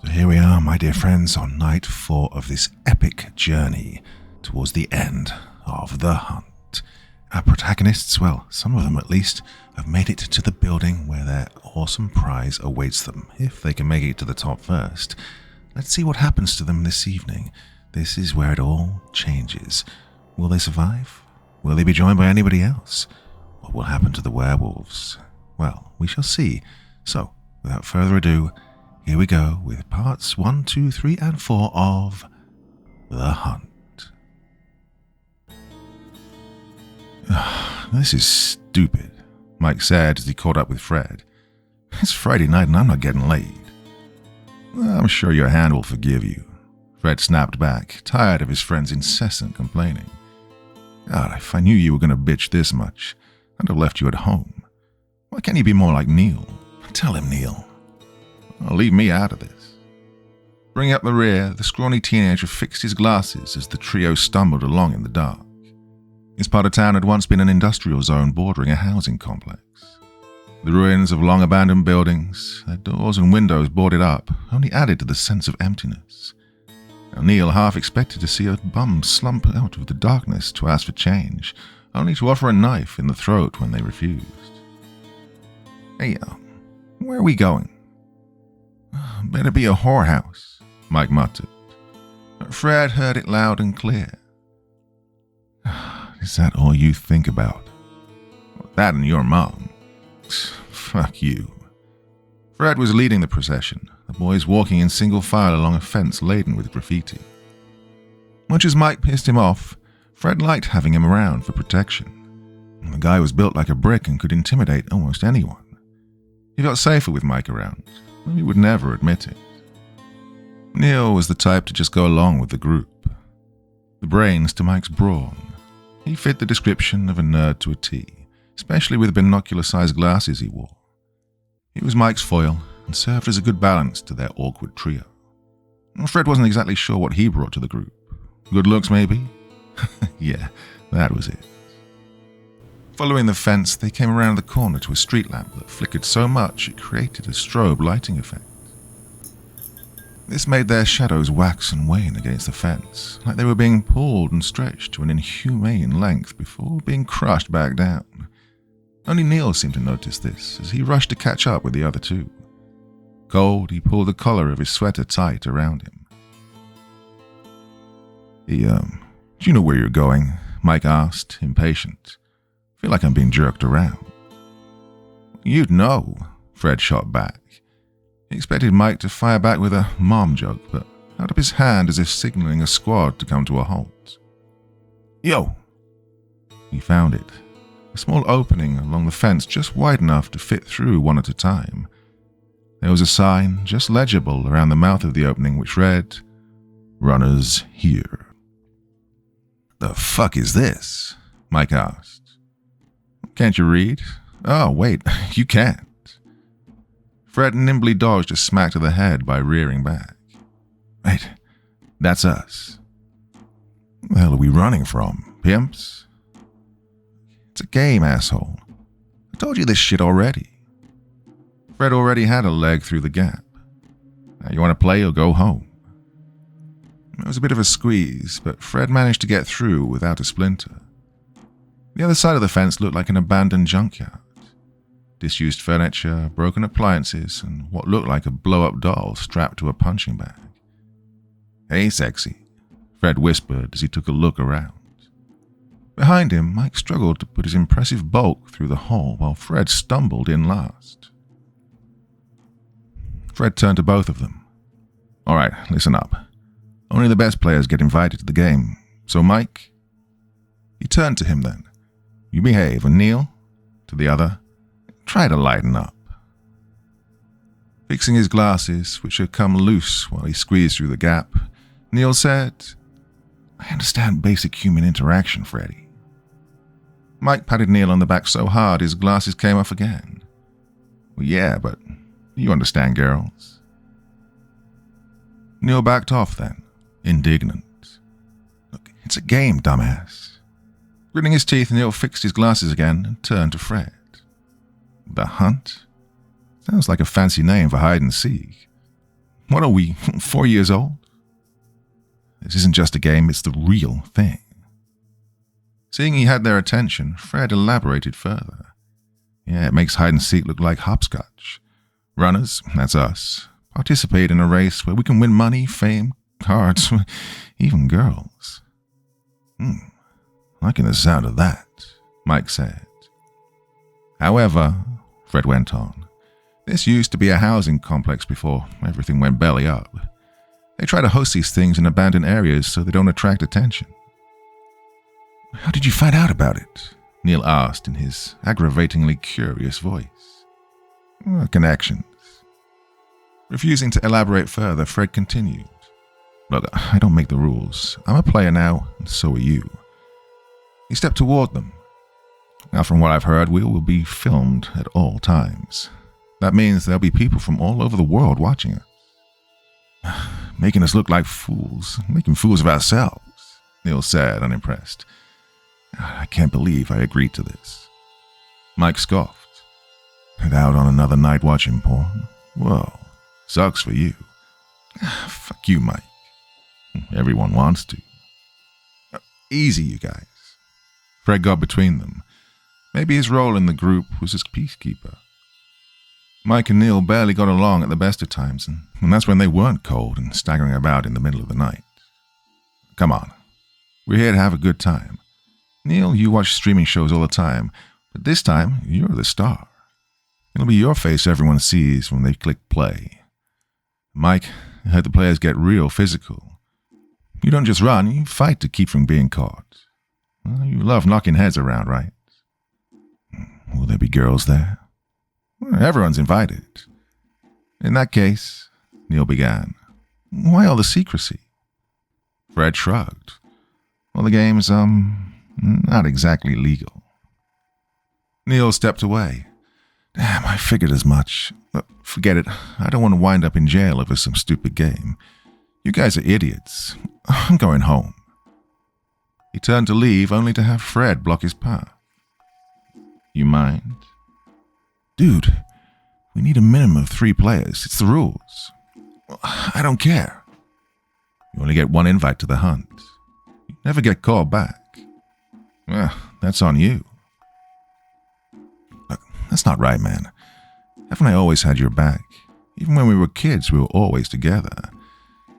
So here we are, my dear friends, on night 4 of this epic journey towards the end of the hunt. Our protagonists, well, some of them at least, have made it to the building where their awesome prize awaits them, if they can make it to the top first. Let's see what happens to them this evening. This is where it all changes. Will they survive? Will they be joined by anybody else? What will happen to the werewolves? Well, we shall see. So, without further ado, here we go with parts 1, 2, 3, and 4 of The Hunt. This is stupid, Mike said as he caught up with Fred. It's Friday night and I'm not getting laid. I'm sure your hand will forgive you, Fred snapped back, tired of his friend's incessant complaining. God, if I knew you were going to bitch this much, I'd have left you at home. Why can't you be more like Neil? Tell him, Neil. Leave me out of this. Bringing up the rear, the scrawny teenager fixed his glasses as the trio stumbled along in the dark. This part of town had once been an industrial zone bordering a housing complex. The ruins of long-abandoned buildings, their doors and windows boarded up, only added to the sense of emptiness. Now, Neil half expected to see a bum slump out of the darkness to ask for change, only to offer a knife in the throat when they refused. Hey, where are we going? Better be a whorehouse, Mike muttered. But Fred heard it loud and clear. Is that all you think about? That and your mom. Fuck you. Fred was leading the procession, the boys walking in single file along a fence laden with graffiti. Much as Mike pissed him off, Fred liked having him around for protection. The guy was built like a brick and could intimidate almost anyone. He felt safer with Mike around, though he would never admit it. Neil was the type to just go along with the group. The brains to Mike's brawn. He fit the description of a nerd to a T, especially with the binocular-sized glasses he wore. He was Mike's foil and served as a good balance to their awkward trio. Fred wasn't exactly sure what he brought to the group. Good looks, maybe? Yeah, that was it. Following the fence, they came around the corner to a street lamp that flickered so much it created a strobe lighting effect. This made their shadows wax and wane against the fence, like they were being pulled and stretched to an inhumane length before being crushed back down. Only Neil seemed to notice this as he rushed to catch up with the other two. Cold, he pulled the collar of his sweater tight around him. Do you know where you're going? Mike asked, impatient. I feel like I'm being jerked around. You'd know, Fred shot back. He expected Mike to fire back with a mom joke, but held up his hand as if signaling a squad to come to a halt. Yo! He found it. A small opening along the fence just wide enough to fit through one at a time. There was a sign, just legible, around the mouth of the opening which read, Runners Here. The fuck is this? Mike asked. Can't you read? Oh, wait, you can't. Fred nimbly dodged a smack to the head by rearing back. Wait, that's us. Where the hell are we running from, pimps? It's a game, asshole. I told you this shit already. Fred already had a leg through the gap. Now you want to play or go home? It was a bit of a squeeze, but Fred managed to get through without a splinter. The other side of the fence looked like an abandoned junkyard. Disused furniture, broken appliances, and what looked like a blow-up doll strapped to a punching bag. Hey, sexy, Fred whispered as he took a look around. Behind him, Mike struggled to put his impressive bulk through the hole while Fred stumbled in last. Fred turned to both of them. All right, listen up. Only the best players get invited to the game. So, Mike? He turned to him then. You behave, and Neil? To the other. Try to lighten up. Fixing his glasses, which had come loose while he squeezed through the gap, Neil said, I understand basic human interaction, Freddy. Mike patted Neil on the back so hard his glasses came off again. Well, yeah, but you understand girls. Neil backed off then, indignant. Look, it's a game, dumbass. Gritting his teeth, Neil fixed his glasses again and turned to Fred. The Hunt? Sounds like a fancy name for hide and seek. What are we, 4 years old? This isn't just a game, it's the real thing. Seeing he had their attention, Fred elaborated further. Yeah, it makes hide and seek look like hopscotch. Runners, that's us, participate in a race where we can win money, fame, cards, even girls. Liking the sound of that, Mike said. However, Fred went on, this used to be a housing complex before everything went belly up. They try to host these things in abandoned areas so they don't attract attention. How did you find out about it? Neil asked in his aggravatingly curious voice. Connections. Refusing to elaborate further, Fred continued. Look, I don't make the rules. I'm a player now, and so are you. He stepped toward them. Now, from what I've heard, we will be filmed at all times. That means there'll be people from all over the world watching us. Making us look like fools, making fools of ourselves, Neil said, unimpressed. I can't believe I agreed to this. Mike scoffed. Head out on another night watching porn? Whoa, sucks for you. Fuck you, Mike. Everyone wants to. Easy, you guys. Fred got between them. Maybe his role in the group was as peacekeeper. Mike and Neil barely got along at the best of times, and that's when they weren't cold and staggering about in the middle of the night. Come on. We're here to have a good time. Neil, you watch streaming shows all the time, but this time, you're the star. It'll be your face everyone sees when they click play. Mike, I heard the players get real physical. You don't just run, you fight to keep from being caught. Well, you love knocking heads around, right? Will there be girls there? Well, everyone's invited. In that case, Neil began, why all the secrecy? Fred shrugged. Well, the game's, not exactly legal. Neil stepped away. Damn, I figured as much. But forget it. I don't want to wind up in jail over some stupid game. You guys are idiots. I'm going home. He turned to leave, only to have Fred block his path. You mind? Dude, we need a minimum of 3 players. It's the rules. I don't care. You only get 1 invite to the hunt. You never get called back. Well, that's on you. Look, that's not right, man. Haven't I always had your back? Even when we were kids, we were always together.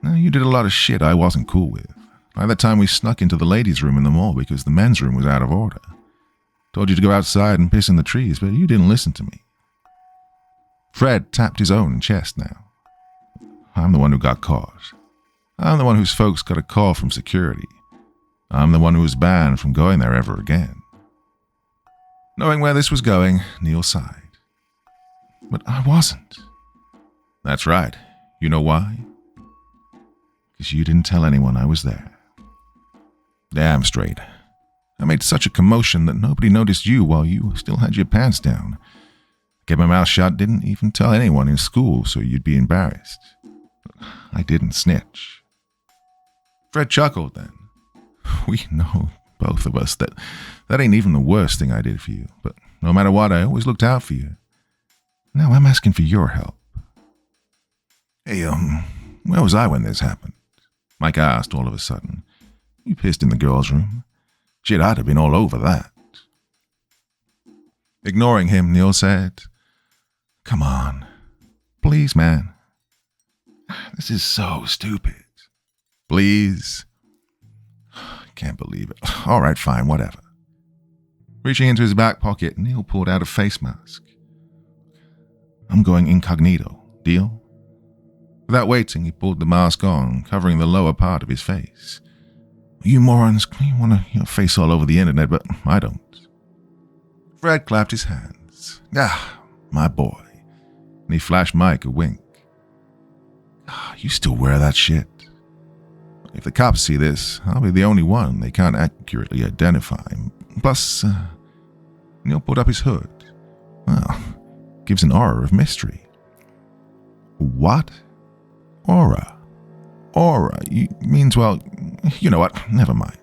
Now, you did a lot of shit I wasn't cool with. Like that time we snuck into the ladies' room in the mall because the men's room was out of order. Told you to go outside and piss in the trees, but you didn't listen to me. Fred tapped his own chest now. I'm the one who got caught. I'm the one whose folks got a call from security. I'm the one who was banned from going there ever again. Knowing where this was going, Neil sighed. But I wasn't. That's right. You know why? Because you didn't tell anyone I was there. Damn straight. I made such a commotion that nobody noticed you while you still had your pants down. Kept my mouth shut, didn't even tell anyone in school so you'd be embarrassed. I didn't snitch. Fred chuckled then. We know, both of us, that ain't even the worst thing I did for you, but no matter what, I always looked out for you. Now I'm asking for your help. Hey, where was I when this happened? Mike asked all of a sudden. You pissed in the girls' room. Shit, I'd have been all over that. Ignoring him, Neil said, Come on. Please, man. This is so stupid. Please. Can't believe it. All right, fine, whatever. Reaching into his back pocket, Neil pulled out a face mask. I'm going incognito. Deal? Without waiting, he pulled the mask on, covering the lower part of his face. You morons, you want your face all over the internet, but I don't. Fred clapped his hands. My boy. And he flashed Mike a wink. You still wear that shit? If the cops see this, I'll be the only one they can't accurately identify. Plus, Neil pulled up his hood. Well, gives an aura of mystery. What? Aura? Aura? Means, well, you know what, never mind.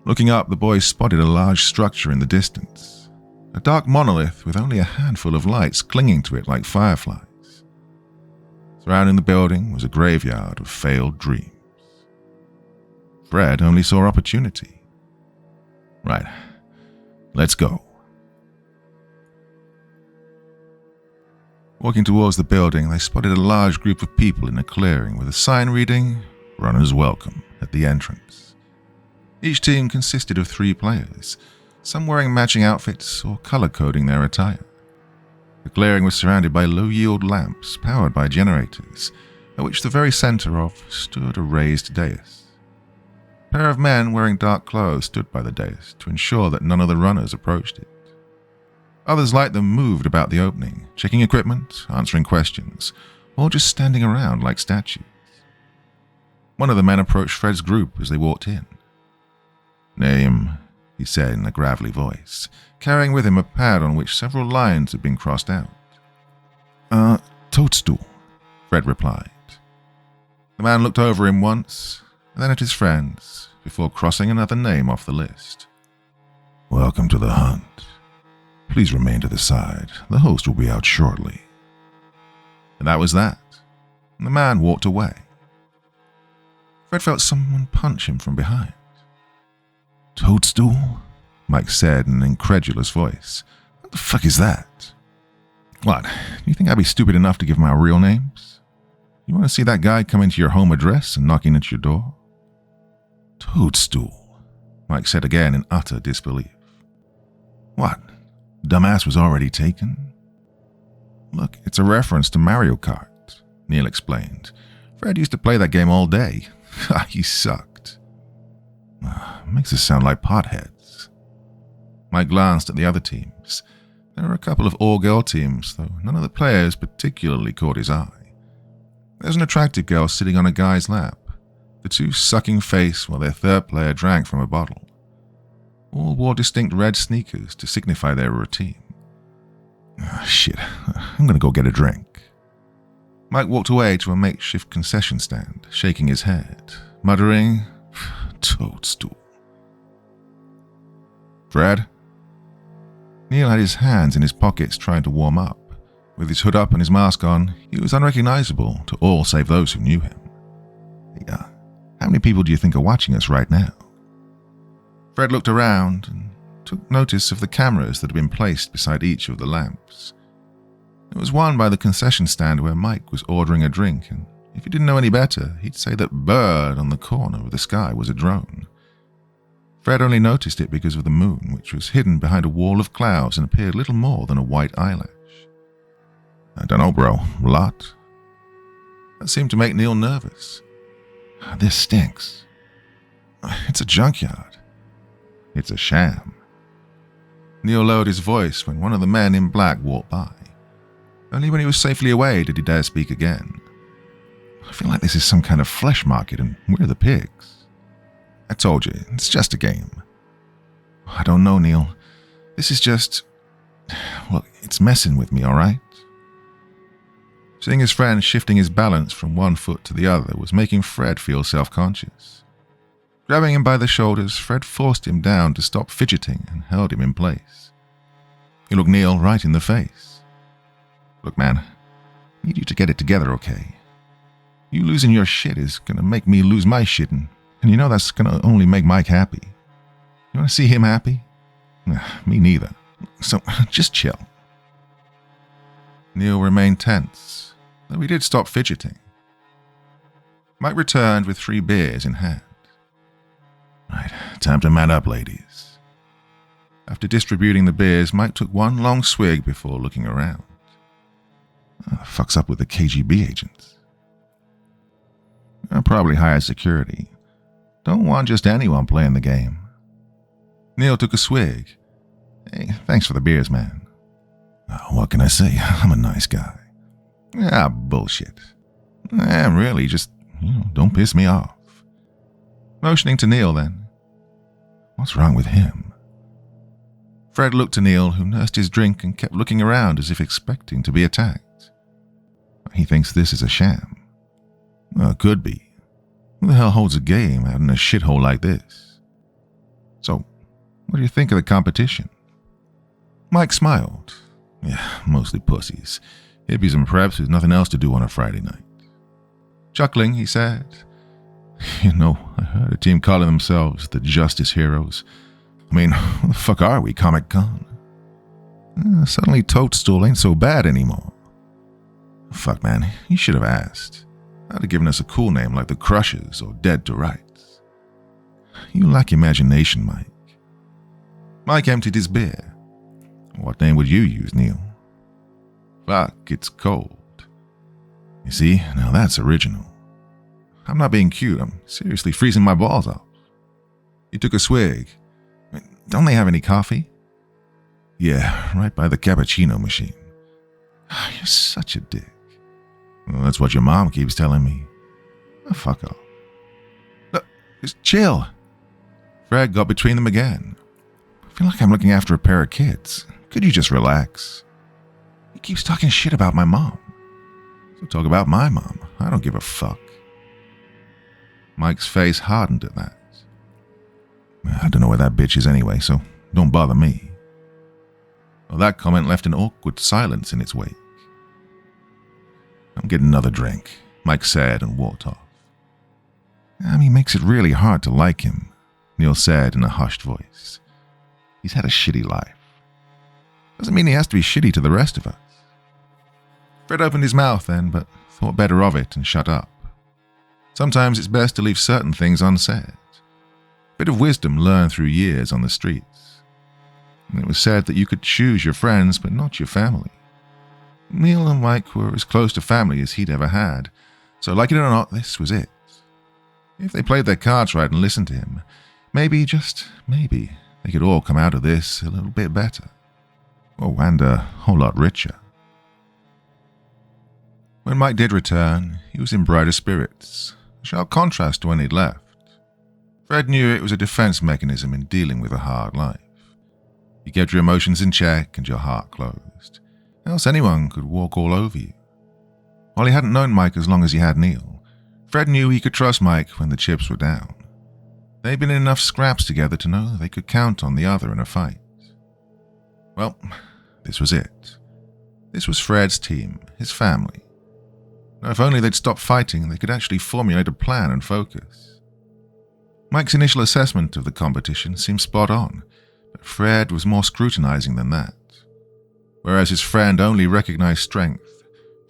Looking up, the boys spotted a large structure in the distance. A dark monolith with only a handful of lights clinging to it like fireflies. Surrounding the building was a graveyard of failed dreams. Fred only saw opportunity. Right, let's go. Walking towards the building, they spotted a large group of people in a clearing with a sign reading, "Runners Welcome," at the entrance. Each team consisted of 3 players, some wearing matching outfits or color-coding their attire. The clearing was surrounded by low-yield lamps powered by generators, at which the very center of stood a raised dais. A pair of men wearing dark clothes stood by the dais to ensure that none of the runners approached it. Others like them moved about the opening, checking equipment, answering questions, or just standing around like statues. One of the men approached Fred's group as they walked in. "Name," he said in a gravelly voice, carrying with him a pad on which several lines had been crossed out. Toadstool," Fred replied. The man looked over him once, and then at his friends, before crossing another name off the list. "Welcome to the hunt. Please remain to the side. The host will be out shortly." And that was that. And the man walked away. Fred felt someone punch him from behind. "Toadstool?" Mike said in an incredulous voice. "What the fuck is that?" "What, do you think I'd be stupid enough to give my real names? You want to see that guy come into your home address and knocking at your door?" "Toadstool," Mike said again in utter disbelief. "What? Dumbass was already taken?" "Look, it's a reference to Mario Kart," Neil explained. "Fred used to play that game all day. He sucked." "Makes us sound like potheads." Mike glanced at the other teams. There were a couple of all-girl teams, though none of the players particularly caught his eye. There was an attractive girl sitting on a guy's lap, the 2 sucking face while their third player drank from a bottle. All wore distinct red sneakers to signify they were a team. Shit, I'm gonna go get a drink." Mike walked away to a makeshift concession stand, shaking his head, muttering, "Toadstool." "Fred?" Neil had his hands in his pockets trying to warm up. With his hood up and his mask on, he was unrecognizable to all save those who knew him. How many people do you think are watching us right now?" Fred looked around and took notice of the cameras that had been placed beside each of the lamps. There was one by the concession stand where Mike was ordering a drink, and if he didn't know any better, he'd say that bird on the corner of the sky was a drone. Fred only noticed it because of the moon, which was hidden behind a wall of clouds and appeared little more than a white eyelash. "I don't know, bro. Lot?" That seemed to make Neil nervous. "This stinks. It's a junkyard. It's a sham." Neil lowered his voice when one of the men in black walked by. Only when he was safely away did he dare speak again. "I feel like this is some kind of flesh market and we're the pigs." "I told you, it's just a game." "I don't know, Neil. This is just... Look, it's messing with me, all right?" Seeing his friend shifting his balance from one foot to the other was making Fred feel self-conscious. Grabbing him by the shoulders, Fred forced him down to stop fidgeting and held him in place. He looked Neil right in the face. "Look, man, I need you to get it together, okay? You losing your shit is gonna make me lose my shit, and you know that's gonna only make Mike happy. You wanna see him happy? Me neither. So, just chill." Neil remained tense, though he did stop fidgeting. Mike returned with 3 beers in hand. "Right, time to man up, ladies." After distributing the beers, Mike took one long swig before looking around. Fuck's up with the KGB agents? Probably hired security. Don't want just anyone playing the game. Neil took a swig. "Hey, thanks for the beers, man." "What can I say? I'm a nice guy." Bullshit." Really, just, don't piss me off." Motioning to Neil then. "What's wrong with him?" Fred looked to Neil, who nursed his drink and kept looking around as if expecting to be attacked. "He thinks this is a sham." "Could be. Who the hell holds a game out in a shithole like this?" "So, what do you think of the competition?" Mike smiled. "Yeah, mostly pussies. Hippies and preps with nothing else to do on a Friday night." Chuckling, he said, "You know, I heard a team calling themselves the Justice Heroes. I mean, what the fuck are we, Comic-Con? Suddenly Toadstool ain't so bad anymore." "Fuck, man, you should have asked. I'd have given us a cool name like the Crushers or Dead to Rights." "You lack imagination, Mike." Mike emptied his beer. "What name would you use, Neil?" "Fuck, it's cold." "You see, now that's original." "I'm not being cute, I'm seriously freezing my balls off." He took a swig. "Don't they have any coffee?" "Yeah, right by the cappuccino machine." "You're such a dick." "Well, that's what your mom keeps telling me." "Oh, fuck off." "Look, just chill." Fred got between them again. "I feel like I'm looking after a pair of kids. Could you just relax?" "He keeps talking shit about my mom." "So talk about my mom. I don't give a fuck." Mike's face hardened at that. "I don't know where that bitch is anyway, so don't bother me." Well, that comment left an awkward silence in its wake. "I'm getting another drink," Mike said and walked off. "He makes it really hard to like him," Neil said in a hushed voice. "He's had a shitty life. Doesn't mean he has to be shitty to the rest of us." Fred opened his mouth then, but thought better of it and shut up. Sometimes it's best to leave certain things unsaid. A bit of wisdom learned through years on the streets. And it was said that you could choose your friends, but not your family. Neil and Mike were as close to family as he'd ever had, so like it or not, this was it. If they played their cards right and listened to him, maybe, just maybe, they could all come out of this a little bit better. Oh, and a whole lot richer. When Mike did return, he was in brighter spirits, a sharp contrast to when he'd left. Fred knew it was a defense mechanism in dealing with a hard life. You kept your emotions in check and your heart closed, else anyone could walk all over you. While he hadn't known Mike as long as he had Neil, Fred knew he could trust Mike when the chips were down. They'd been in enough scraps together to know they could count on the other in a fight. Well, this was it. This was Fred's team, his family. Now, if only they'd stop fighting, they could actually formulate a plan and focus. Mike's initial assessment of the competition seemed spot on, but Fred was more scrutinizing than that. Whereas his friend only recognized strength,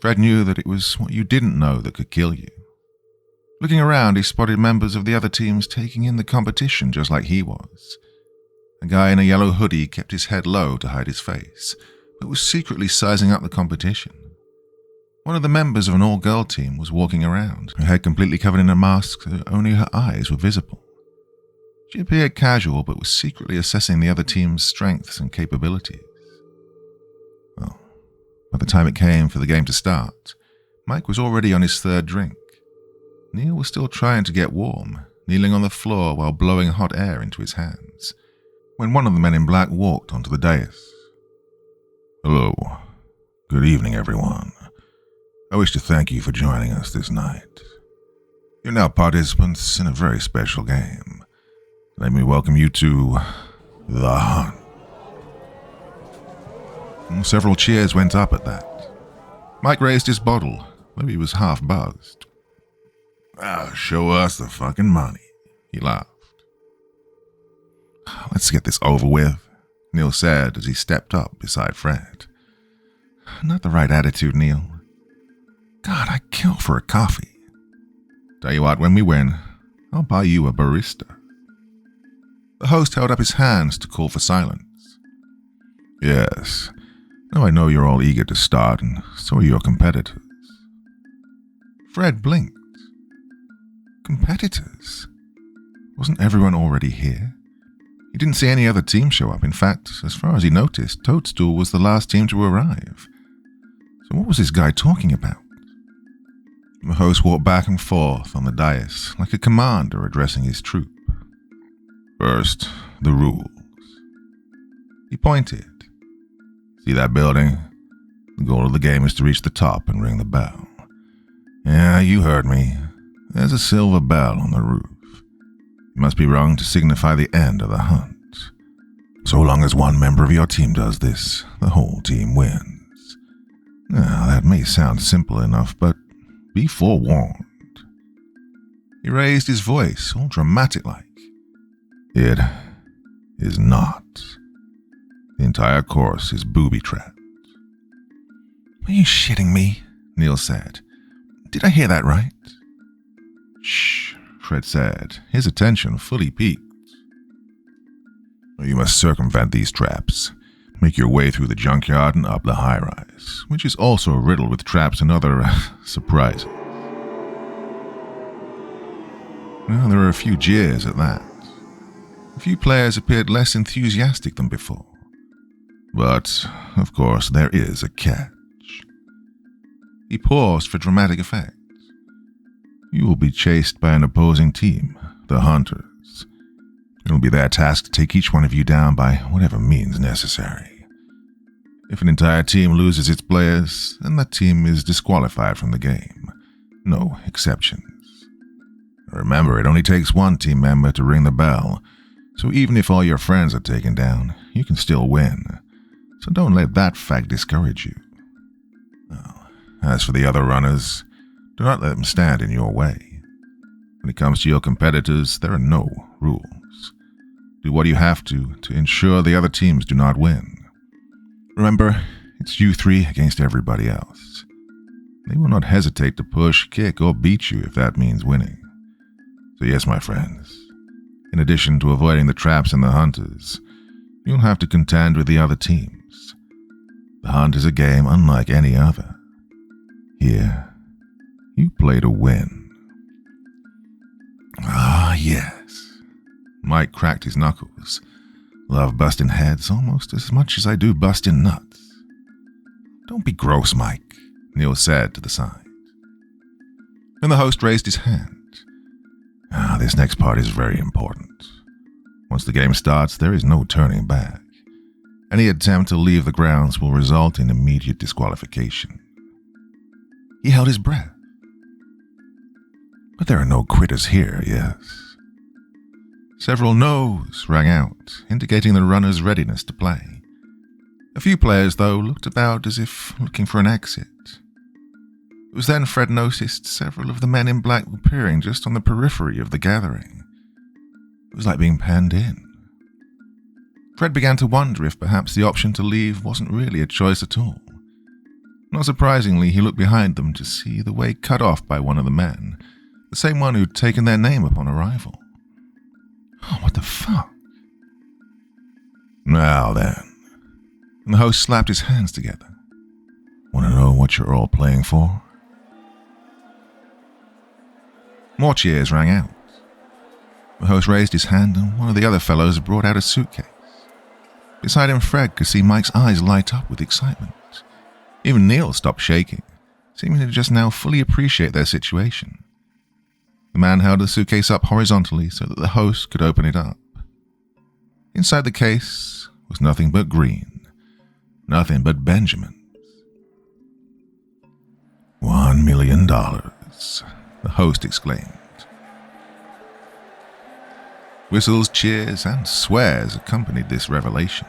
Fred knew that it was what you didn't know that could kill you. Looking around, he spotted members of the other teams taking in the competition just like he was. A guy in a yellow hoodie kept his head low to hide his face, but was secretly sizing up the competition. One of the members of an all-girl team was walking around, her head completely covered in a mask so only her eyes were visible. She appeared casual but was secretly assessing the other team's strengths and capabilities. Well, by the time it came for the game to start, Mike was already on his third drink. Neil was still trying to get warm, kneeling on the floor while blowing hot air into his hands, when one of the men in black walked onto the dais. "Hello. Good evening, everyone. I wish to thank you for joining us this night. You're now participants in a very special game. Let me welcome you to The Hunt." Several cheers went up at that. Mike raised his bottle, though he was half buzzed. "Show us the fucking money," he laughed. "Let's get this over with," Neil said as he stepped up beside Fred. "Not the right attitude, Neil. God, I'd kill for a coffee. Tell you what, when we win, I'll buy you a barista." The host held up his hands to call for silence. "Yes, now I know you're all eager to start, and so are your competitors." Fred blinked. Competitors? Wasn't everyone already here? He didn't see any other team show up. In fact, as far as he noticed, Toadstool was the last team to arrive. So what was this guy talking about? The host walked back and forth on the dais, like a commander addressing his troop. "First, the rules." He pointed. "See that building? The goal of the game is to reach the top and ring the bell. Yeah, you heard me. There's a silver bell on the roof. It must be rung to signify the end of the hunt. So long as one member of your team does this, the whole team wins. Now, that may sound simple enough, but be forewarned. He raised his voice, all dramatic-like. It is not. The entire course is booby-trapped. Are you shitting me? Neil said. Did I hear that right? Shh, Fred said, his attention fully piqued. You must circumvent these traps. Make your way through the junkyard and up the high-rise, which is also riddled with traps and other surprises. Well, there are a few jeers at that. A few players appeared less enthusiastic than before. But, of course, there is a catch. He paused for dramatic effect. You will be chased by an opposing team, the Hunters. It will be their task to take each one of you down by whatever means necessary. If an entire team loses its players, then that team is disqualified from the game. No exceptions. Remember, it only takes one team member to ring the bell, so even if all your friends are taken down, you can still win. So don't let that fact discourage you. As for the other runners, do not let them stand in your way. When it comes to your competitors, there are no rules. Do what you have to ensure the other teams do not win. Remember, it's you three against everybody else. They will not hesitate to push, kick, or beat you if that means winning. So yes, my friends, in addition to avoiding the traps and the Hunters, you'll have to contend with the other teams. The Hunt is a game unlike any other. Here, you play to win. Ah, yes. Mike cracked his knuckles. Love busting heads almost as much as I do busting nuts. Don't be gross, Mike, Neil said to the side. And the host raised his hand. This next part is very important. Once the game starts, there is no turning back. Any attempt to leave the grounds will result in immediate disqualification. He held his breath. But there are no quitters here, yes. Several no's rang out, indicating the runner's readiness to play. A few players, though, looked about as if looking for an exit. It was then Fred noticed several of the men in black appearing just on the periphery of the gathering. It was like being penned in. Fred began to wonder if perhaps the option to leave wasn't really a choice at all. Not surprisingly, he looked behind them to see the way cut off by one of the men, the same one who'd taken their name upon arrival. Oh, what the fuck? Now then. And the host slapped his hands together. Want to know what you're all playing for? More cheers rang out. The host raised his hand and one of the other fellows brought out a suitcase. Beside him, Fred could see Mike's eyes light up with excitement. Even Neil stopped shaking, seeming to just now fully appreciate their situation. The man held the suitcase up horizontally so that the host could open it up. Inside the case was nothing but green, nothing but Benjamins. $1 million, the host exclaimed. Whistles, cheers, and swears accompanied this revelation.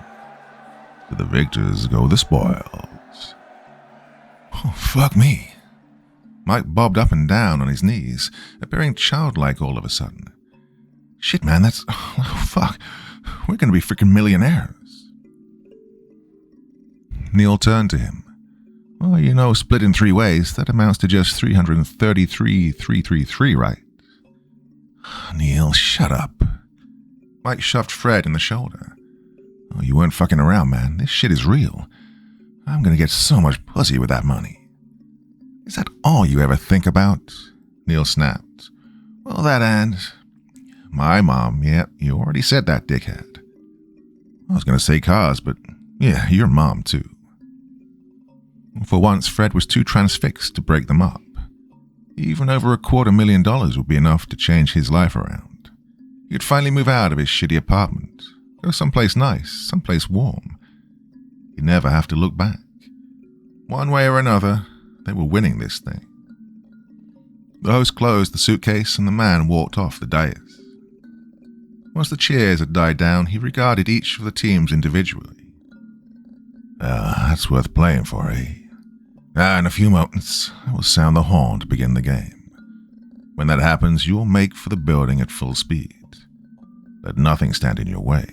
To the victors go the spoils. Oh, fuck me. Mike bobbed up and down on his knees, appearing childlike all of a sudden. Shit, man, that's... Oh, fuck. We're gonna be freaking millionaires. Neil turned to him. Well, you know, split in 3 ways, that amounts to just 333,333, right? Neil, shut up. Mike shoved Fred in the shoulder. Oh, you weren't fucking around, man. This shit is real. I'm gonna get so much pussy with that money. Is that all you ever think about? Neil snapped. Well, that and... My mom, yeah, you already said that, dickhead. I was gonna say cars, but yeah, your mom too. For once, Fred was too transfixed to break them up. Even over $250,000 would be enough to change his life around. He could finally move out of his shitty apartment, go someplace nice, someplace warm. He'd never have to look back. One way or another, they were winning this thing. The host closed the suitcase and the man walked off the dais. Once the cheers had died down, he regarded each of the teams individually. That's worth playing for, eh? In a few moments, I will sound the horn to begin the game. When that happens, you'll make for the building at full speed. Let nothing stand in your way.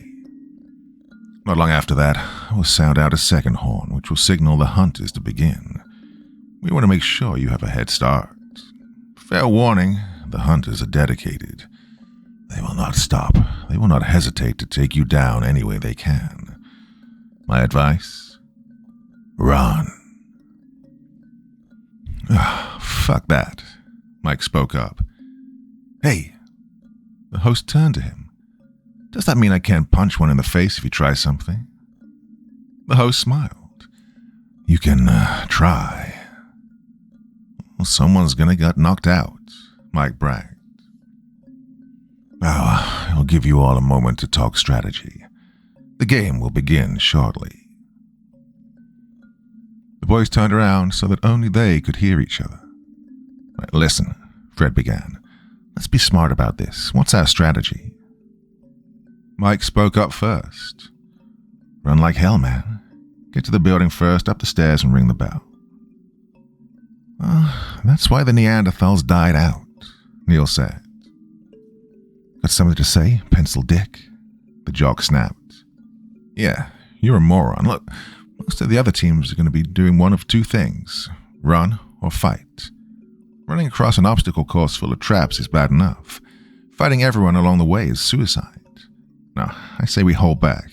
Not long after that, I will sound out a second horn, which will signal the hunt is to begin. We want to make sure you have a head start. Fair warning, the hunters are dedicated. They will not stop. They will not hesitate to take you down any way they can. My advice? Run. Fuck that, Mike spoke up. Hey. The host turned to him. Does that mean I can't punch one in the face if he tries something? The host smiled. You can try. Well, someone's gonna get knocked out, Mike bragged. Now, I'll give you all a moment to talk strategy. The game will begin shortly. The boys turned around so that only they could hear each other. Right, listen, Fred began. Let's be smart about this. What's our strategy? Mike spoke up first. Run like hell, man. Get to the building first, up the stairs, and ring the bell. That's why the Neanderthals died out, Neil said. Got something to say, pencil dick? The jock snapped. Yeah, you're a moron. Look, most of the other teams are going to be doing one of two things, run or fight. Running across an obstacle course full of traps is bad enough. Fighting everyone along the way is suicide. No, I say we hold back.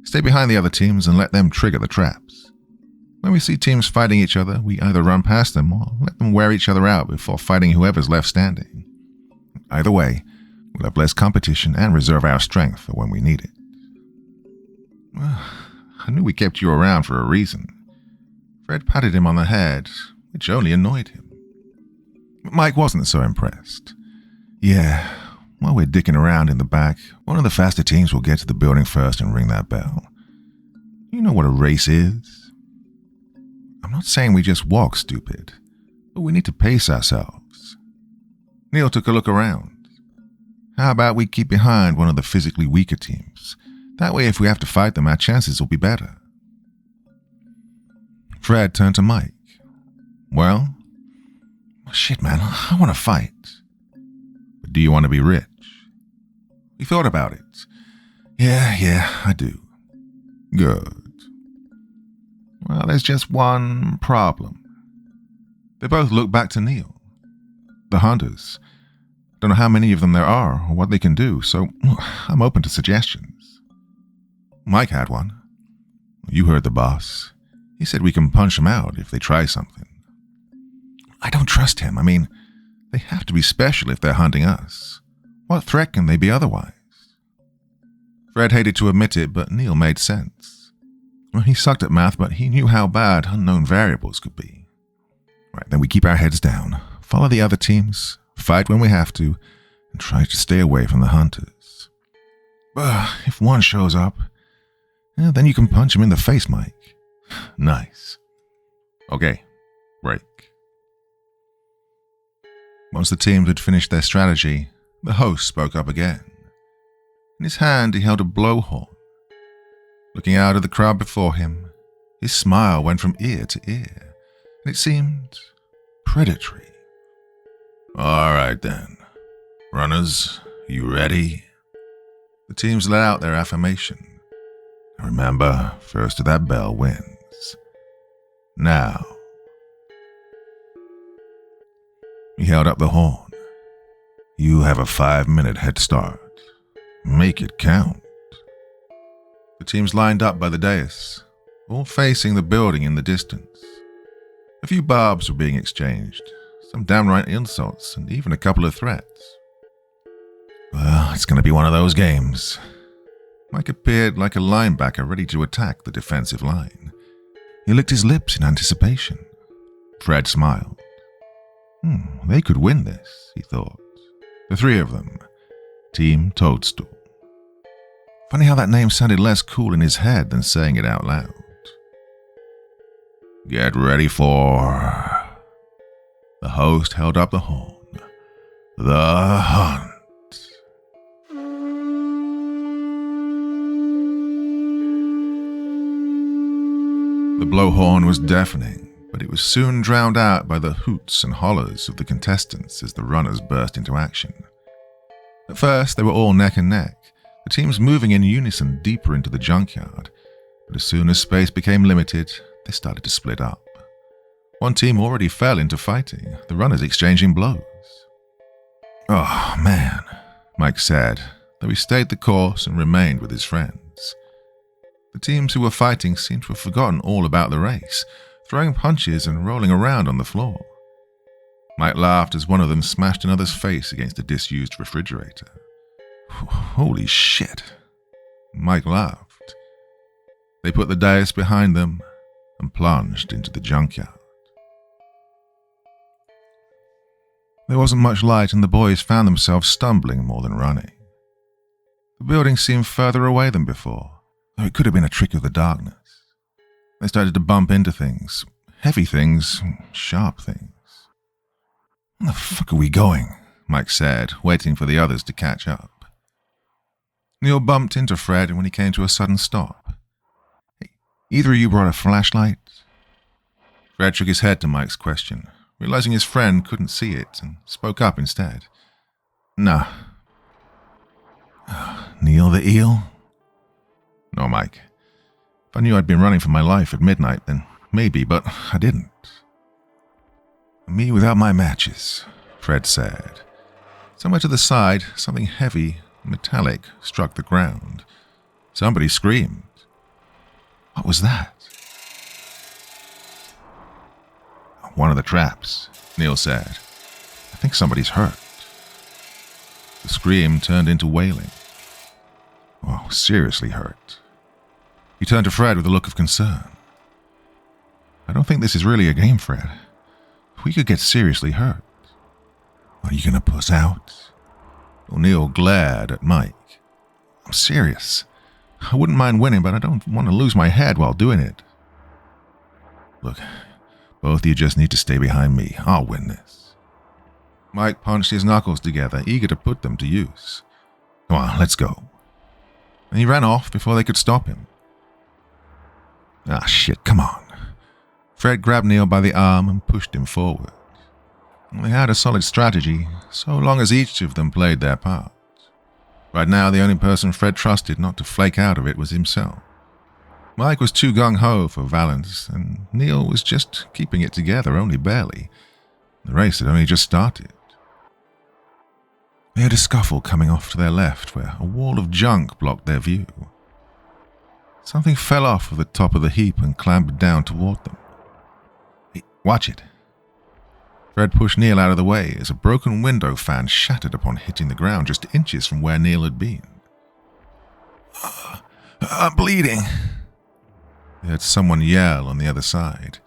Stay behind the other teams and let them trigger the traps. When we see teams fighting each other, we either run past them or let them wear each other out before fighting whoever's left standing. Either way, we'll have less competition and reserve our strength for when we need it. Well, I knew we kept you around for a reason. Fred patted him on the head, which only annoyed him. But Mike wasn't so impressed. Yeah, while we're dicking around in the back, one of the faster teams will get to the building first and ring that bell. You know what a race is? I'm not saying we just walk, stupid, but we need to pace ourselves. Neil took a look around. How about we keep behind one of the physically weaker teams? That way, if we have to fight them, our chances will be better. Fred turned to Mike. Well, shit, man, I want to fight. But do you want to be rich? We thought about it. Yeah, I do. Good. Well, there's just one problem. They both looked back to Neil. The hunters. Don't know how many of them there are or what they can do, so I'm open to suggestions. Mike had one. You heard the boss. He said we can punch them out if they try something. I don't trust him. I mean, they have to be special if they're hunting us. What threat can they be otherwise? Fred hated to admit it, but Neil made sense. Well, he sucked at math, but he knew how bad unknown variables could be. Right, then we keep our heads down, follow the other teams, fight when we have to, and try to stay away from the hunters. But if one shows up, then you can punch him in the face, Mike. Nice. Okay, break. Once the teams had finished their strategy, the host spoke up again. In his hand, he held a blowhorn. Looking out at the crowd before him, his smile went from ear to ear, and it seemed predatory. All right then. Runners, you ready? The teams let out their affirmation. Remember, first to that bell wins. Now. He held up the horn. You have a 5-minute head start. Make it count. The teams lined up by the dais, all facing the building in the distance. A few barbs were being exchanged, some downright insults, and even a couple of threats. Well, it's going to be one of those games. Mike appeared like a linebacker ready to attack the defensive line. He licked his lips in anticipation. Fred smiled. They could win this, he thought. The three of them. Team Toadstool. Funny how that name sounded less cool in his head than saying it out loud. Get ready for... The host held up the horn. The hunt. The blowhorn was deafening. but it was soon drowned out by the hoots and hollers of the contestants as the runners burst into action. At first, they were all neck and neck, the teams moving in unison deeper into the junkyard, but as soon as space became limited, they started to split up. One team already fell into fighting, the runners exchanging blows. "Oh, man," Mike said, though he stayed the course and remained with his friends. The teams who were fighting seemed to have forgotten all about the race, throwing punches and rolling around on the floor. Mike laughed as one of them smashed another's face against a disused refrigerator. "Holy shit," Mike laughed. They put the dais behind them and plunged into the junkyard. There wasn't much light and the boys found themselves stumbling more than running. The building seemed further away than before, though it could have been a trick of the darkness. They started to bump into things, heavy things, sharp things. "Where the fuck are we going?" Mike said, waiting for the others to catch up. Neil bumped into Fred when he came to a sudden stop. "Hey, either of you brought a flashlight?" Fred shook his head to Mike's question, realizing his friend couldn't see it, and spoke up instead. "Nah." "Neil the eel?" "No, Mike. If I knew I'd been running for my life at midnight, then maybe, but I didn't." "Me without my matches," Fred said. Somewhere to the side, something heavy, metallic, struck the ground. Somebody screamed. What was that? "One of the traps," Neil said. "I think somebody's hurt." The scream turned into wailing. "Oh, seriously hurt." He turned to Fred with a look of concern. "I don't think this is really a game, Fred. We could get seriously hurt." "Are you going to puss out?" O'Neill glared at Mike. "I'm serious. I wouldn't mind winning, but I don't want to lose my head while doing it." "Look, both of you just need to stay behind me. I'll win this." Mike punched his knuckles together, eager to put them to use. "Come on, let's go." And he ran off before they could stop him. "Ah, shit, come on." Fred grabbed Neil by the arm and pushed him forward. They had a solid strategy, so long as each of them played their part. Right now, the only person Fred trusted not to flake out of it was himself. Mike was too gung-ho for Valance, and Neil was just keeping it together, only barely. The race had only just started. They had a scuffle coming off to their left, where a wall of junk blocked their view. Something fell off of the top of the heap and clambered down toward them. "Hey, watch it." Fred pushed Neil out of the way as a broken window fan shattered upon hitting the ground just inches from where Neil had been. I'm bleeding." They heard someone yell on the other side.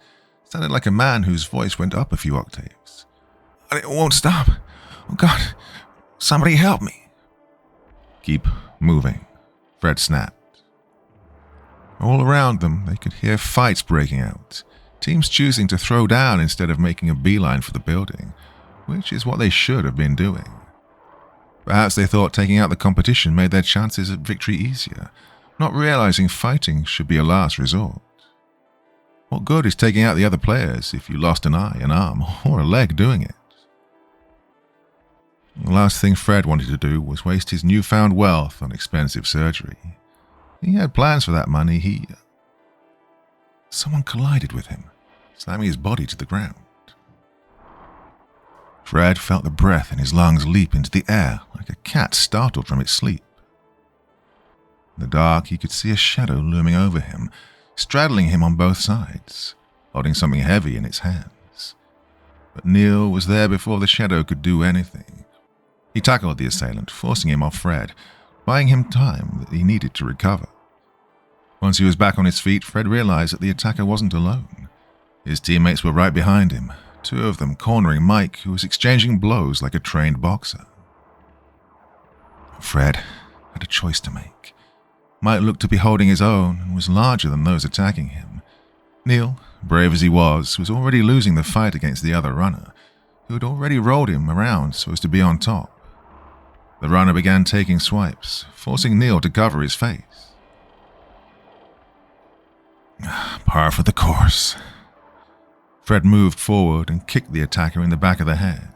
It sounded like a man whose voice went up a few octaves. "It won't stop. Oh, God. Somebody help me." "Keep moving," Fred snapped. All around them, they could hear fights breaking out, teams choosing to throw down instead of making a beeline for the building, which is what they should have been doing. Perhaps they thought taking out the competition made their chances at victory easier, not realizing fighting should be a last resort. What good is taking out the other players if you lost an eye, an arm, or a leg doing it? The last thing Fred wanted to do was waste his newfound wealth on expensive surgery. He had plans for that money. Someone collided with him, slamming his body to the ground. Fred felt the breath in his lungs leap into the air like a cat startled from its sleep. In the dark, he could see a shadow looming over him, straddling him on both sides, holding something heavy in its hands. But Neil was there before the shadow could do anything. He tackled the assailant, forcing him off Fred, buying him time that he needed to recover. Once he was back on his feet, Fred realized that the attacker wasn't alone. His teammates were right behind him, two of them cornering Mike, who was exchanging blows like a trained boxer. Fred had a choice to make. Mike looked to be holding his own and was larger than those attacking him. Neil, brave as he was already losing the fight against the other runner, who had already rolled him around so as to be on top. The runner began taking swipes, forcing Neil to cover his face. Par for the course. Fred moved forward and kicked the attacker in the back of the head.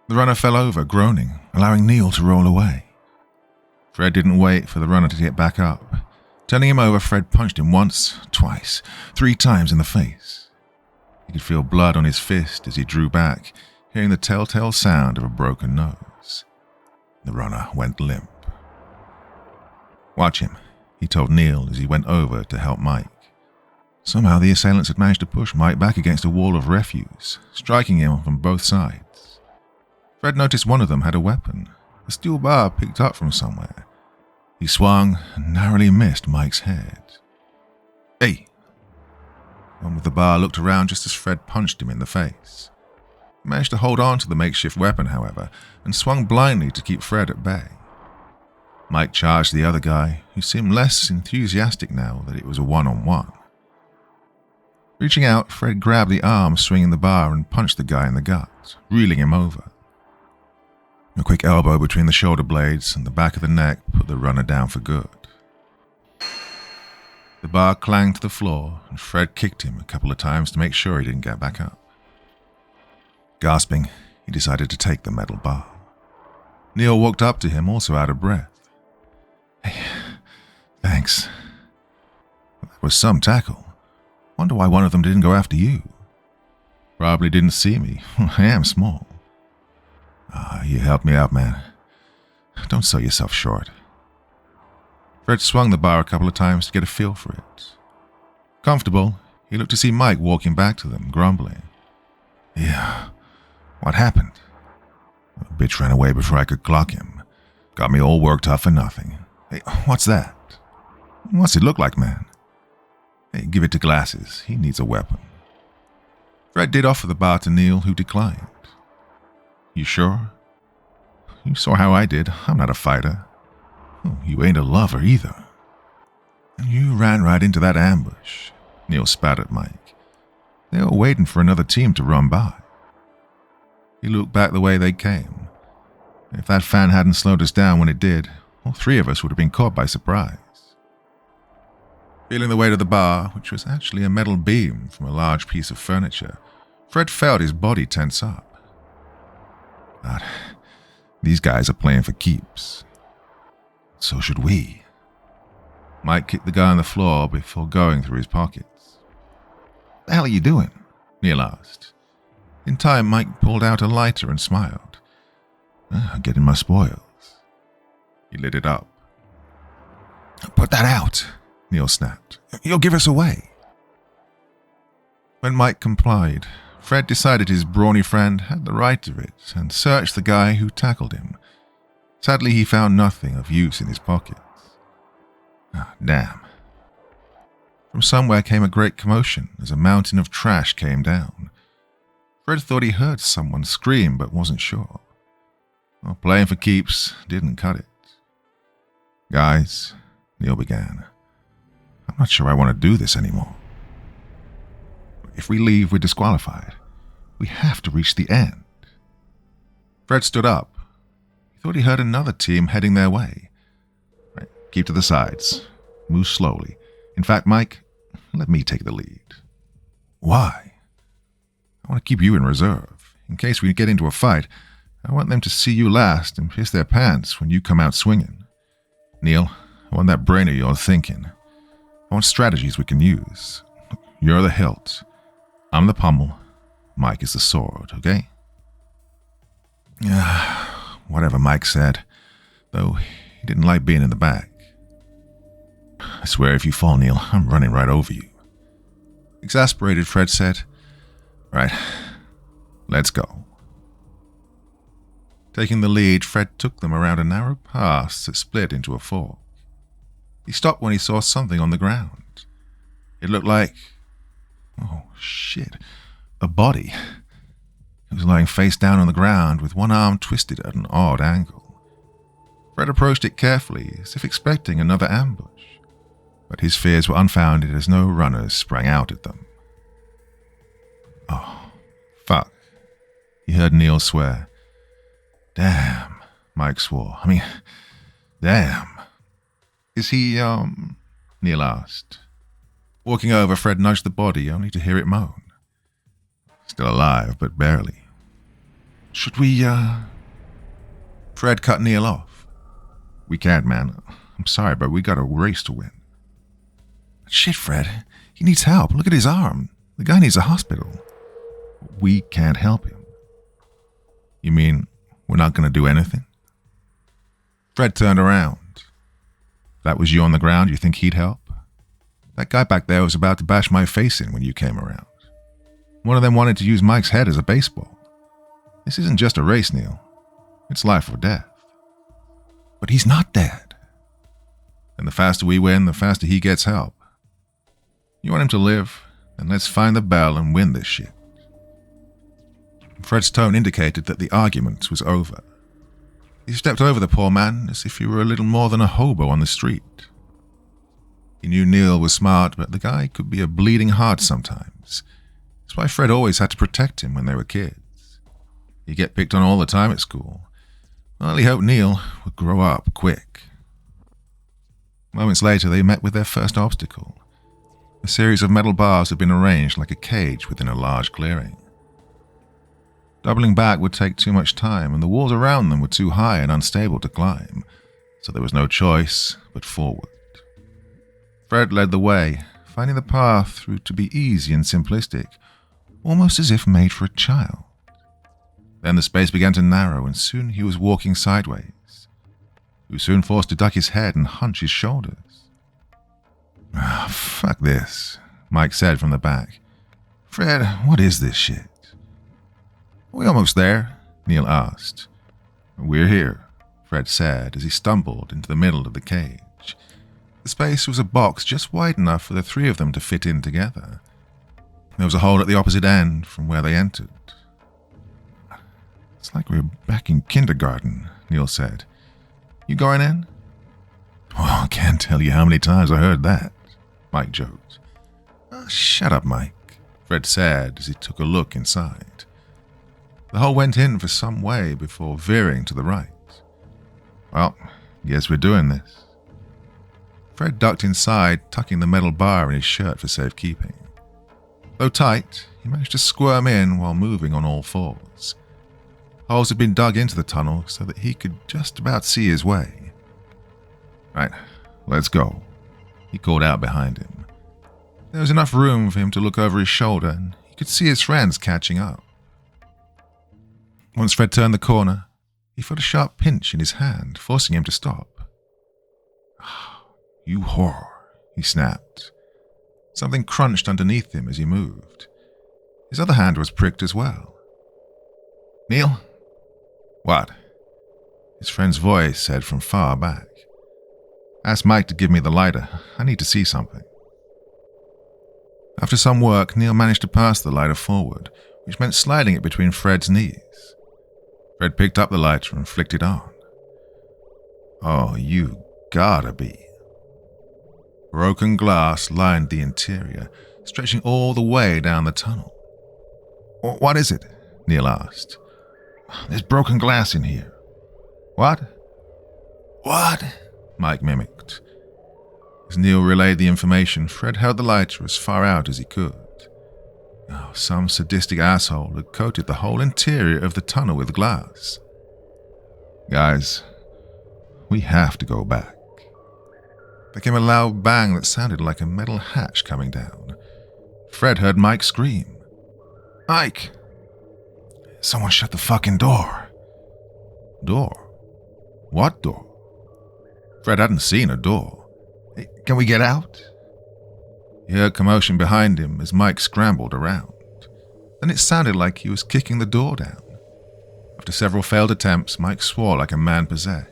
The runner fell over, groaning, allowing Neil to roll away. Fred didn't wait for the runner to get back up. Turning him over, Fred punched him once, twice, 3 times in the face. He could feel blood on his fist as he drew back, hearing the telltale sound of a broken nose. The runner went limp. "Watch him," he told Neil as he went over to help Mike. Somehow the assailants had managed to push Mike back against a wall of refuse, striking him from both sides. Fred noticed one of them had a weapon, a steel bar picked up from somewhere. He swung and narrowly missed Mike's head. "Hey!" The one with the bar looked around just as Fred punched him in the face. He managed to hold on to the makeshift weapon, however, and swung blindly to keep Fred at bay. Mike charged the other guy, who seemed less enthusiastic now that it was a one-on-one. Reaching out, Fred grabbed the arm swinging the bar and punched the guy in the gut, reeling him over. A quick elbow between the shoulder blades and the back of the neck put the runner down for good. The bar clanged to the floor, and Fred kicked him a couple of times to make sure he didn't get back up. Gasping, he decided to take the metal bar. Neil walked up to him, also out of breath. "Hey, thanks. That was some tackle. Wonder why one of them didn't go after you. Probably didn't see me. I am small." You helped me out, man. Don't sell yourself short." Fred swung the bar a couple of times to get a feel for it. Comfortable, he looked to see Mike walking back to them, grumbling. "Yeah, what happened?" "A bitch ran away before I could clock him. Got me all worked up for nothing." "Hey, what's that?" "What's it look like, man?" "Hey, give it to Glasses. He needs a weapon." Fred did offer the bar to Neil, who declined. "You sure?" "You saw how I did. I'm not a fighter." "Oh, you ain't a lover either." "And you ran right into that ambush." Neil spat at Mike. "They were waiting for another team to run by." He looked back the way they came. If that fan hadn't slowed us down when it did, all 3 of us would have been caught by surprise. Feeling the weight of the bar, which was actually a metal beam from a large piece of furniture, Fred felt his body tense up. God, these guys are playing for keeps. So should we. Mike kicked the guy on the floor before going through his pockets. "What the hell are you doing?" Neil asked. In time, Mike pulled out a lighter and smiled. "Getting my spoils." He lit it up. "Put that out," Neil snapped. "You'll give us away." When Mike complied, Fred decided his brawny friend had the right of it and searched the guy who tackled him. Sadly, he found nothing of use in his pockets. Damn. From somewhere came a great commotion as a mountain of trash came down. Fred thought he heard someone scream but wasn't sure. Well, playing for keeps didn't cut it. "Guys," Neil began, "I'm not sure I want to do this anymore. If we leave, we're disqualified. We have to reach the end." Fred stood up. He thought he heard another team heading their way. "Right, keep to the sides. Move slowly. In fact, Mike, let me take the lead." "Why?" "I want to keep you in reserve. In case we get into a fight, I want them to see you last and piss their pants when you come out swinging. Neil, I want that brain of yours thinking. I want strategies we can use. You're the hilt. I'm the pommel. Mike is the sword, okay?" Whatever Mike said, though he didn't like being in the back. "I swear if you fall, Neil, I'm running right over you." Exasperated, Fred said, "Right, let's go." Taking the lead, Fred took them around a narrow pass that split into a fork. He stopped when he saw something on the ground. It looked like... oh, shit. A body. It was lying face down on the ground with one arm twisted at an odd angle. Fred approached it carefully, as if expecting another ambush. But his fears were unfounded as no runners sprang out at them. "Oh, fuck," he heard Neil swear. "Damn," Mike swore. "I mean, damn." "Is he, Neil asked. Walking over, Fred nudged the body, only to hear it moan. Still alive, but barely. Should we, Fred cut Neil off. We can't, man. I'm sorry, but we got a race to win. Shit, Fred. He needs help. Look at his arm. The guy needs a hospital. We can't help him. You mean we're not going to do anything? Fred turned around. That was you on the ground, you think he'd help? That guy back there was about to bash my face in when you came around. One of them wanted to use Mike's head as a baseball. This isn't just a race, Neil. It's life or death. But he's not dead. And the faster we win, the faster he gets help. You want him to live, then let's find the bell and win this shit. Fred's tone indicated that the argument was over. He stepped over the poor man as if he were a little more than a hobo on the street. He knew Neil was smart, but the guy could be a bleeding heart sometimes. That's why Fred always had to protect him when they were kids. He'd get picked on all the time at school. Well, he hoped Neil would grow up quick. Moments later, they met with their first obstacle. A series of metal bars had been arranged like a cage within a large clearing. Doubling back would take too much time, and the walls around them were too high and unstable to climb, so there was no choice but forward. Fred led the way, finding the path through to be easy and simplistic, almost as if made for a child. Then the space began to narrow, and soon he was walking sideways. He was soon forced to duck his head and hunch his shoulders. Fuck this, Mike said from the back. Fred, what is this shit? Are we almost there? Neil asked. We're here, Fred said as he stumbled into the middle of the cage. The space was a box just wide enough for the three of them to fit in together. There was a hole at the opposite end from where they entered. It's like we're back in kindergarten, Neil said. You going in? Oh, I can't tell you how many times I heard that, Mike joked. Oh, shut up, Mike, Fred said as he took a look inside. The hole went in for some way before veering to the right. Well, guess we're doing this. Fred ducked inside, tucking the metal bar in his shirt for safekeeping. Though tight, he managed to squirm in while moving on all fours. Holes had been dug into the tunnel so that he could just about see his way. Right, let's go, he called out behind him. There was enough room for him to look over his shoulder, and he could see his friends catching up. Once Fred turned the corner, he felt a sharp pinch in his hand, forcing him to stop. You whore, he snapped. Something crunched underneath him as he moved. His other hand was pricked as well. Neil? What? His friend's voice said from far back. Ask Mike to give me the lighter. I need to see something. After some work, Neil managed to pass the lighter forward, which meant sliding it between Fred's knees. Fred picked up the lighter and flicked it on. Oh, you gotta be. Broken glass lined the interior, stretching all the way down the tunnel. What is it? Neil asked. There's broken glass in here. What? What? Mike mimicked. As Neil relayed the information, Fred held the lighter as far out as he could. Oh, some sadistic asshole had coated the whole interior of the tunnel with glass. Guys, we have to go back. There came a loud bang that sounded like a metal hatch coming down. Fred heard Mike scream. Mike! Someone shut the fucking door. Door? What door? Fred hadn't seen a door. Hey, can we get out? He heard commotion behind him as Mike scrambled around. Then it sounded like he was kicking the door down. After several failed attempts, Mike swore like a man possessed.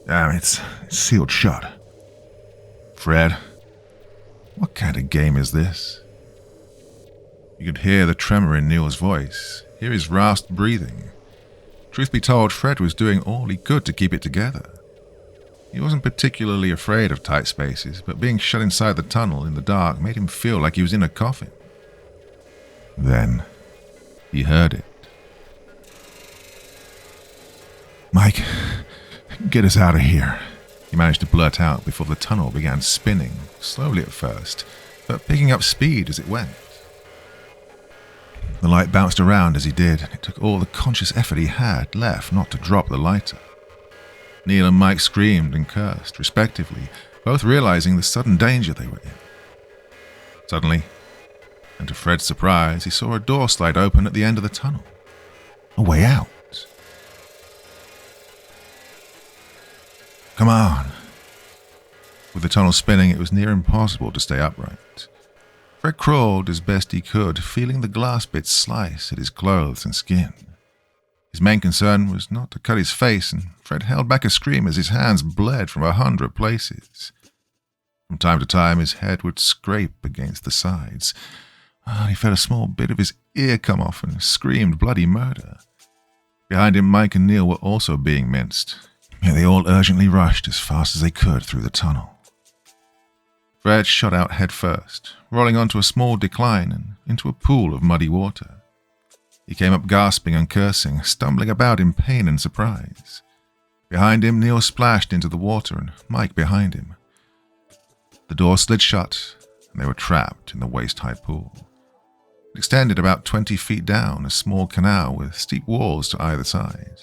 Damn, it's sealed shut. Fred, what kind of game is this? You could hear the tremor in Neil's voice, hear his rasped breathing. Truth be told, Fred was doing all he could to keep it together. He wasn't particularly afraid of tight spaces, but being shut inside the tunnel in the dark made him feel like he was in a coffin. Then, he heard it. Mike, get us out of here, he managed to blurt out before the tunnel began spinning, slowly at first, but picking up speed as it went. The light bounced around as he did, and it took all the conscious effort he had left not to drop the lighter. Neil and Mike screamed and cursed, respectively, both realizing the sudden danger they were in. Suddenly, and to Fred's surprise, he saw a door slide open at the end of the tunnel. A way out. Come on. With the tunnel spinning, it was near impossible to stay upright. Fred crawled as best he could, feeling the glass bits slice at his clothes and skin. His main concern was not to cut his face, and Fred held back a scream as his hands bled from 100 places. From time to time, his head would scrape against the sides. He felt a small bit of his ear come off and screamed bloody murder. Behind him, Mike and Neil were also being minced. Yet they all urgently rushed as fast as they could through the tunnel. Fred shot out head first, rolling onto a small decline and into a pool of muddy water. He came up gasping and cursing, stumbling about in pain and surprise. Behind him, Neil splashed into the water and Mike behind him. The door slid shut and they were trapped in the waist-high pool. It extended about 20 feet down a small canal with steep walls to either side.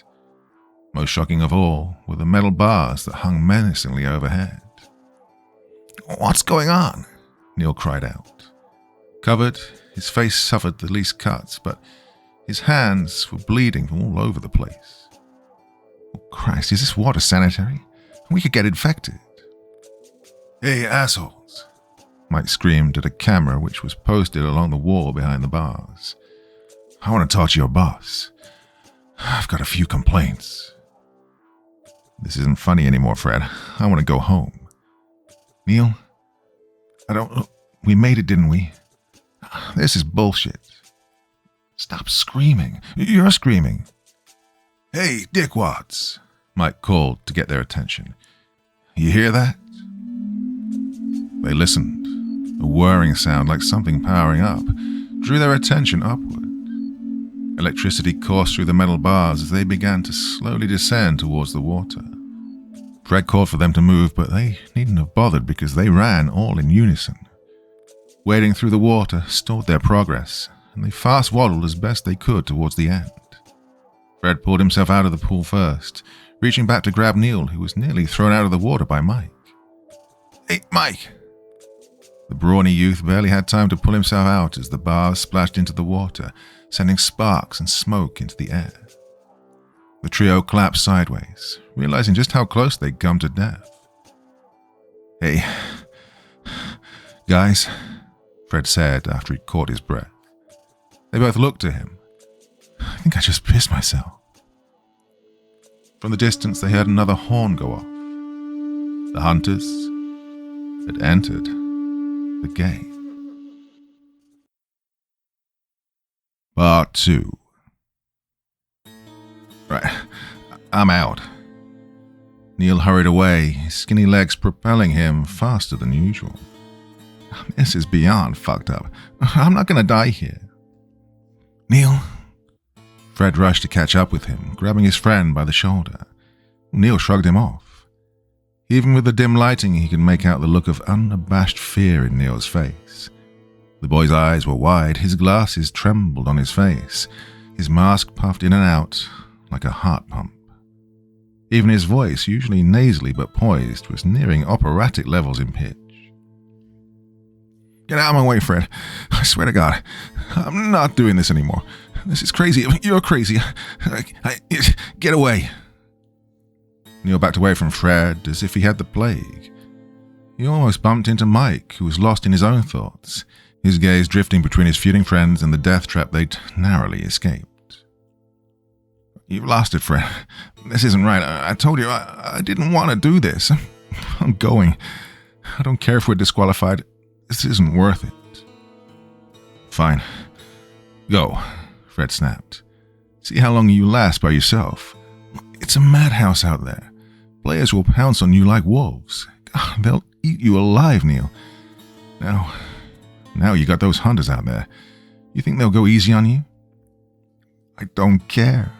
Most shocking of all were the metal bars that hung menacingly overhead. "What's going on?" Neil cried out. Covered, his face suffered the least cuts, but his hands were bleeding from all over the place. "Oh, Christ, is this water sanitary? We could get infected." "Hey, assholes," Mike screamed at a camera which was posted along the wall behind the bars. "I want to talk to your boss. I've got a few complaints." "This isn't funny anymore, Fred. I want to go home." "Neil, we made it, didn't we? This is bullshit." "Stop screaming. You're screaming." "Hey, dickwads," Mike called to get their attention. "You hear that?" They listened. A whirring sound like something powering up drew their attention upward. Electricity coursed through the metal bars as they began to slowly descend towards the water. Fred called for them to move, but they needn't have bothered because they ran all in unison. Wading through the water stalled their progress, and they fast-waddled as best they could towards the end. Fred pulled himself out of the pool first, reaching back to grab Neil, who was nearly thrown out of the water by Mike. "Hey, Mike!" The brawny youth barely had time to pull himself out as the bars splashed into the water, sending sparks and smoke into the air. The trio collapsed sideways, realizing just how close they'd come to death. "Hey, guys," Fred said after he caught his breath. They both looked to him. "I think I just pissed myself." From the distance, they heard another horn go off. The hunters had entered the game. Part 2. "Right, I'm out." Neil hurried away, his skinny legs propelling him faster than usual. "This is beyond fucked up. I'm not going to die here." "Neil?" Fred rushed to catch up with him, grabbing his friend by the shoulder. Neil shrugged him off. Even with the dim lighting, he could make out the look of unabashed fear in Neil's face. The boy's eyes were wide, his glasses trembled on his face, his mask puffed in and out like a heart pump. Even his voice, usually nasally but poised, was nearing operatic levels in pitch. "Get out of my way, Fred. I swear to God, I'm not doing this anymore. This is crazy. You're crazy. Get away." Neil backed away from Fred as if he had the plague. He almost bumped into Mike, who was lost in his own thoughts, his gaze drifting between his feuding friends and the death trap they'd narrowly escaped. "You've lost it, Fred. This isn't right. I told you I didn't want to do this. I'm going. I don't care if we're disqualified. This isn't worth it." "Fine. Go," Fred snapped. "See how long you last by yourself. It's a madhouse out there. Players will pounce on you like wolves. God, they'll eat you alive, Neil. Now you got those hunters out there. You think they'll go easy on you?" "I don't care."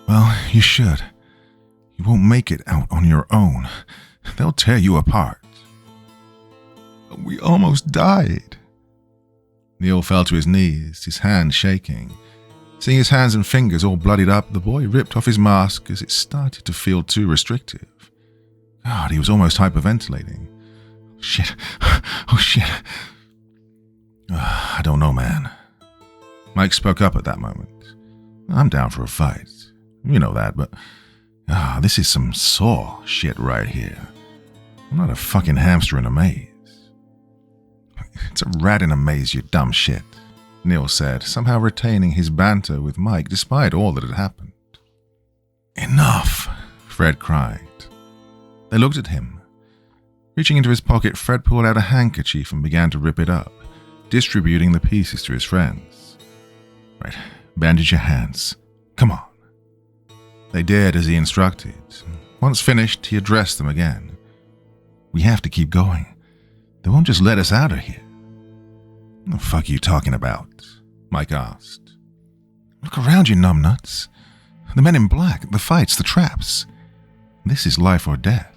"Well, you should. You won't make it out on your own. They'll tear you apart." "We almost died." Neil fell to his knees, his hands shaking. Seeing his hands and fingers all bloodied up, the boy ripped off his mask as it started to feel too restrictive. God, he was almost hyperventilating. Shit. Oh, shit. I don't know, man. Mike spoke up at that moment. I'm down for a fight. You know that, but this is some Saw shit right here. I'm not a fucking hamster in a maze. It's a rat in a maze, you dumb shit, Neil said, somehow retaining his banter with Mike despite all that had happened. Enough, Fred cried. They looked at him. Reaching into his pocket, Fred pulled out a handkerchief and began to rip it up, distributing the pieces to his friends. Right, bandage your hands. Come on. They did as he instructed. Once finished, he addressed them again. We have to keep going. They won't just let us out of here. What the fuck are you talking about? Mike asked. Look around you, numbnuts. The men in black, the fights, the traps. This is life or death.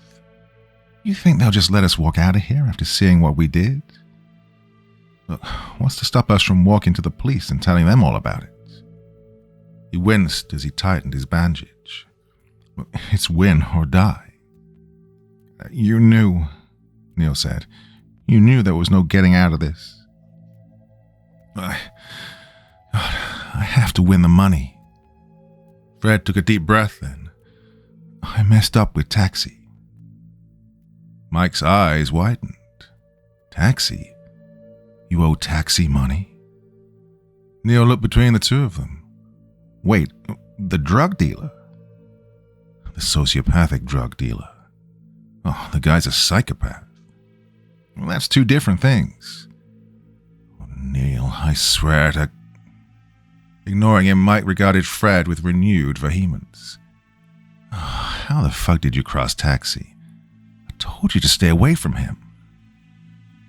You think they'll just let us walk out of here after seeing what we did? Look, what's to stop us from walking to the police and telling them all about it? He winced as he tightened his bandage. It's win or die. You knew, Neil said. You knew there was no getting out of this. I have to win the money. Fred took a deep breath then. I messed up with Taxi. Mike's eyes widened. Taxi? You owe Taxi money? Neil looked between the two of them. Wait, the drug dealer? The sociopathic drug dealer. Oh, the guy's a psychopath. Well, that's two different things. Oh, Neil, I swear to... Ignoring him, Mike regarded Fred with renewed vehemence. Oh, how the fuck did you cross Taxi? I told you to stay away from him.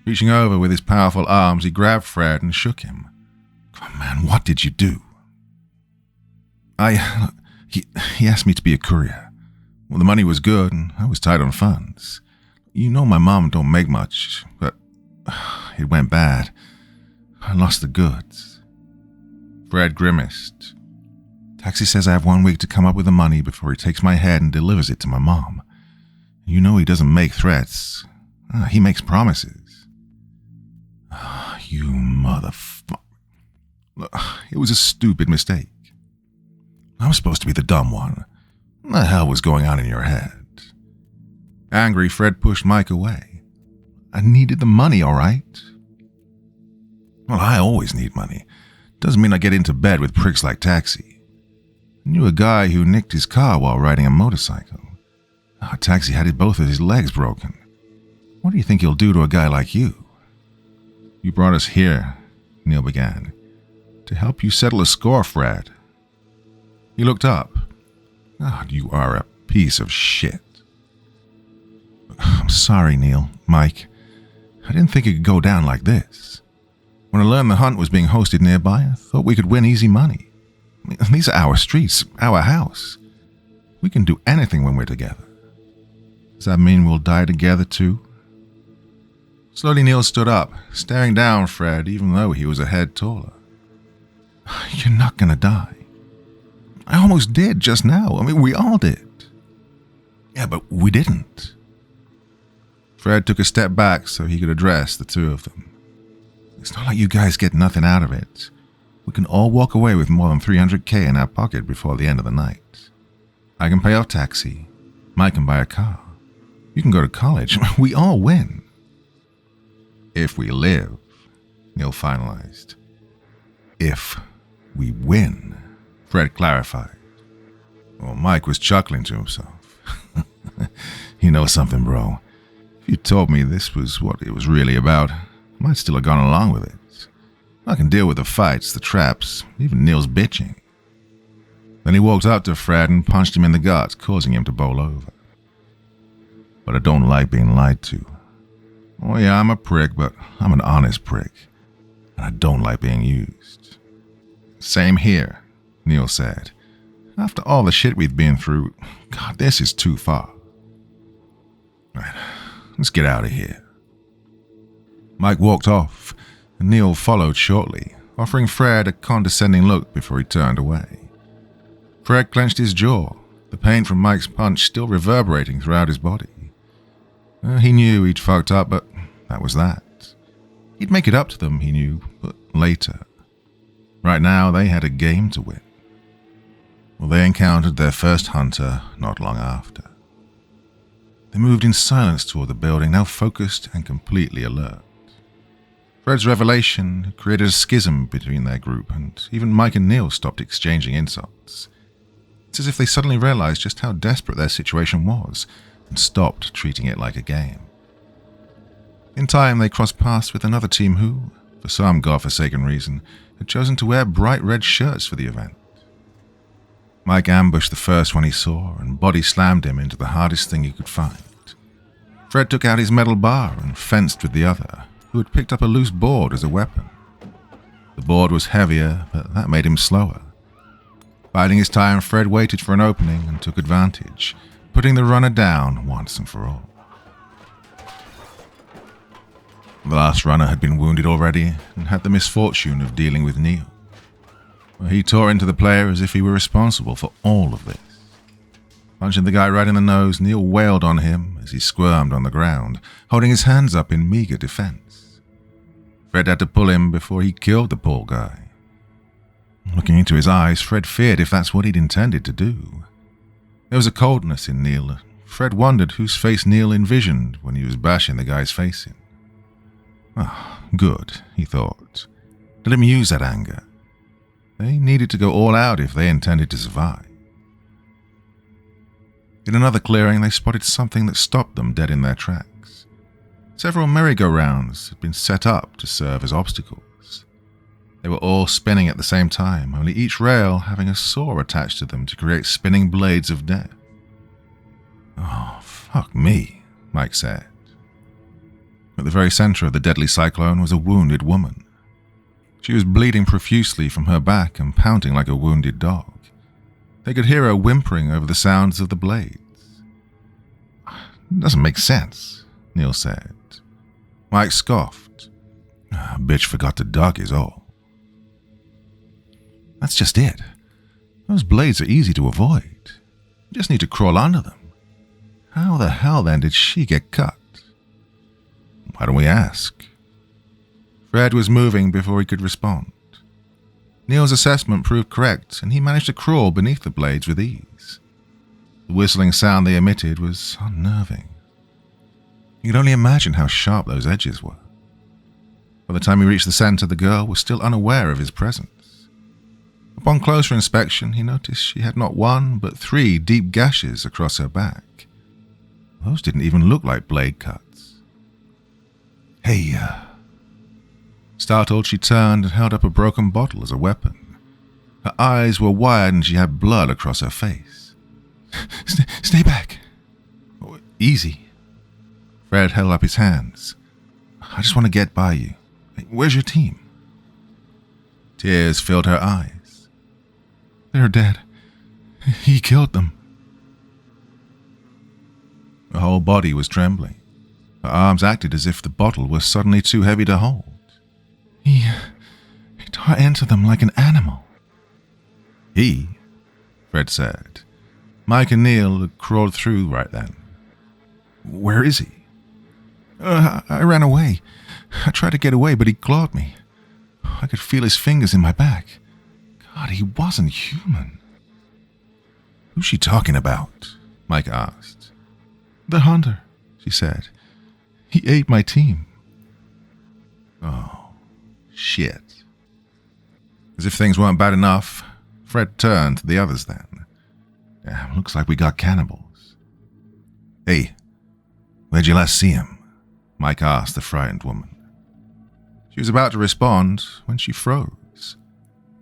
Reaching over with his powerful arms, he grabbed Fred and shook him. Come on, man, what did you do? He asked me to be a courier. Well, the money was good, and I was tight on funds. You know my mom don't make much, but it went bad. I lost the goods. Fred grimaced. Taxi says I have 1 week to come up with the money before he takes my head and delivers it to my mom. You know he doesn't make threats. He makes promises. You motherfucker. It was a stupid mistake. I was supposed to be the dumb one. What the hell was going on in your head? Angry, Fred pushed Mike away. I needed the money, all right? Well, I always need money. Doesn't mean I get into bed with pricks like Taxi. I knew a guy who nicked his car while riding a motorcycle. Taxi had both of his legs broken. What do you think he'll do to a guy like you? You brought us here, Neil began, to help you settle a score, Fred. He looked up. God, you are a piece of shit. I'm sorry, Neil, Mike. I didn't think it could go down like this. When I learned the hunt was being hosted nearby, I thought we could win easy money. These are our streets, our house. We can do anything when we're together. Does that mean we'll die together too? Slowly Neil stood up, staring down Fred even though he was a head taller. You're not gonna die. I almost did just now. I mean, we all did. Yeah, but we didn't. Fred took a step back so he could address the two of them. It's not like you guys get nothing out of it. We can all walk away with more than $300K in our pocket before the end of the night. I can pay off Taxi. Mike can buy a car. You can go to college. We all win. If we live, Neil finalized. If we win, Fred clarified. Well, Mike was chuckling to himself. You know something, bro? If you told me this was what it was really about, I might still have gone along with it. I can deal with the fights, the traps, even Neil's bitching. Then he walked up to Fred and punched him in the guts, causing him to bowl over. But I don't like being lied to. Oh yeah, I'm a prick, but I'm an honest prick. And I don't like being used. Same here, Neil said. After all the shit we've been through, God, this is too far. Right, let's get out of here. Mike walked off, and Neil followed shortly, offering Fred a condescending look before he turned away. Fred clenched his jaw, the pain from Mike's punch still reverberating throughout his body. He knew he'd fucked up, but that was that. He'd make it up to them, he knew, but later. Right now, they had a game to win. Well, they encountered their first hunter not long after. They moved in silence toward the building, now focused and completely alert. Fred's revelation created a schism between their group, and even Mike and Neil stopped exchanging insults. It's as if they suddenly realized just how desperate their situation was, and stopped treating it like a game. In time, they crossed paths with another team who, for some godforsaken reason, had chosen to wear bright red shirts for the event. Mike ambushed the first one he saw and body slammed him into the hardest thing he could find. Fred took out his metal bar and fenced with the other, who had picked up a loose board as a weapon. The board was heavier, but that made him slower. Biding his time, Fred waited for an opening and took advantage, putting the runner down once and for all. The last runner had been wounded already and had the misfortune of dealing with Neil. He tore into the player as if he were responsible for all of this. Punching the guy right in the nose, Neil wailed on him as he squirmed on the ground, holding his hands up in meager defense. Fred had to pull him before he killed the poor guy. Looking into his eyes, Fred feared if that's what he'd intended to do. There was a coldness in Neil. Fred wondered whose face Neil envisioned when he was bashing the guy's face in. Good, he thought. Let him use that anger. They needed to go all out if they intended to survive. In another clearing, they spotted something that stopped them dead in their tracks. Several merry-go-rounds had been set up to serve as obstacles. They were all spinning at the same time, only each rail having a saw attached to them to create spinning blades of death. Oh, fuck me, Mike said. At the very center of the deadly cyclone was a wounded woman. She was bleeding profusely from her back and pounding like a wounded dog. They could hear her whimpering over the sounds of the blades. It doesn't make sense, Neil said. Mike scoffed. Bitch forgot to duck is all. That's just it. Those blades are easy to avoid. You just need to crawl under them. How the hell then did she get cut? Why don't we ask? Fred was moving before he could respond. Neil's assessment proved correct, and he managed to crawl beneath the blades with ease. The whistling sound they emitted was unnerving. You could only imagine how sharp those edges were. By the time he reached the center, the girl was still unaware of his presence. Upon closer inspection, he noticed she had not one, but 3 deep gashes across her back. Those didn't even look like blade cuts. Hey, Startled, she turned and held up a broken bottle as a weapon. Her eyes were wide and she had blood across her face. Stay back. Oh, easy. Fred held up his hands. I just want to get by you. Where's your team? Tears filled her eyes. They're dead. He killed them. Her whole body was trembling. Her arms acted as if the bottle was suddenly too heavy to hold. He tore into them like an animal. He? Fred said. Mike and Neil had crawled through right then. Where is he? I ran away. I tried to get away, but he clawed me. I could feel his fingers in my back. God, he wasn't human. Who's she talking about? Mike asked. The hunter, she said. He ate my team. Oh, shit. As if things weren't bad enough, Fred turned to the others then. Looks like we got cannibals. Hey, where'd you last see him? Mike asked the frightened woman. She was about to respond when she froze.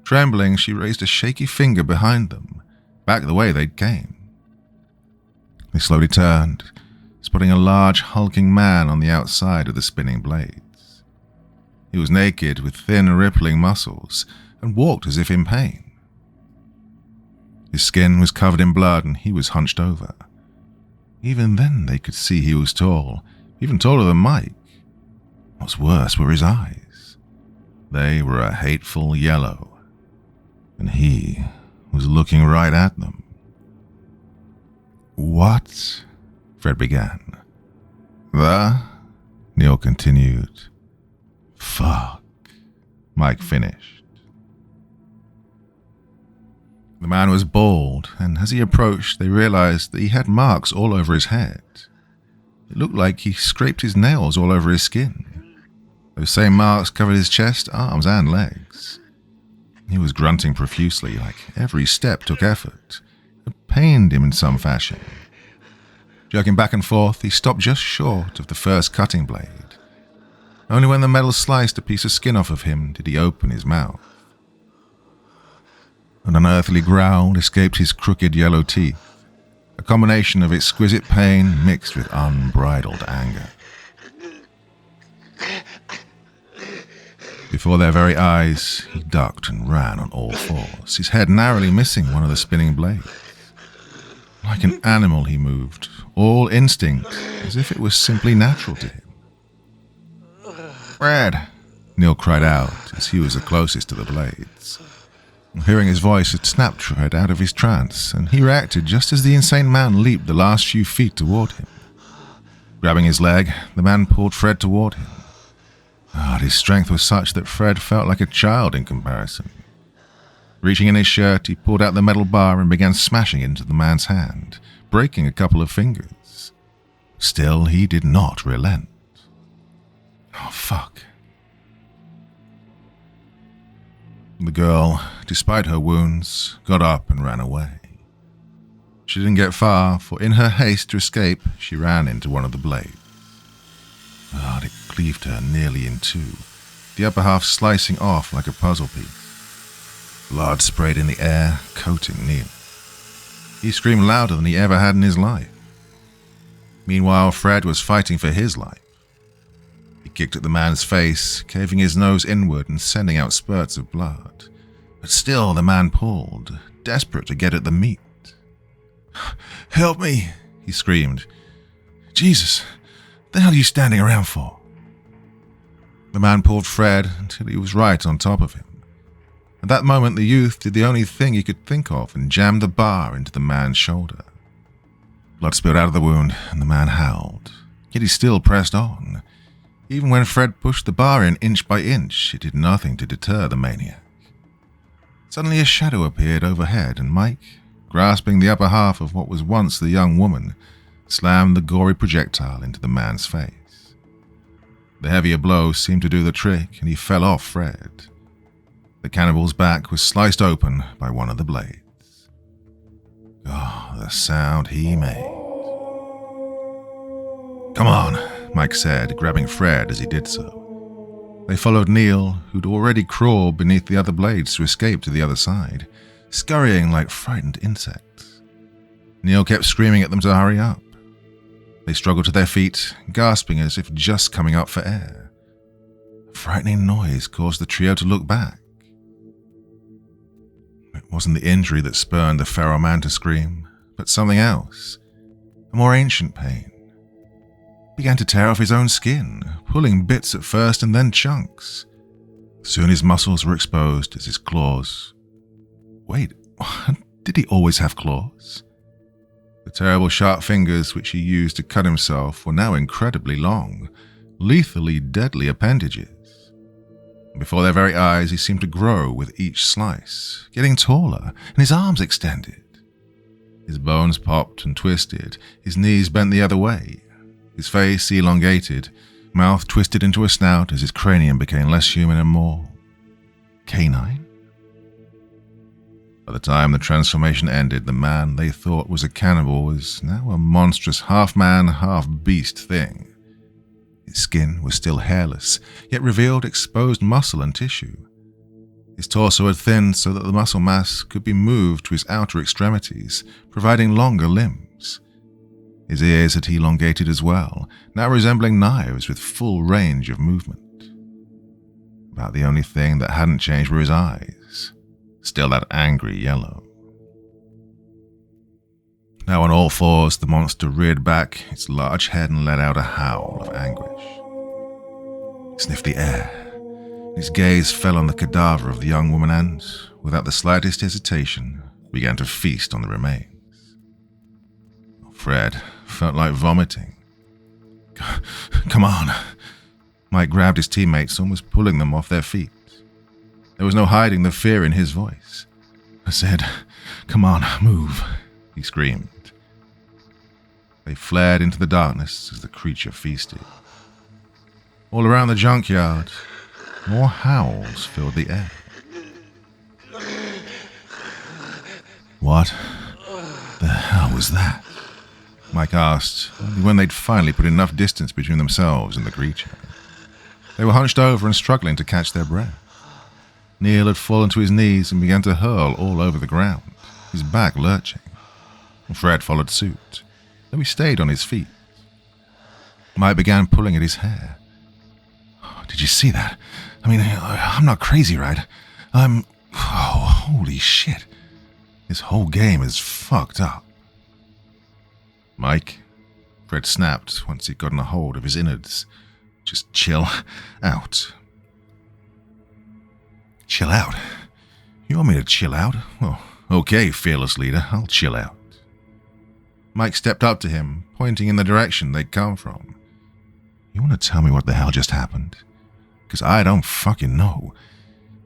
Trembling, she raised a shaky finger behind them, back the way they'd came. They slowly turned, spotting a large, hulking man on the outside of the spinning blades. He was naked with thin, rippling muscles and walked as if in pain. His skin was covered in blood and he was hunched over. Even then they could see he was tall, even taller than Mike. What's worse were his eyes. They were a hateful yellow, and he was looking right at them. "What?" Fred began. Neil continued. "Fuck," Mike finished. The man was bald, and as he approached, they realized that he had marks all over his head. It looked like he scraped his nails all over his skin. Those same marks covered his chest, arms, and legs. He was grunting profusely, like every step took effort. It pained him in some fashion. Jerking back and forth, he stopped just short of the first cutting blade. Only when the metal sliced a piece of skin off of him did he open his mouth. An unearthly growl escaped his crooked yellow teeth, a combination of exquisite pain mixed with unbridled anger. Before their very eyes, he ducked and ran on all fours, his head narrowly missing one of the spinning blades. Like an animal he moved, all instinct, as if it was simply natural to him. "Fred!" Neil cried out as he was the closest to the blades. Hearing his voice had snapped Fred out of his trance, and he reacted just as the insane man leaped the last few feet toward him. Grabbing his leg, the man pulled Fred toward him. His strength was such that Fred felt like a child in comparison. Reaching in his shirt, he pulled out the metal bar and began smashing it into the man's hand, breaking a couple of fingers. Still, he did not relent. "Oh, fuck." The girl, despite her wounds, got up and ran away. She didn't get far, for in her haste to escape, she ran into one of the blades. It cleaved her nearly in two, the upper half slicing off like a puzzle piece. Blood sprayed in the air, coating Neil. He screamed louder than he ever had in his life. Meanwhile, Fred was fighting for his life. He kicked at the man's face, caving his nose inward and sending out spurts of blood. But still the man pulled, desperate to get at the meat. "Help me," he screamed. "Jesus, the hell are you standing around for?" The man pulled Fred until he was right on top of him. At that moment, the youth did the only thing he could think of and jammed the bar into the man's shoulder. Blood spilled out of the wound, and the man howled. Yet he still pressed on. Even when Fred pushed the bar in inch by inch, it did nothing to deter the maniac. Suddenly a shadow appeared overhead, and Mike, grasping the upper half of what was once the young woman, slammed the gory projectile into the man's face. The heavier blow seemed to do the trick, and he fell off Fred. The cannibal's back was sliced open by one of the blades. The sound he made. "Come on," Mike said, grabbing Fred as he did so. They followed Neil, who'd already crawled beneath the other blades to escape to the other side, scurrying like frightened insects. Neil kept screaming at them to hurry up. They struggled to their feet, gasping as if just coming up for air. A frightening noise caused the trio to look back. It wasn't the injury that spurned the feral man to scream, but something else, a more ancient pain. He began to tear off his own skin, pulling bits at first and then chunks. Soon his muscles were exposed as his claws. Wait, did he always have claws? The terrible sharp fingers which he used to cut himself were now incredibly long, lethally deadly appendages. Before their very eyes, he seemed to grow with each slice, getting taller, and his arms extended. His bones popped and twisted, his knees bent the other way, his face elongated, mouth twisted into a snout as his cranium became less human and more canine. By the time the transformation ended, the man they thought was a cannibal was now a monstrous half-man, half-beast thing. His skin was still hairless, yet revealed exposed muscle and tissue. His torso had thinned so that the muscle mass could be moved to his outer extremities, providing longer limbs. His ears had elongated as well, now resembling knives with full range of movement. About the only thing that hadn't changed were his eyes, still that angry yellow. Now on all fours, the monster reared back its large head and let out a howl of anguish. He sniffed the air. His gaze fell on the cadaver of the young woman and, without the slightest hesitation, began to feast on the remains. Fred felt like vomiting. "Come on." Mike grabbed his teammates, almost pulling them off their feet. There was no hiding the fear in his voice. I said, "Come on, move," he screamed. They flared into the darkness as the creature feasted. All around the junkyard, more howls filled the air. "What the hell was that?" Mike asked, only when they'd finally put enough distance between themselves and the creature. They were hunched over and struggling to catch their breath. Neil had fallen to his knees and began to hurl all over the ground, his back lurching. Fred followed suit, though he stayed on his feet. Mike began pulling at his hair. "Did you see that? I mean, I'm not crazy, right? Oh, holy shit. This whole game is fucked up." "Mike," Fred snapped once he'd gotten a hold of his innards. "Just chill out." "Chill out? You want me to chill out? Well, okay, fearless leader, I'll chill out." Mike stepped up to him, pointing in the direction they'd come from. "You want to tell me what the hell just happened? Because I don't fucking know.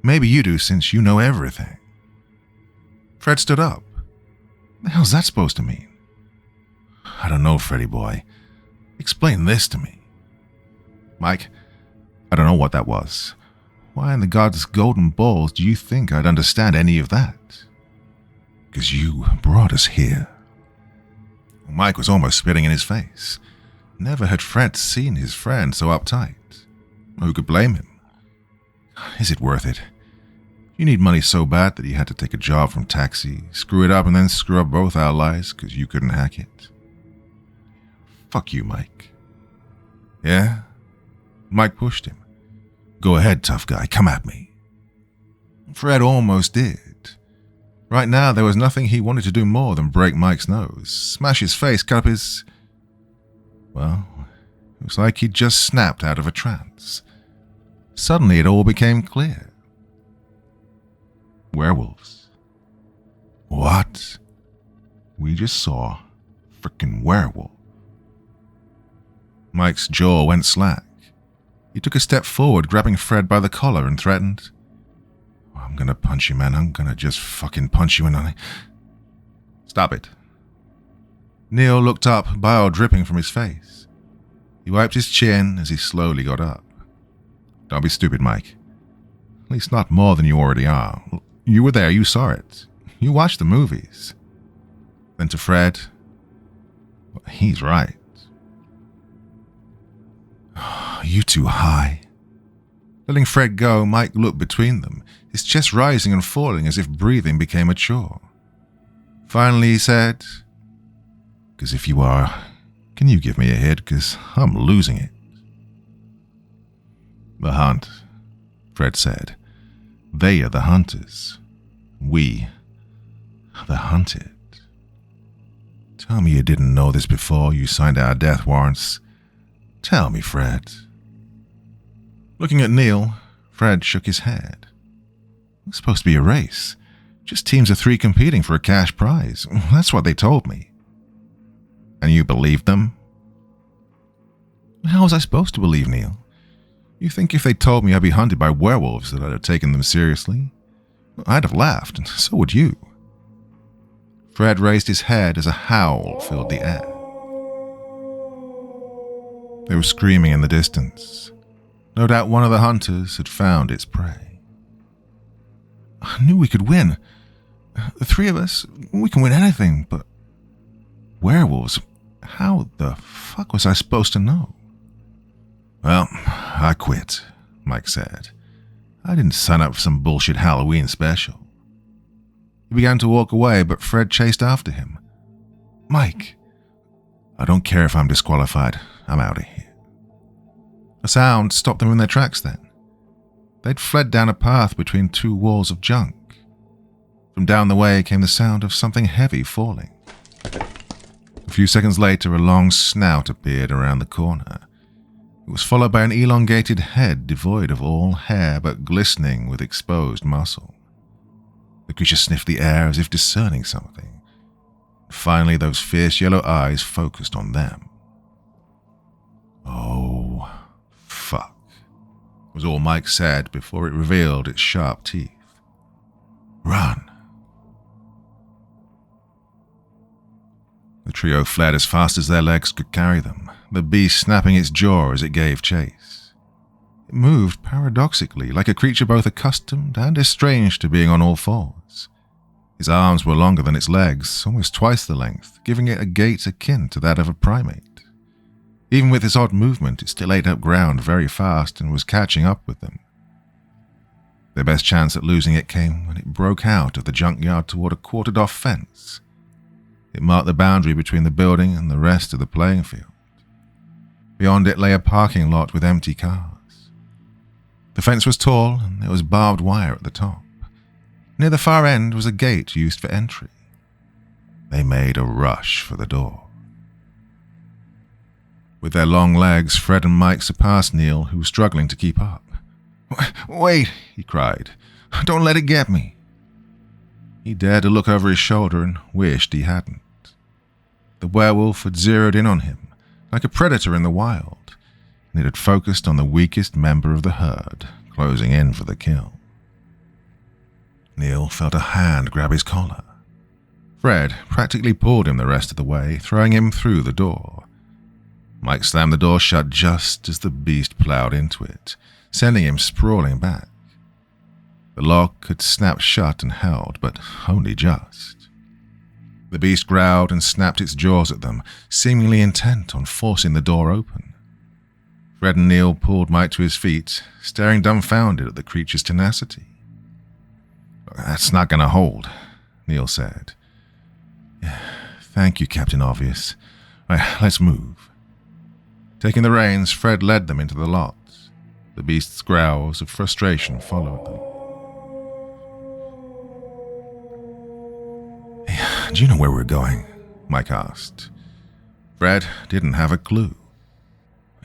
Maybe you do, since you know everything." Fred stood up. "What the hell's that supposed to mean?" "I don't know, Freddy boy. Explain this to me." "Mike, I don't know what that was. Why in the God's golden balls do you think I'd understand any of that?" "Because you brought us here." Mike was almost spitting in his face. Never had Fred seen his friend so uptight. Who could blame him? "Is it worth it? You need money so bad that you had to take a job from Taxi, screw it up, and then screw up both our lives because you couldn't hack it?" "Fuck you, Mike." "Yeah?" Mike pushed him. "Go ahead, tough guy, come at me." Fred almost did. Right now, there was nothing he wanted to do more than break Mike's nose, smash his face, cut up his... Well, it was like he'd just snapped out of a trance. Suddenly, it all became clear. Werewolves. What? We just saw frickin' werewolf. Mike's jaw went slack. He took a step forward, grabbing Fred by the collar, and threatened, "I'm gonna punch you, man. I'm gonna just fucking punch you in the..." "Stop it." Neil looked up, bile dripping from his face. He wiped his chin as he slowly got up. "Don't be stupid, Mike. At least not more than you already are. You were there, you saw it. You watched the movies." Then to Fred, "He's right. Are you too high?" Letting Fred go, Mike looked between them, his chest rising and falling as if breathing became a chore. Finally he said, "Because if you are, can you give me a hit? Because I'm losing it." "The hunt," Fred said. "They are the hunters. We are the hunted. Tell me you didn't know this before you signed our death warrants. Tell me, Fred." Looking at Neil, Fred shook his head. "It's supposed to be a race. Just teams of 3 competing for a cash prize. That's what they told me." "And you believed them?" "How was I supposed to believe, Neil? You think if they told me I'd be hunted by werewolves that I'd have taken them seriously? I'd have laughed, and so would you." Fred raised his head as a howl filled the air. They were screaming in the distance. No doubt one of the hunters had found its prey. "I knew we could win. The 3 of us, we can win anything, but werewolves, how the fuck was I supposed to know?" "Well, I quit," Mike said. "I didn't sign up for some bullshit Halloween special." He began to walk away, but Fred chased after him. "Mike." "I don't care if I'm disqualified. I'm out of here." A sound stopped them in their tracks then. They'd fled down a path between 2 walls of junk. From down the way came the sound of something heavy falling. A few seconds later, a long snout appeared around the corner. It It was followed by an elongated head devoid of all hair but glistening with exposed muscle. The creature sniffed the air as if discerning something. Finally, those fierce yellow eyes focused on them. "Oh, fuck," was all Mike said before it revealed its sharp teeth. "Run." The trio fled as fast as their legs could carry them, the beast snapping its jaw as it gave chase. It moved paradoxically, like a creature both accustomed and estranged to being on all fours. Its arms were longer than its legs, almost twice the length, giving it a gait akin to that of a primate. Even with its odd movement, it still ate up ground very fast and was catching up with them. Their best chance at losing it came when it broke out of the junkyard toward a quartered-off fence. It marked the boundary between the building and the rest of the playing field. Beyond it lay a parking lot with empty cars. The fence was tall and there was barbed wire at the top. Near the far end was a gate used for entry. They made a rush for the door. With their long legs, Fred and Mike surpassed Neil, who was struggling to keep up. "Wait," he cried. "Don't let it get me." He dared to look over his shoulder and wished he hadn't. The werewolf had zeroed in on him, like a predator in the wild, and it had focused on the weakest member of the herd, closing in for the kill. Neil felt a hand grab his collar. Fred practically pulled him the rest of the way, throwing him through the door. Mike slammed the door shut just as the beast plowed into it, sending him sprawling back. The lock had snapped shut and held, but only just. The beast growled and snapped its jaws at them, seemingly intent on forcing the door open. Fred and Neil pulled Mike to his feet, staring dumbfounded at the creature's tenacity. "That's not going to hold," Neil said. "Thank you, Captain Obvious. Right, let's move." Taking the reins, Fred led them into the lot. The beast's growls of frustration followed them. "Hey, do you know where we're going?" Mike asked. Fred didn't have a clue.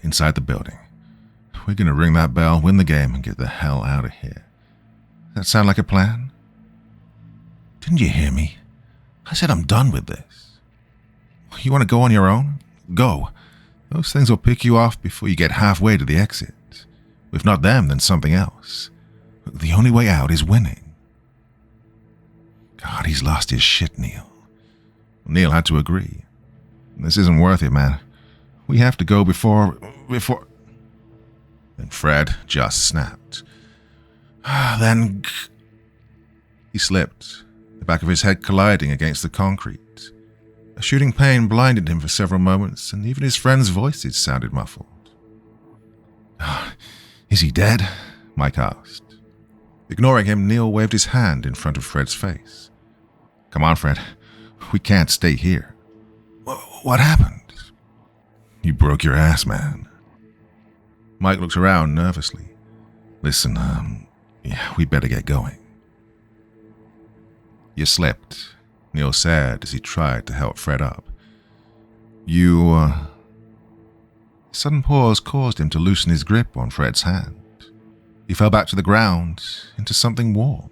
"Inside the building. We're going to ring that bell, win the game, and get the hell out of here. That sound like a plan?" "Didn't you hear me? I said I'm done with this." "You want to go on your own? Go. Those things will pick you off before you get halfway to the exit. If not them, then something else. The only way out is winning." God, he's lost his shit, Neil. Neil had to agree. "This isn't worth it, man. We have to go before... Then Fred just snapped. Then... He slipped, the back of his head colliding against the concrete. A shooting pain blinded him for several moments, and even his friends' voices sounded muffled. "Is he dead?" Mike asked. Ignoring him, Neil waved his hand in front of Fred's face. "Come on, Fred. We can't stay here." "What happened?" "You broke your ass, man." Mike looked around nervously. "Listen, we better get going." "You slipped," Neil said as he tried to help Fred up. A sudden pause caused him to loosen his grip on Fred's hand. He fell back to the ground, into something warm.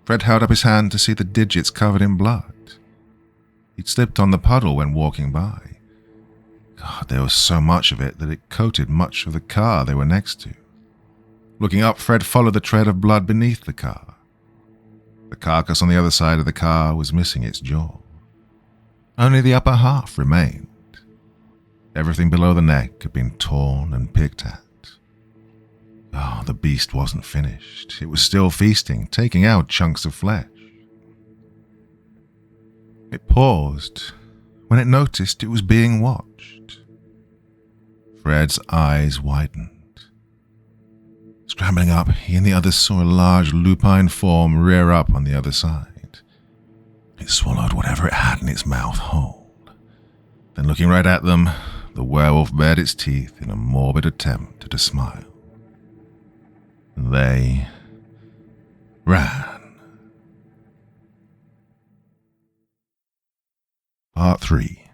Fred held up his hand to see the digits covered in blood. He'd slipped on the puddle when walking by. God, there was so much of it that it coated much of the car they were next to. Looking up, Fred followed the trail of blood beneath the car. The carcass on the other side of the car was missing its jaw. Only the upper half remained. Everything below the neck had been torn and picked at. Oh, the beast wasn't finished. It was still feasting, taking out chunks of flesh. It paused when it noticed it was being watched. Fred's eyes widened. Scrambling up, he and the others saw a large lupine form rear up on the other side. It swallowed whatever it had in its mouth whole. Then looking right at them, the werewolf bared its teeth in a morbid attempt at a smile. They ran. Part 3.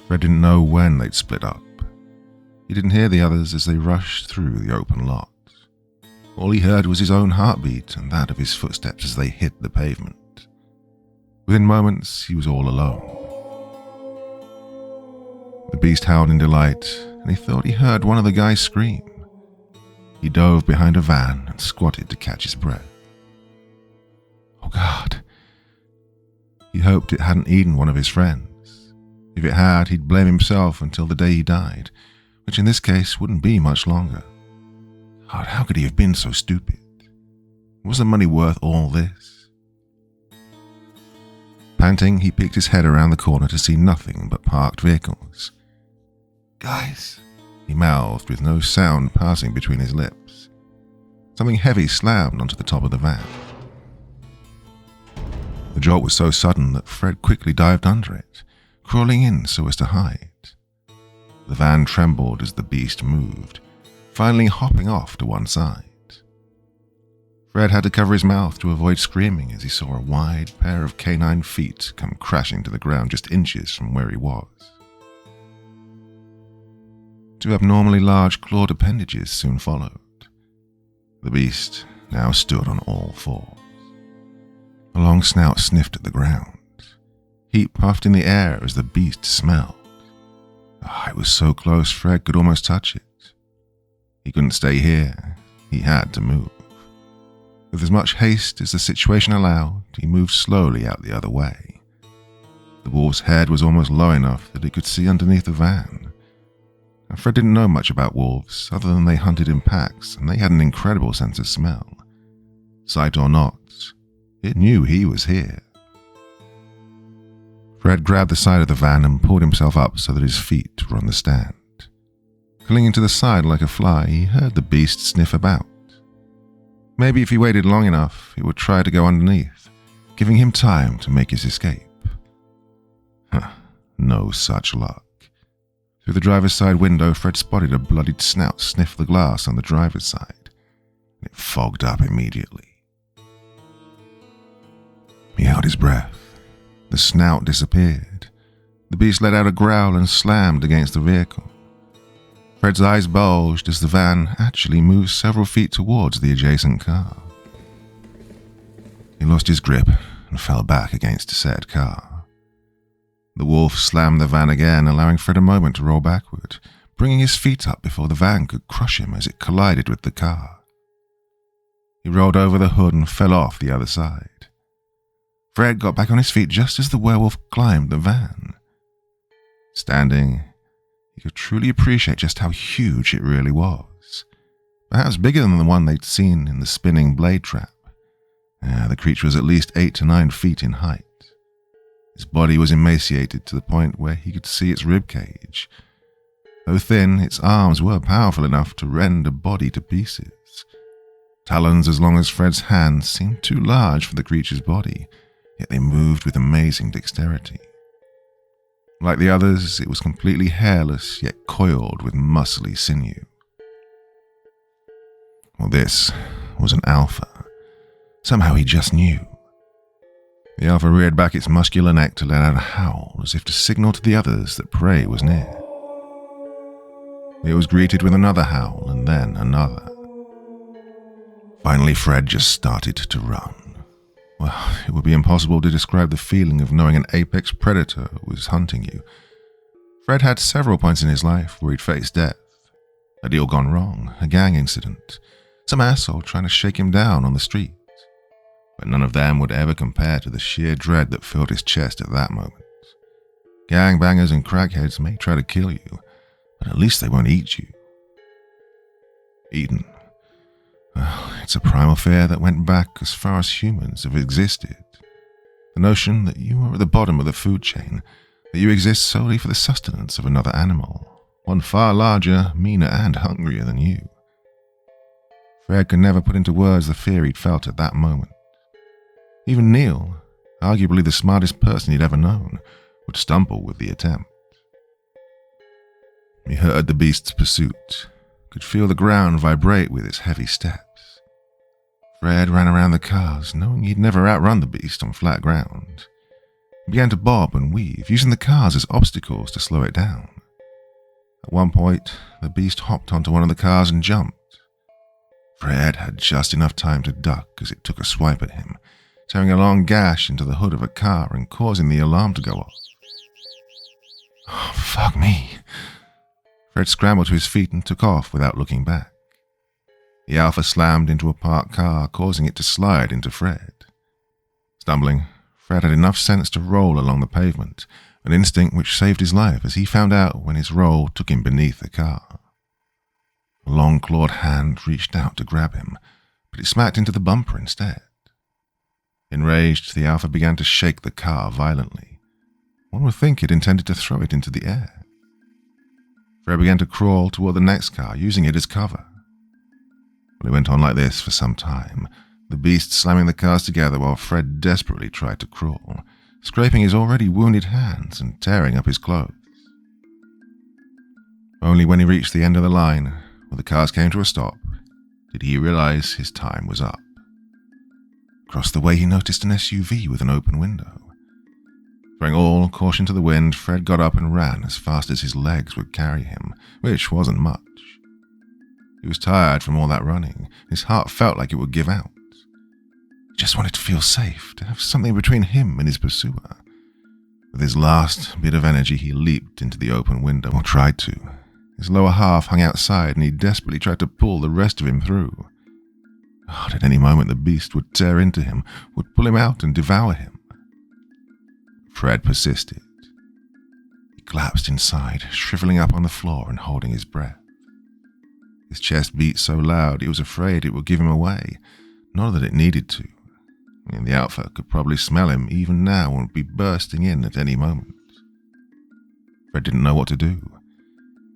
Fred didn't know when they'd split up. He didn't hear the others as they rushed through the open lot. All he heard was his own heartbeat and that of his footsteps as they hit the pavement. Within moments, he was all alone. The beast howled in delight, and he thought he heard one of the guys scream. He dove behind a van and squatted to catch his breath. Oh God. He hoped it hadn't eaten one of his friends. If it had, he'd blame himself until the day he died, which in this case wouldn't be much longer. God, how could he have been so stupid? Was the money worth all this? Panting, he peeked his head around the corner to see nothing but parked vehicles. Guys, he mouthed with no sound passing between his lips. Something heavy slammed onto the top of the van. The jolt was so sudden that Fred quickly dived under it, crawling in so as to hide. The van trembled as the beast moved, finally hopping off to one side. Fred had to cover his mouth to avoid screaming as he saw a wide pair of canine feet come crashing to the ground just inches from where he was. Two abnormally large clawed appendages soon followed. The beast now stood on all fours. A long snout sniffed at the ground. Heat puffed in the air as the beast smelled. It was so close Fred could almost touch it. He couldn't stay here. He had to move. With as much haste as the situation allowed, he moved slowly out the other way. The wolf's head was almost low enough that he could see underneath the van. And Fred didn't know much about wolves other than they hunted in packs and they had an incredible sense of smell. Sight or not, it knew he was here. Fred grabbed the side of the van and pulled himself up so that his feet were on the stand. Clinging to the side like a fly, he heard the beast sniff about. Maybe if he waited long enough, it would try to go underneath, giving him time to make his escape. No such luck. Through the driver's side window, Fred spotted a bloodied snout sniff the glass on the driver's side. It fogged up immediately. He held his breath. The snout disappeared. The beast let out a growl and slammed against the vehicle. Fred's eyes bulged as the van actually moved several feet towards the adjacent car. He lost his grip and fell back against said car. The wolf slammed the van again, allowing Fred a moment to roll backward, bringing his feet up before the van could crush him as it collided with the car. He rolled over the hood and fell off the other side. Fred got back on his feet just as the werewolf climbed the van. Standing, he could truly appreciate just how huge it really was. Perhaps bigger than the one they'd seen in the spinning blade trap. The creature was at least 8 to 9 feet in height. His body was emaciated to the point where he could see its ribcage. Though thin, its arms were powerful enough to rend a body to pieces. Talons as long as Fred's hands seemed too large for the creature's body, yet they moved with amazing dexterity. Like the others, it was completely hairless, yet coiled with muscly sinew. Well, this was an alpha. Somehow he just knew. The alpha reared back its muscular neck to let out a howl, as if to signal to the others that prey was near. It was greeted with another howl, and then another. Finally, Fred just started to run. Well, it would be impossible to describe the feeling of knowing an apex predator was hunting you. Fred had several points in his life where he'd faced death. A deal gone wrong, a gang incident, some asshole trying to shake him down on the street. But none of them would ever compare to the sheer dread that filled his chest at that moment. Gangbangers and crackheads may try to kill you, but at least they won't eat you. Eaten. Well, it's a primal fear that went back as far as humans have existed. The notion that you are at the bottom of the food chain, that you exist solely for the sustenance of another animal, one far larger, meaner, and hungrier than you. Fred could never put into words the fear he'd felt at that moment. Even Neil, arguably the smartest person he'd ever known, would stumble with the attempt. He heard the beast's pursuit, could feel the ground vibrate with its heavy steps. Fred ran around the cars, knowing he'd never outrun the beast on flat ground. He began to bob and weave, using the cars as obstacles to slow it down. At one point, the beast hopped onto one of the cars and jumped. Fred had just enough time to duck as it took a swipe at him, tearing a long gash into the hood of a car and causing the alarm to go off. Oh, fuck me. Fred scrambled to his feet and took off without looking back. The Alpha slammed into a parked car, causing it to slide into Fred. Stumbling, Fred had enough sense to roll along the pavement, an instinct which saved his life as he found out when his roll took him beneath the car. A long clawed hand reached out to grab him, but it smacked into the bumper instead. Enraged, the Alpha began to shake the car violently. One would think it intended to throw it into the air. Fred began to crawl toward the next car, using it as cover. Well, it went on like this for some time, the beast slamming the cars together while Fred desperately tried to crawl, scraping his already wounded hands and tearing up his clothes. Only when he reached the end of the line, where the cars came to a stop, did he realize his time was up. Across the way he noticed an SUV with an open window. Throwing all caution to the wind, Fred got up and ran as fast as his legs would carry him, which wasn't much. He was tired from all that running. His heart felt like it would give out. He just wanted to feel safe, to have something between him and his pursuer. With his last bit of energy, he leaped into the open window, or tried to. His lower half hung outside, and he desperately tried to pull the rest of him through. Oh, at any moment the beast would tear into him, would pull him out and devour him. Fred persisted. He collapsed inside, shriveling up on the floor and holding his breath. His chest beat so loud he was afraid it would give him away, not that it needed to. The Alpha could probably smell him even now and would be bursting in at any moment. Fred didn't know what to do.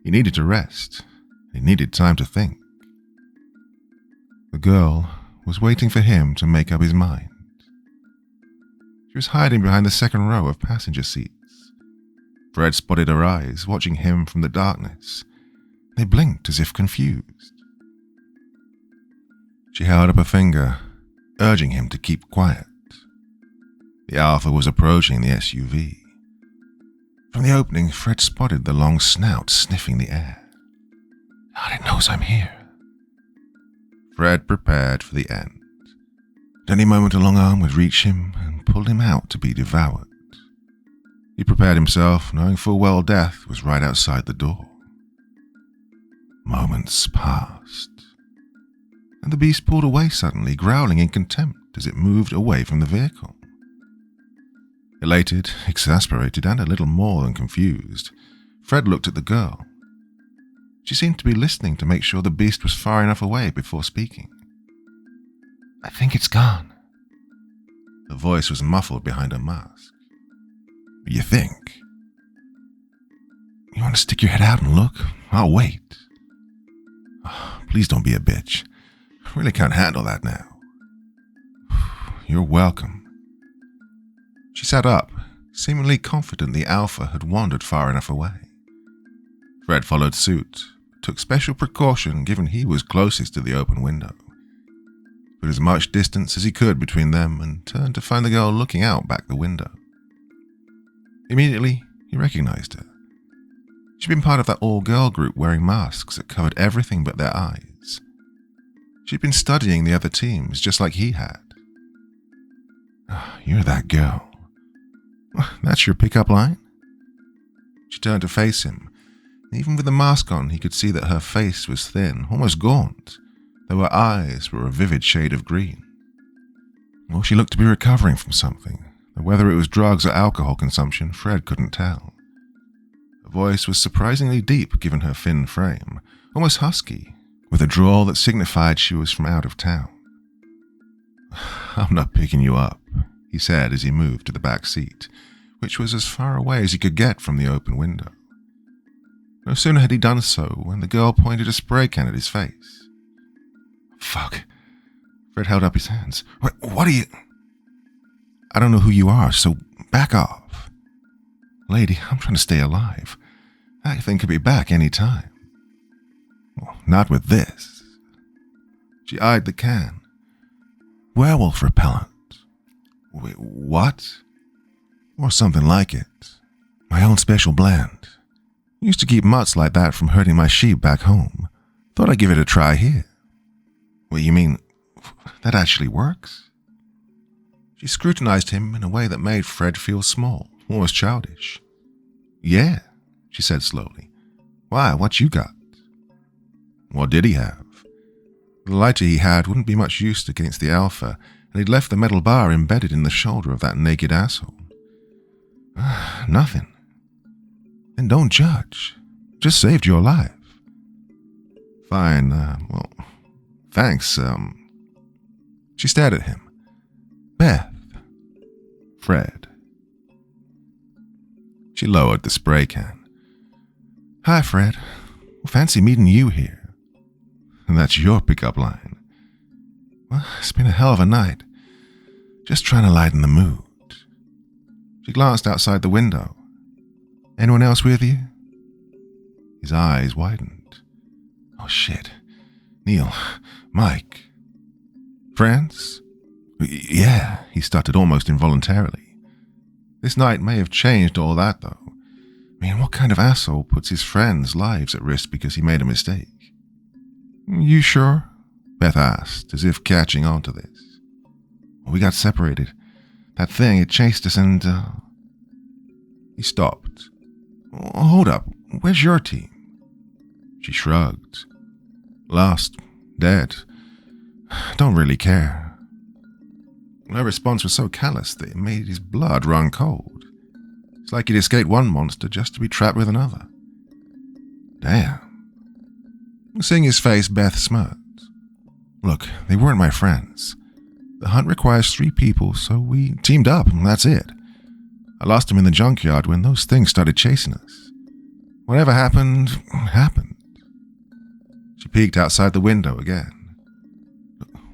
He needed to rest. He needed time to think. The girl was waiting for him to make up his mind. She was hiding behind the second row of passenger seats. Fred spotted her eyes, watching him from the darkness. They blinked as if confused. She held up a finger, urging him to keep quiet. The Alpha was approaching the SUV. From the opening, Fred spotted the long snout sniffing the air. It knows I'm here. Fred prepared for the end. At any moment, a long arm would reach him and pull him out to be devoured. He prepared himself, knowing full well death was right outside the door. Moments passed, and the beast pulled away suddenly, growling in contempt as it moved away from the vehicle. Elated, exasperated, and a little more than confused, Fred looked at the girl. She seemed to be listening to make sure the beast was far enough away before speaking. I think it's gone. Her voice was muffled behind her mask. You think? You want to stick your head out and look? I'll wait. Oh, please don't be a bitch. I really can't handle that now. You're welcome. She sat up, seemingly confident the Alpha had wandered far enough away. Fred followed suit, took special precaution given he was closest to the open window. Put as much distance as he could between them and turned to find the girl looking out back the window. Immediately, he recognized her. She'd been part of that all-girl group wearing masks that covered everything but their eyes. She'd been studying the other teams just like he had. You're that girl. That's your pickup line? She turned to face him. Even with the mask on, he could see that her face was thin, almost gaunt, though her eyes were a vivid shade of green. Well, she looked to be recovering from something, though whether it was drugs or alcohol consumption, Fred couldn't tell. Her voice was surprisingly deep given her thin frame, almost husky, with a drawl that signified she was from out of town. I'm not picking you up, he said as he moved to the back seat, which was as far away as he could get from the open window. No sooner had he done so when the girl pointed a spray can at his face. Fuck. Fred held up his hands. What are you... I don't know who you are, so back off. Lady, I'm trying to stay alive. That thing could be back any time. Well, not with this. She eyed the can. Werewolf repellent. Wait, what? Or something like it. My own special blend. Used to keep mutts like that from hurting my sheep back home. Thought I'd give it a try here. What, you mean that actually works? She scrutinized him in a way that made Fred feel small, almost childish. Yeah, she said slowly. Why, what you got? What did he have? The lighter he had wouldn't be much use against the alpha, and he'd left the metal bar embedded in the shoulder of that naked asshole. Nothing. Then don't judge. Just saved your life. Fine, well, thanks, She stared at him. Beth. Fred. She lowered the spray can. Hi, Fred. Fancy meeting you here. And that's your pickup line. Well, it's been a hell of a night. Just trying to lighten the mood. She glanced outside the window. Anyone else with you? His eyes widened. Oh, shit. Neil. Mike. Friends? Yeah, he stuttered almost involuntarily. This night may have changed all that, though. I mean, what kind of asshole puts his friends' lives at risk because he made a mistake? You sure? Beth asked, as if catching on to this. We got separated. That thing, it chased us and, He stopped. Hold up, where's your team? She shrugged. Lost. Dead. Don't really care. Her response was so callous that it made his blood run cold. It's like he'd escaped one monster just to be trapped with another. Damn. Seeing his face, Beth smirked. Look, they weren't my friends. The hunt requires 3 people, so we teamed up, and that's it. I lost him in the junkyard when those things started chasing us. Whatever happened, happened. She peeked outside the window again.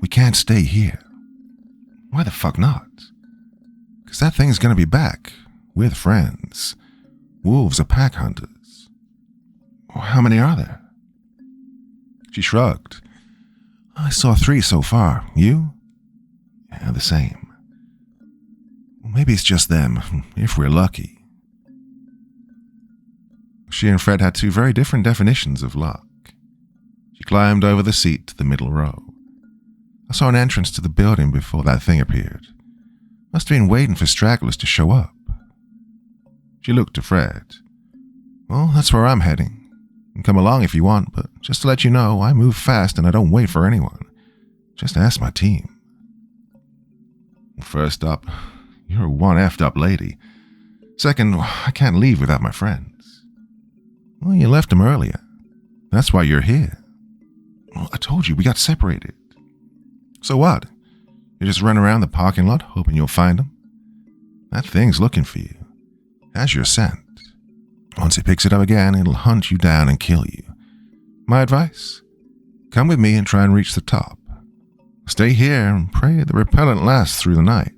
We can't stay here. Why the fuck not? Because that thing's gonna be back, with friends. Wolves are pack hunters. How many are there? She shrugged. I saw 3 so far. You? Yeah, the same. Well, maybe it's just them, if we're lucky. She and Fred had 2 very different definitions of luck. She climbed over the seat to the middle row. I saw an entrance to the building before that thing appeared. Must have been waiting for stragglers to show up. She looked to Fred. Well, that's where I'm heading. You can come along if you want, but just to let you know, I move fast and I don't wait for anyone. Just ask my team. First up, you're one effed up lady. Second, I can't leave without my friends. Well, you left them earlier. That's why you're here. Well, I told you we got separated. So what? You just run around the parking lot hoping you'll find them? That thing's looking for you. Has your scent. Once it picks it up again, it'll hunt you down and kill you. My advice? Come with me and try and reach the top. Stay here and pray the repellent lasts through the night.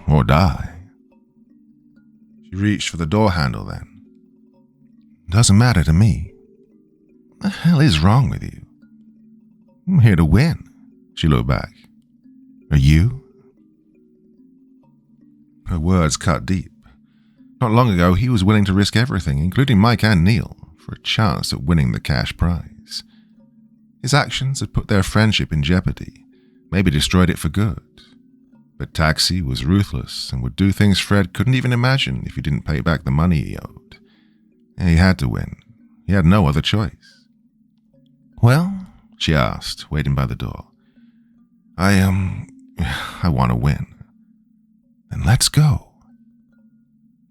Or die. She reached for the door handle then. Doesn't matter to me. What the hell is wrong with you? I'm here to win. She looked back. Are you? Her words cut deep. Not long ago, he was willing to risk everything, including Mike and Neil, for a chance at winning the cash prize. His actions had put their friendship in jeopardy, maybe destroyed it for good. But Taxi was ruthless and would do things Fred couldn't even imagine if he didn't pay back the money he owed. And he had to win. He had no other choice. Well, she asked, waiting by the door. I want to win. Then let's go.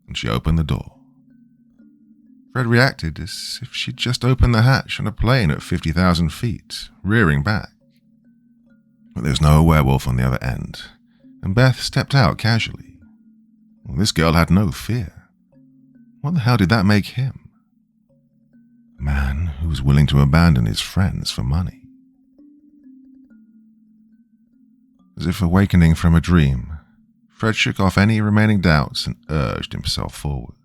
And she opened the door. Fred reacted as if she'd just opened the hatch on a plane at 50,000 feet, rearing back. But there was no werewolf on the other end, and Beth stepped out casually. Well, this girl had no fear. What the hell did that make him? A man who was willing to abandon his friends for money. As if awakening from a dream, Fred shook off any remaining doubts and urged himself forward.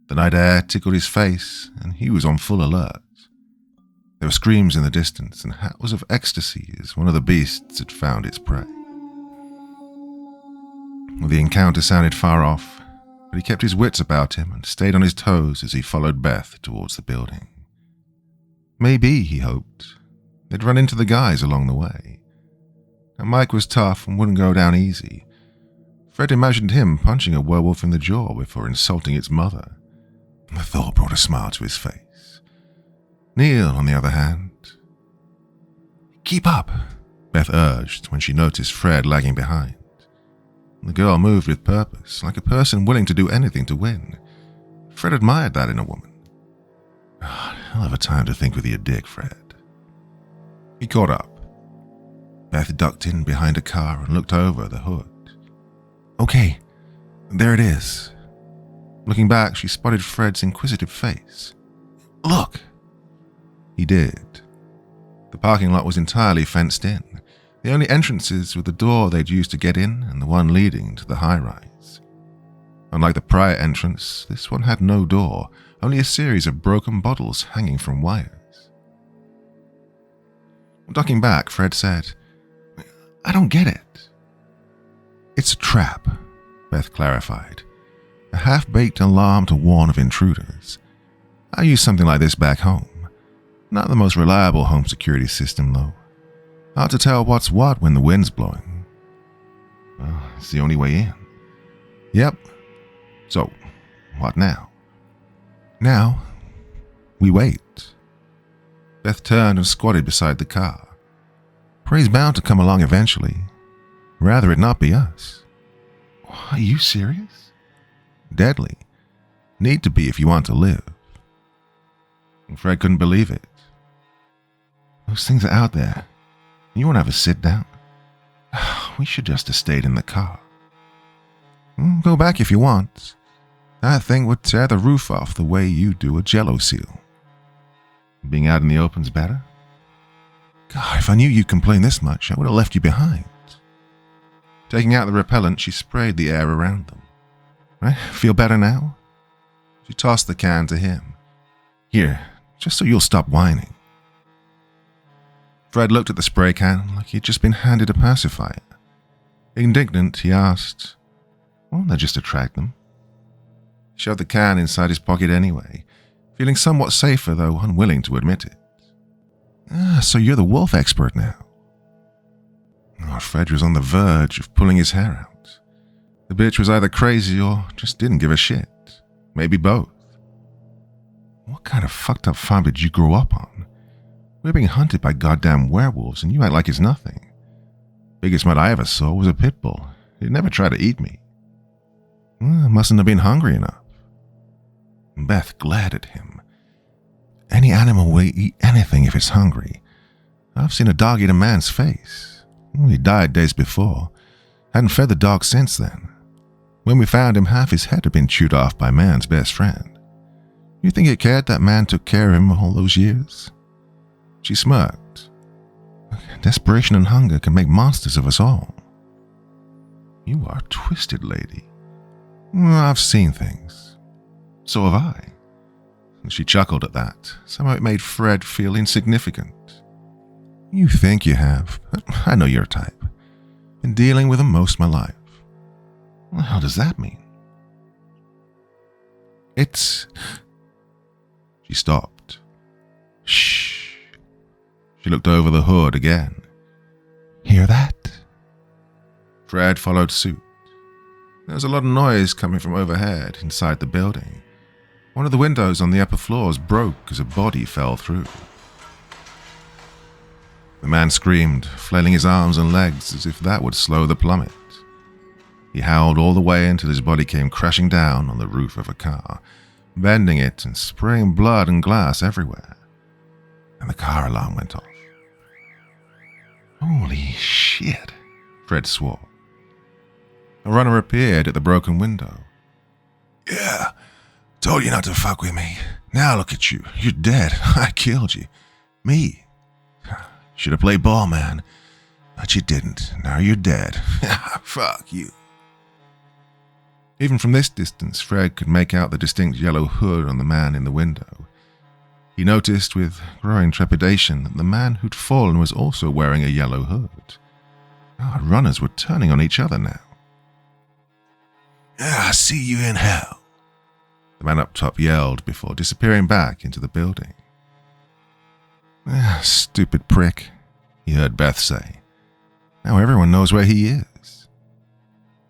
The night air tickled his face, and he was on full alert. There were screams in the distance and howls of ecstasy as one of the beasts had found its prey. Well, the encounter sounded far off. but he kept his wits about him and stayed on his toes as he followed Beth towards the building. Maybe, he hoped, they'd run into the guys along the way. Now, Mike was tough and wouldn't go down easy. Fred imagined him punching a werewolf in the jaw before insulting its mother. The thought brought a smile to his face. Neil, on the other hand... "Keep up," Beth urged when she noticed Fred lagging behind. The girl moved with purpose, like a person willing to do anything to win. Fred admired that in a woman. "I'll have a time to think with your dick, Fred." He caught up. Beth ducked in behind a car and looked over the hood. "Okay, there it is." Looking back, she spotted Fred's inquisitive face. "Look!" He did. The parking lot was entirely fenced in. The only entrances were the door they'd used to get in and the one leading to the high-rise. Unlike the prior entrance, this one had no door, only a series of broken bottles hanging from wires. Ducking back, Fred said, "I don't get it." "It's a trap," Beth clarified. "A half-baked alarm to warn of intruders. I use something like this back home. Not the most reliable home security system, though. Hard to tell what's what when the wind's blowing." "Well, it's the only way in." "Yep. So, what now?" "Now, we wait." Beth turned and squatted beside the car. "Prey's bound to come along eventually. Rather it not be us." "Are you serious?" "Deadly. Need to be if you want to live." And Fred couldn't believe it. "Those things are out there. You won't have a sit down. We should just have stayed in the car." "Go back if you want. That thing would tear the roof off the way you do a jello seal." "Being out in the open's better?" "God, if I knew you'd complain this much, I would have left you behind." Taking out the repellent, she sprayed the air around them. "Right? Feel better now?" She tossed the can to him. "Here, just so you'll stop whining." Fred looked at the spray can like he'd just been handed a pacifier. Indignant, he asked, "Won't that just attract them?" He shoved the can inside his pocket anyway, feeling somewhat safer though unwilling to admit it. So you're the wolf expert now." Fred was on the verge of pulling his hair out. The bitch was either crazy or just didn't give a shit. Maybe both. What kind of fucked up farm did you grow up on? We're being hunted by goddamn werewolves and you act like it's nothing. Biggest mutt I ever saw was a pit bull. It never tried to eat me. Mustn't have been hungry enough. Beth glared at him. Any animal will eat anything if it's hungry. I've seen a dog eat a man's face. He died days before. Hadn't fed the dog since then. When we found him, half his head had been chewed off by man's best friend. You think it cared that man took care of him all those years? She smirked. Desperation and hunger can make monsters of us all. You are twisted, lady. I've seen things. So have I. She chuckled at that. Somehow it made Fred feel insignificant. You think you have, but I know your type. Been dealing with them most of my life. What the hell does that mean? It's... She stopped. Shh. She looked over the hood again. Hear that? Fred followed suit. There was a lot of noise coming from overhead inside the building. One of the windows on the upper floors broke as a body fell through. The man screamed, flailing his arms and legs as if that would slow the plummet. He howled all the way until his body came crashing down on the roof of a car, bending it and spraying blood and glass everywhere. And the car alarm went off. Holy shit, Fred swore. A runner appeared at the broken window. Yeah, told you not to fuck with me. Now look at you. You're dead. I killed you. Me. Should have played ball, man. But you didn't. Now you're dead. Fuck you. Even from this distance, Fred could make out the distinct yellow hood on the man in the window. He noticed with growing trepidation that the man who'd fallen was also wearing a yellow hood. Our runners were turning on each other now. I see you in hell, the man up top yelled before disappearing back into the building. Stupid prick, he heard Beth say. Now everyone knows where he is.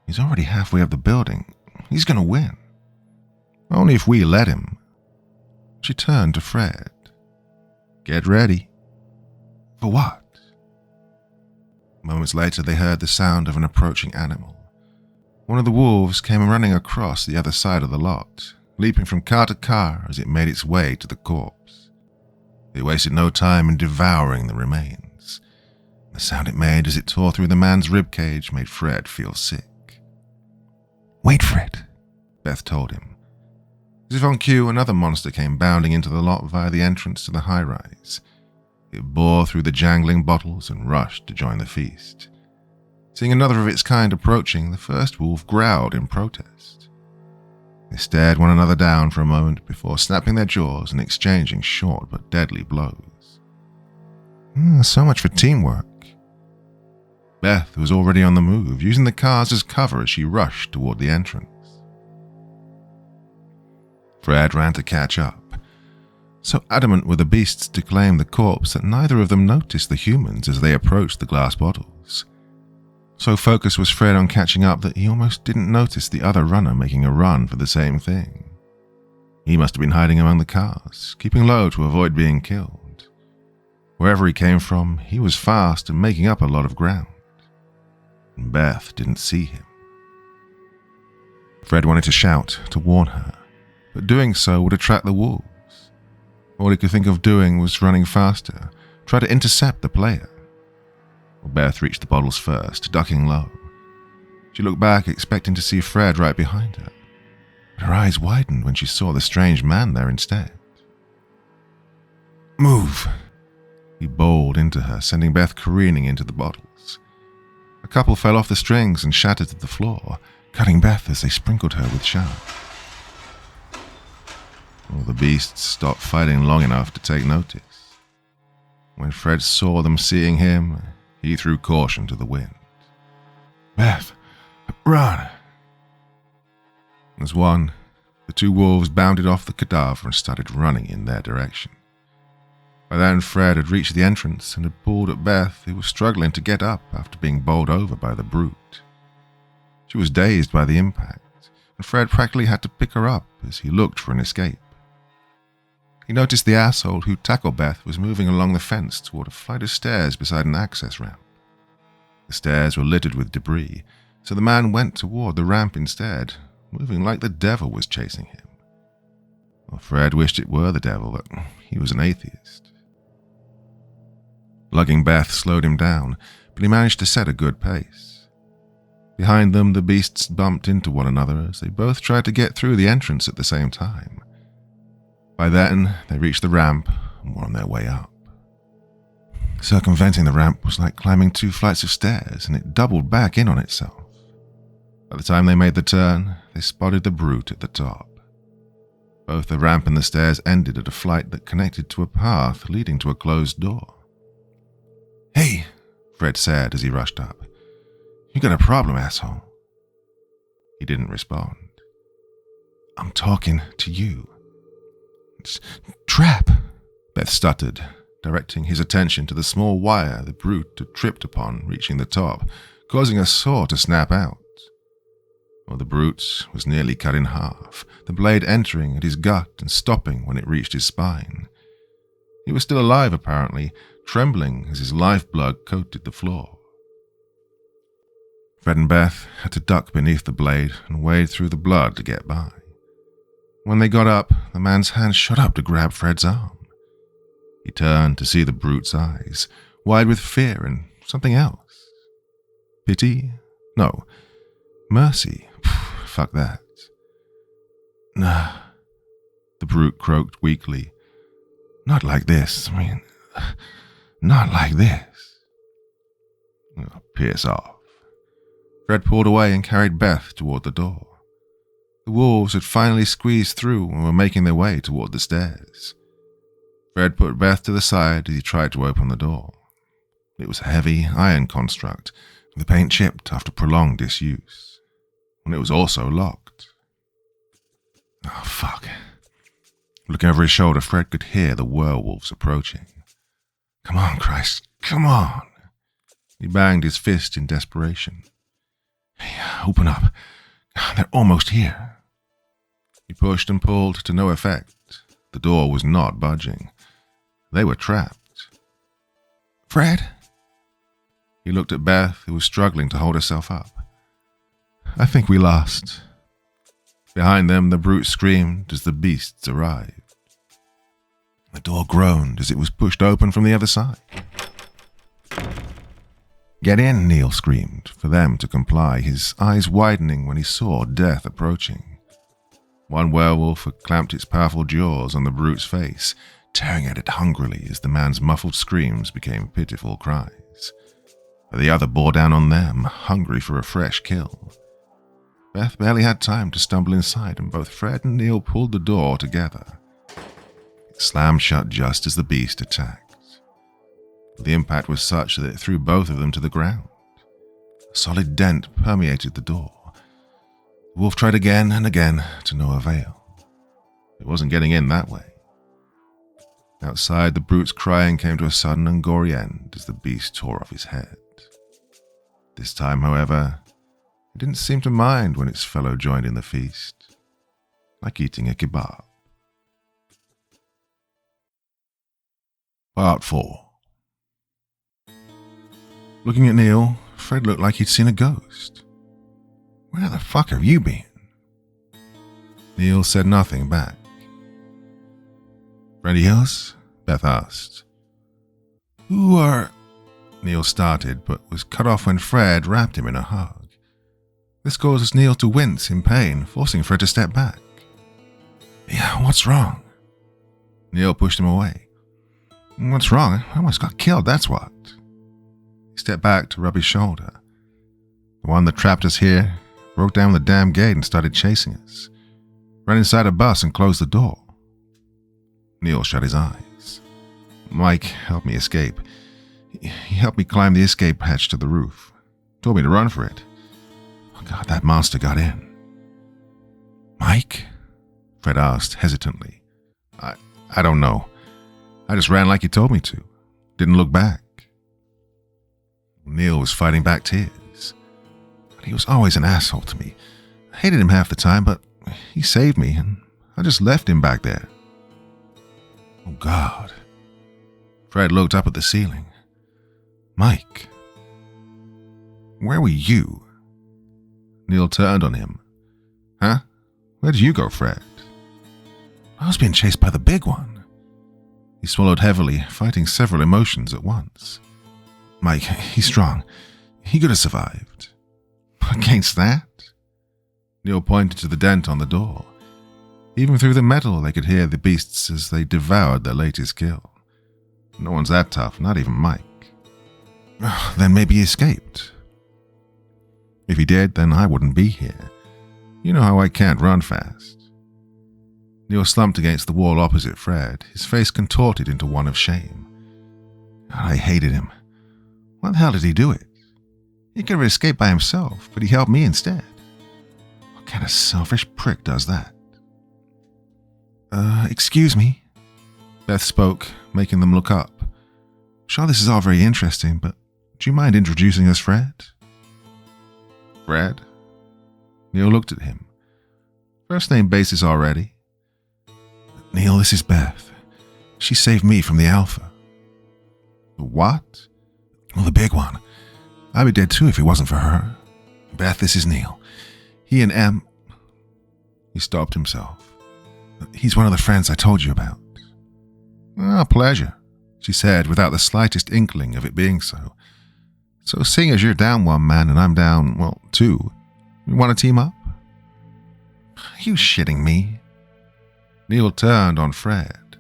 He's already halfway up the building. He's going to win. Only if we let him. She turned to Fred. Get ready. For what? Moments later, they heard the sound of an approaching animal. One of the wolves came running across the other side of the lot, leaping from car to car as it made its way to the corpse. It wasted no time in devouring the remains. The sound it made as it tore through the man's ribcage made Fred feel sick. Wait for it, Beth told him. As if on cue, another monster came bounding into the lot via the entrance to the high-rise. It bore through the jangling bottles and rushed to join the feast. Seeing another of its kind approaching, the first wolf growled in protest. They stared one another down for a moment before snapping their jaws and exchanging short but deadly blows. So much for teamwork. Beth was already on the move, using the cars as cover as she rushed toward the entrance. Fred ran to catch up. So adamant were the beasts to claim the corpse that neither of them noticed the humans as they approached the glass bottles. So focused was Fred on catching up that he almost didn't notice the other runner making a run for the same thing. He must have been hiding among the cars, keeping low to avoid being killed. Wherever he came from, he was fast and making up a lot of ground. And Beth didn't see him. Fred wanted to shout, to warn her, but doing so would attract the wolves. All he could think of doing was running faster, try to intercept the player. Beth reached the bottles first, ducking low. She looked back, expecting to see Fred right behind her. But her eyes widened when she saw the strange man there instead. Move! He bowled into her, sending Beth careening into the bottles. A couple fell off the strings and shattered to the floor, cutting Beth as they sprinkled her with shot. All the beasts stopped fighting long enough to take notice. When Fred saw them seeing him, he threw caution to the wind. Beth, run! As one, the two wolves bounded off the cadaver and started running in their direction. By then, Fred had reached the entrance and had pulled at Beth, who was struggling to get up after being bowled over by the brute. She was dazed by the impact, and Fred practically had to pick her up as he looked for an escape. He noticed the asshole who tackled Beth was moving along the fence toward a flight of stairs beside an access ramp. The stairs were littered with debris, so the man went toward the ramp instead, moving like the devil was chasing him. Well, Fred wished it were the devil, but he was an atheist. Lugging Beth slowed him down, but he managed to set a good pace. Behind them, the beasts bumped into one another as they both tried to get through the entrance at the same time. By then, they reached the ramp and were on their way up. Circumventing the ramp was like climbing 2 flights of stairs, and it doubled back in on itself. By the time they made the turn, they spotted the brute at the top. Both the ramp and the stairs ended at a flight that connected to a path leading to a closed door. Hey, Fred said as he rushed up. You got a problem, asshole. He didn't respond. I'm talking to you. It's trap, Beth stuttered, directing his attention to the small wire the brute had tripped upon reaching the top, causing a saw to snap out. Well, the brute was nearly cut in half, the blade entering at his gut and stopping when it reached his spine. He was still alive, apparently, trembling as his lifeblood coated the floor. Fred and Beth had to duck beneath the blade and wade through the blood to get by. When they got up, the man's hand shot up to grab Fred's arm. He turned to see the brute's eyes, wide with fear and something else. Pity? No. Mercy? Fuck that. Nah. The brute croaked weakly. Not like this. Not like this. Oh, piss off. Fred pulled away and carried Beth toward the door. The wolves had finally squeezed through and were making their way toward the stairs. Fred put Beth to the side as he tried to open the door. It was a heavy iron construct, the paint chipped after prolonged disuse. and it was also locked. Oh, fuck. Looking over his shoulder, Fred could hear the werewolves approaching. Come on, Christ, come on. He banged his fist in desperation. Hey, open up. They're almost here. He pushed and pulled to no effect. The door was not budging. They were trapped. Fred? He looked at Beth, who was struggling to hold herself up. I think we lost. Behind them, the brute screamed as the beasts arrived. The door groaned as it was pushed open from the other side. Get in, Neil screamed, for them to comply, his eyes widening when he saw death approaching. One werewolf had clamped its powerful jaws on the brute's face, tearing at it hungrily as the man's muffled screams became pitiful cries. The other bore down on them, hungry for a fresh kill. Beth barely had time to stumble inside, and both Fred and Neil pulled the door together. It slammed shut just as the beast attacked. The impact was such that it threw both of them to the ground. A solid dent permeated the door. The wolf tried again and again, to no avail. It wasn't getting in that way. Outside, the brute's crying came to a sudden and gory end as the beast tore off his head. This time, however, it didn't seem to mind when its fellow joined in the feast, like eating a kebab. Part 4. Looking at Neil, Fred looked like he'd seen a ghost. Where the fuck have you been? Neil said nothing back. Friendly else? Beth asked. Who are... Neil started, but was cut off when Fred wrapped him in a hug. This caused Neil to wince in pain, forcing Fred to step back. Yeah, what's wrong? Neil pushed him away. What's wrong? I almost got killed, that's what. He stepped back to rub his shoulder. The one that trapped us here broke down the damn gate and started chasing us. Ran inside a bus and closed the door. Neil shut his eyes. Mike helped me escape. He helped me climb the escape hatch to the roof. Told me to run for it. Oh God, that monster got in. Mike? Fred asked hesitantly. I don't know. I just ran like he told me to. Didn't look back. Neil was fighting back tears. He was always an asshole to me. I hated him half the time, but he saved me, and I just left him back there. Oh, God. Fred looked up at the ceiling. Mike. Where were you? Neil turned on him. Huh? Where did you go, Fred? I was being chased by the big one. He swallowed heavily, fighting several emotions at once. Mike, he's strong. He could have survived. Against that? Neil pointed to the dent on the door. Even through the metal, they could hear the beasts as they devoured their latest kill. No one's that tough, not even Mike. Then maybe he escaped. If he did, then I wouldn't be here. You know how I can't run fast. Neil slumped against the wall opposite Fred, his face contorted into one of shame. I hated him. Why the hell did he do it? He could have escaped by himself, but he helped me instead. What kind of selfish prick does that? Excuse me? Beth spoke, making them look up. Sure, this is all very interesting, but do you mind introducing us, Fred? Fred? Neil looked at him. First name basis already. Neil, this is Beth. She saved me from the Alpha. The what? Well, the big one. I'd be dead too if it wasn't for her. Beth, this is Neil. He and Em... He stopped himself. He's one of the friends I told you about. Ah, pleasure, she said without the slightest inkling of it being so. So seeing as you're down one man and I'm down, well, two, you want to team up? Are you shitting me? Neil turned on Fred.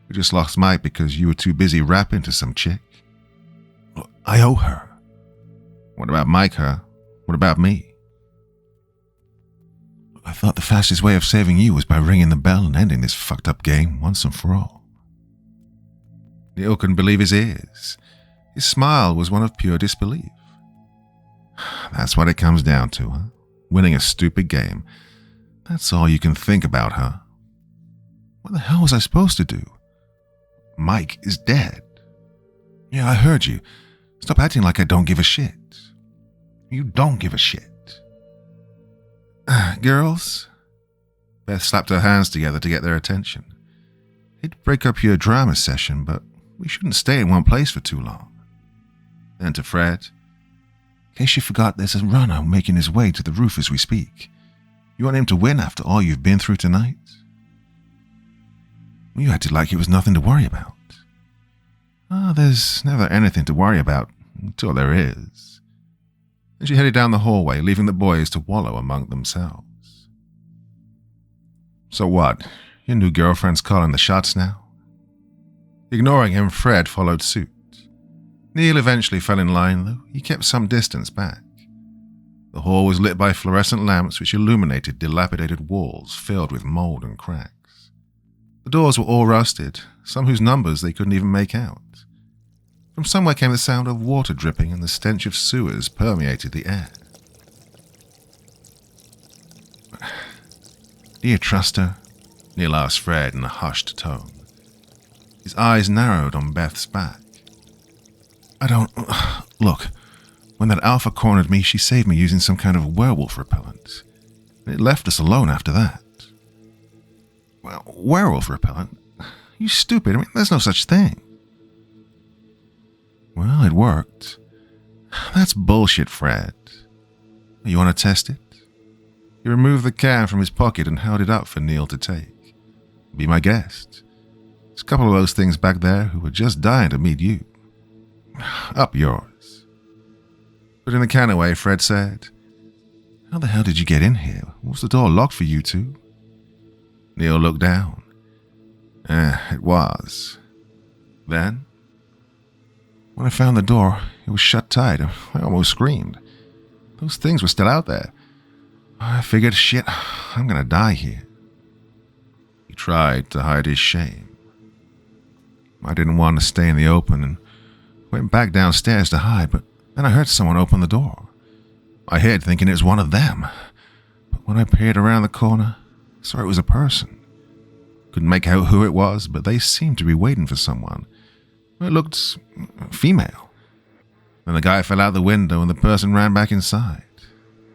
We just lost Mike because you were too busy rapping to some chick. Well, I owe her. What about Mike, huh? What about me? I thought the fastest way of saving you was by ringing the bell and ending this fucked up game once and for all. Neil couldn't believe his ears. His smile was one of pure disbelief. That's what it comes down to, huh? winning a stupid game. That's all you can think about, huh? What the hell was I supposed to do? Mike is dead. Yeah, I heard you. Stop acting like I don't give a shit. You don't give a shit. Girls? Beth slapped her hands together to get their attention. Hate to break up your drama session, but we shouldn't stay in one place for too long. Then to Fred. In case you forgot, there's a runner making his way to the roof as we speak. You want him to win after all you've been through tonight? You acted like it was nothing to worry about. There's never anything to worry about until there is. And she headed down the hallway, leaving the boys to wallow among themselves. So what? Your new girlfriend's calling the shots now? Ignoring him, Fred followed suit. Neil eventually fell in line, though he kept some distance back. The hall was lit by fluorescent lamps which illuminated dilapidated walls filled with mold and cracks. The doors were all rusted, some whose numbers they couldn't even make out. From somewhere came the sound of water dripping, and the stench of sewers permeated the air. Do you trust her? Neil asked Fred in a hushed tone. His eyes narrowed on Beth's back. I don't... Look, when that alpha cornered me, she saved me using some kind of werewolf repellent. And it left us alone after that. Well, werewolf repellent? You stupid. I mean, there's no such thing. Well, it worked. That's bullshit, Fred. You want to test it? He removed the can from his pocket and held it up for Neil to take. Be my guest. There's a couple of those things back there who were just dying to meet you. Up yours. Putting the can away, Fred said, How the hell did you get in here? Was the door locked for you two? Neil looked down. It was. Then? When I found the door, it was shut tight. I almost screamed. Those things were still out there. I figured, shit, I'm gonna die here. He tried to hide his shame. I didn't want to stay in the open and went back downstairs to hide, but then I heard someone open the door. I hid, thinking it was one of them. But when I peered around the corner, I saw it was a person. Couldn't make out who it was, but they seemed to be waiting for someone. It looked female. Then the guy fell out the window and the person ran back inside.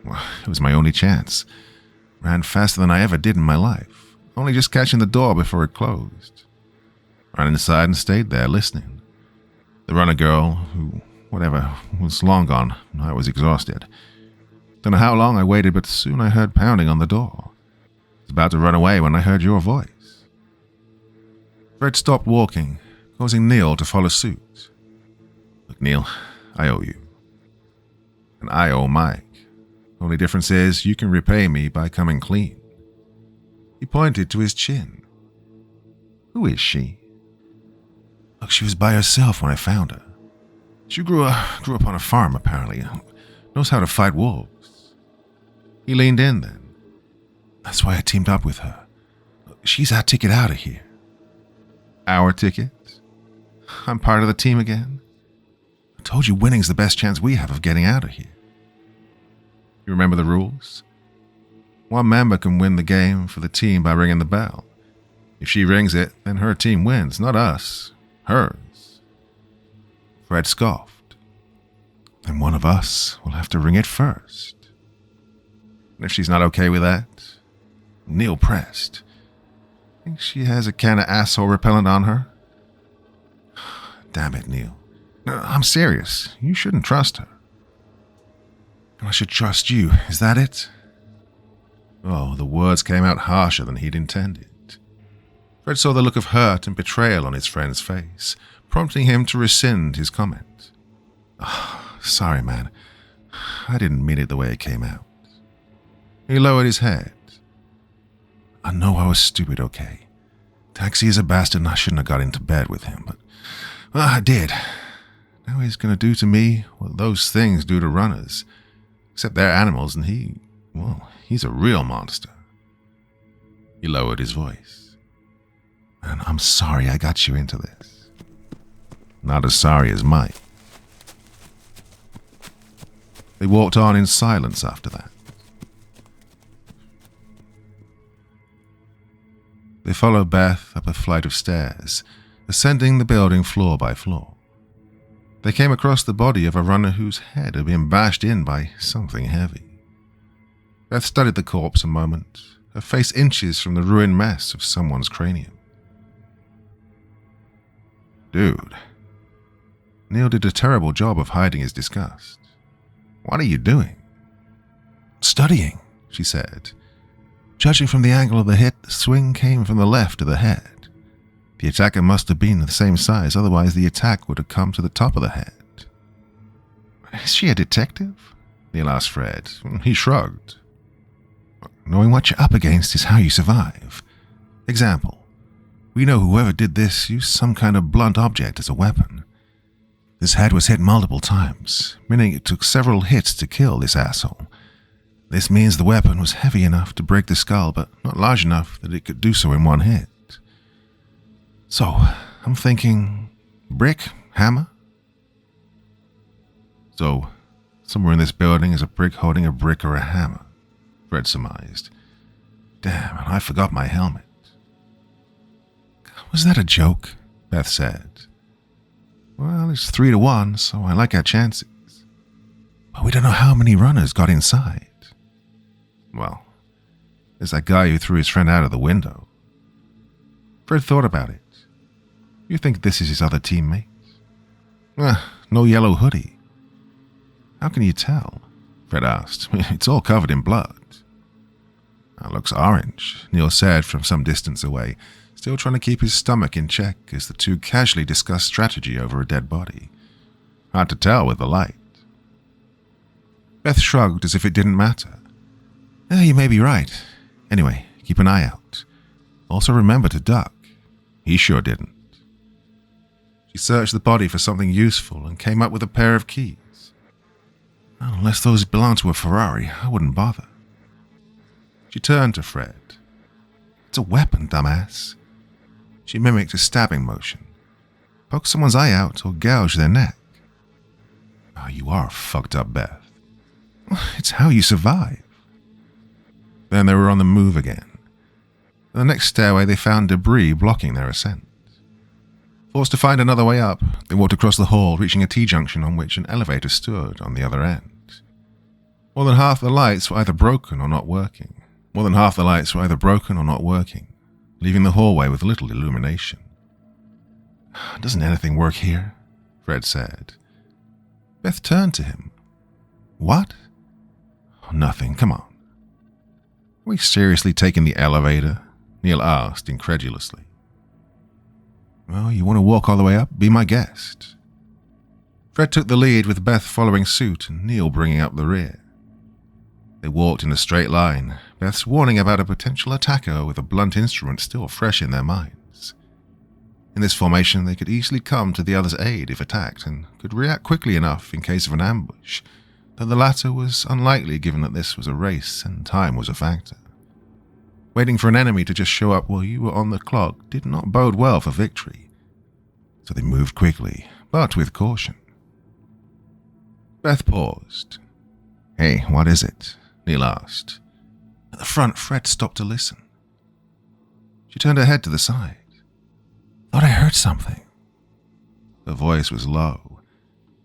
Well, it was my only chance. Ran faster than I ever did in my life, only just catching the door before it closed. Ran inside and stayed there, listening. The runner girl, who, whatever, was long gone. I was exhausted. Don't know how long I waited, but soon I heard pounding on the door. I was about to run away when I heard your voice. Fred stopped walking, causing Neil to follow suit. Look, Neil, I owe you. And I owe Mike. Only difference is you can repay me by coming clean. He pointed to his chin. Who is she? Look, she was by herself when I found her. She grew up on a farm, apparently. Knows how to fight wolves. He leaned in then. That's why I teamed up with her. She's our ticket out of here. Our ticket? I'm part of the team again? I told you winning's the best chance we have of getting out of here. You remember the rules? One member can win the game for the team by ringing the bell. If she rings it, then her team wins, not us. Hers. Fred scoffed. Then one of us will have to ring it first. And if she's not okay with that, Neil pressed. Think she has a can of asshole repellent on her? Damn it, Neil. No, I'm serious. You shouldn't trust her. I should trust you, is that it? Oh, the words came out harsher than he'd intended. Fred saw the look of hurt and betrayal on his friend's face, prompting him to rescind his comment. Oh, sorry, man. I didn't mean it the way it came out. He lowered his head. I know I was stupid, okay? Taxi is a bastard and I shouldn't have got into bed with him, but well, I did. Now he's going to do to me what those things do to runners. Except they're animals and he's a real monster. He lowered his voice. And I'm sorry I got you into this. Not as sorry as Mike. They walked on in silence after that. They followed Beth up a flight of stairs, ascending the building floor by floor. They came across the body of a runner whose head had been bashed in by something heavy. Beth studied the corpse a moment, her face inches from the ruined mess of someone's cranium. Dude. Neil did a terrible job of hiding his disgust. What are you doing? Studying, she said. Judging from the angle of the hit, the swing came from the left of the head. The attacker must have been the same size, otherwise the attack would have come to the top of the head. Is she a detective? Neil asked Fred. He shrugged. Knowing what you're up against is how you survive. Example. We know whoever did this used some kind of blunt object as a weapon. This head was hit multiple times, meaning it took several hits to kill this asshole. This means the weapon was heavy enough to break the skull, but not large enough that it could do so in one hit. So, I'm thinking, brick, hammer? So, somewhere in this building is a brick holding a brick or a hammer, Fred surmised. Damn, and I forgot my helmet. Was that a joke? Beth said. Well, it's 3-1, so I like our chances. But we don't know how many runners got inside. Well, there's that guy who threw his friend out of the window. Fred thought about it. You think this is his other teammate? No yellow hoodie. How can you tell? Fred asked. It's all covered in blood. It looks orange, Neil said from some distance away, still trying to keep his stomach in check as the two casually discussed strategy over a dead body. Hard to tell with the light. Beth shrugged as if it didn't matter. You may be right. Anyway, keep an eye out. Also remember to duck. He sure didn't. She searched the body for something useful and came up with a pair of keys. Well, unless those belong to a Ferrari, I wouldn't bother. She turned to Fred. It's a weapon, dumbass. She mimicked a stabbing motion. Poke someone's eye out or gouge their neck. Oh, you are fucked up, Beth. It's how you survive. Then they were on the move again. On the next stairway, they found debris blocking their ascent. Forced to find another way up, they walked across the hall, reaching a T-junction on which an elevator stood on the other end. More than half the lights were either broken or not working. Leaving the hallway with little illumination. Doesn't anything work here? Fred said. Beth turned to him. What? Oh, nothing, come on. Are we seriously taking the elevator? Neil asked incredulously. Well, you want to walk all the way up? Be my guest. Fred took the lead with Beth following suit and Neil bringing up the rear. They walked in a straight line, Beth's warning about a potential attacker with a blunt instrument still fresh in their minds. In this formation, they could easily come to the other's aid if attacked and could react quickly enough in case of an ambush, though the latter was unlikely given that this was a race and time was a factor. Waiting for an enemy to just show up while you were on the clock did not bode well for victory, so they moved quickly, but with caution. Beth paused. Hey, what is it? Neil asked. At the front, Fred stopped to listen. She turned her head to the side. Thought I heard something. Her voice was low.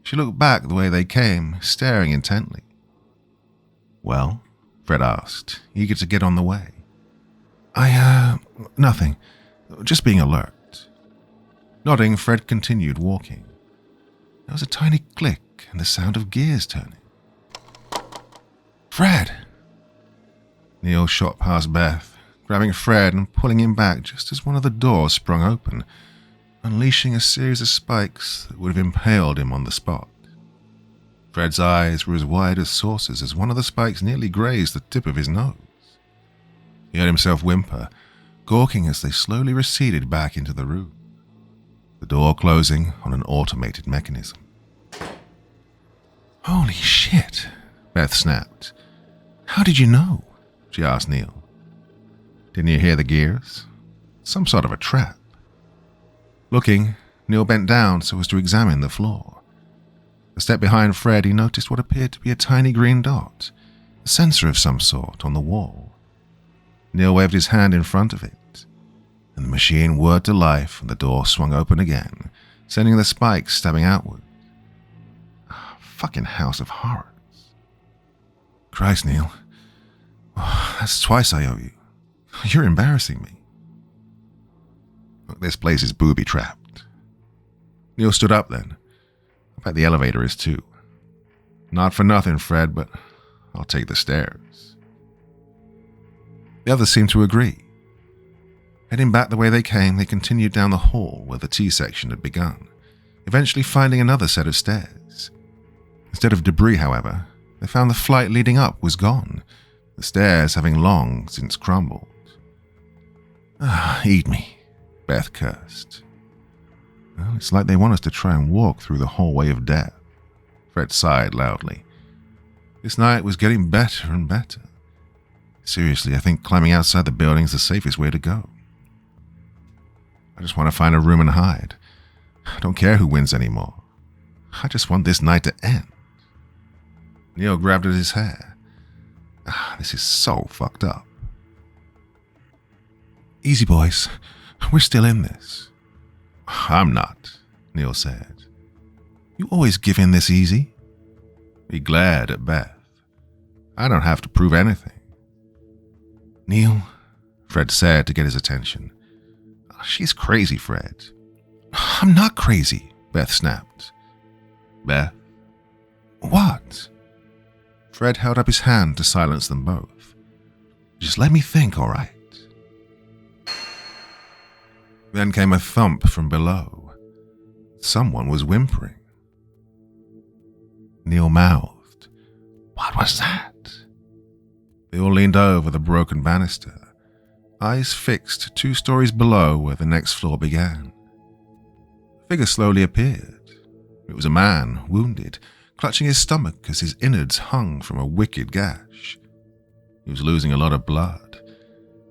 She looked back the way they came, staring intently. Well? Fred asked, eager to get on the way. Nothing. Just being alert. Nodding, Fred continued walking. There was a tiny click and the sound of gears turning. Fred! Neil shot past Beth, grabbing Fred and pulling him back just as one of the doors sprung open, unleashing a series of spikes that would have impaled him on the spot. Fred's eyes were as wide as saucers as one of the spikes nearly grazed the tip of his nose. He heard himself whimper, gawking as they slowly receded back into the room, the door closing on an automated mechanism. Holy shit, Beth snapped. How did you know? She asked Neil. Didn't you hear the gears? Some sort of a trap. Looking, Neil bent down so as to examine the floor. A step behind Fred, he noticed what appeared to be a tiny green dot, a sensor of some sort on the wall. Neil waved his hand in front of it. and the machine whirred to life and the door swung open again, sending the spikes stabbing outward. Fucking house of horrors. Christ, Neil. That's twice I owe you. You're embarrassing me. Look, this place is booby-trapped. Neil stood up then. I bet the elevator is too. Not for nothing, Fred, but I'll take the stairs. The others seemed to agree. Heading back the way they came, they continued down the hall where the T-section had begun, eventually finding another set of stairs. Instead of debris, however, they found the flight leading up was gone, the stairs having long since crumbled. Eat me, Beth cursed. Well, it's like they want us to try and walk through the hallway of death. Fred sighed loudly. This night was getting better and better. Seriously, I think climbing outside the building is the safest way to go. I just want to find a room and hide. I don't care who wins anymore. I just want this night to end. Neil grabbed at his hair. This is so fucked up. Easy, boys. We're still in this. I'm not, Neil said. You always give in this easy. He glared at Beth. I don't have to prove anything. Neil, Fred said to get his attention. She's crazy, Fred. I'm not crazy, Beth snapped. Beth? What? Fred held up his hand to silence them both. Just let me think, all right? Then came a thump from below. Someone was whimpering. Neil mouthed, "What was that?" They all leaned over the broken banister, eyes fixed 2 stories below where the next floor began. A figure slowly appeared. It was a man, wounded, clutching his stomach as his innards hung from a wicked gash. He was losing a lot of blood.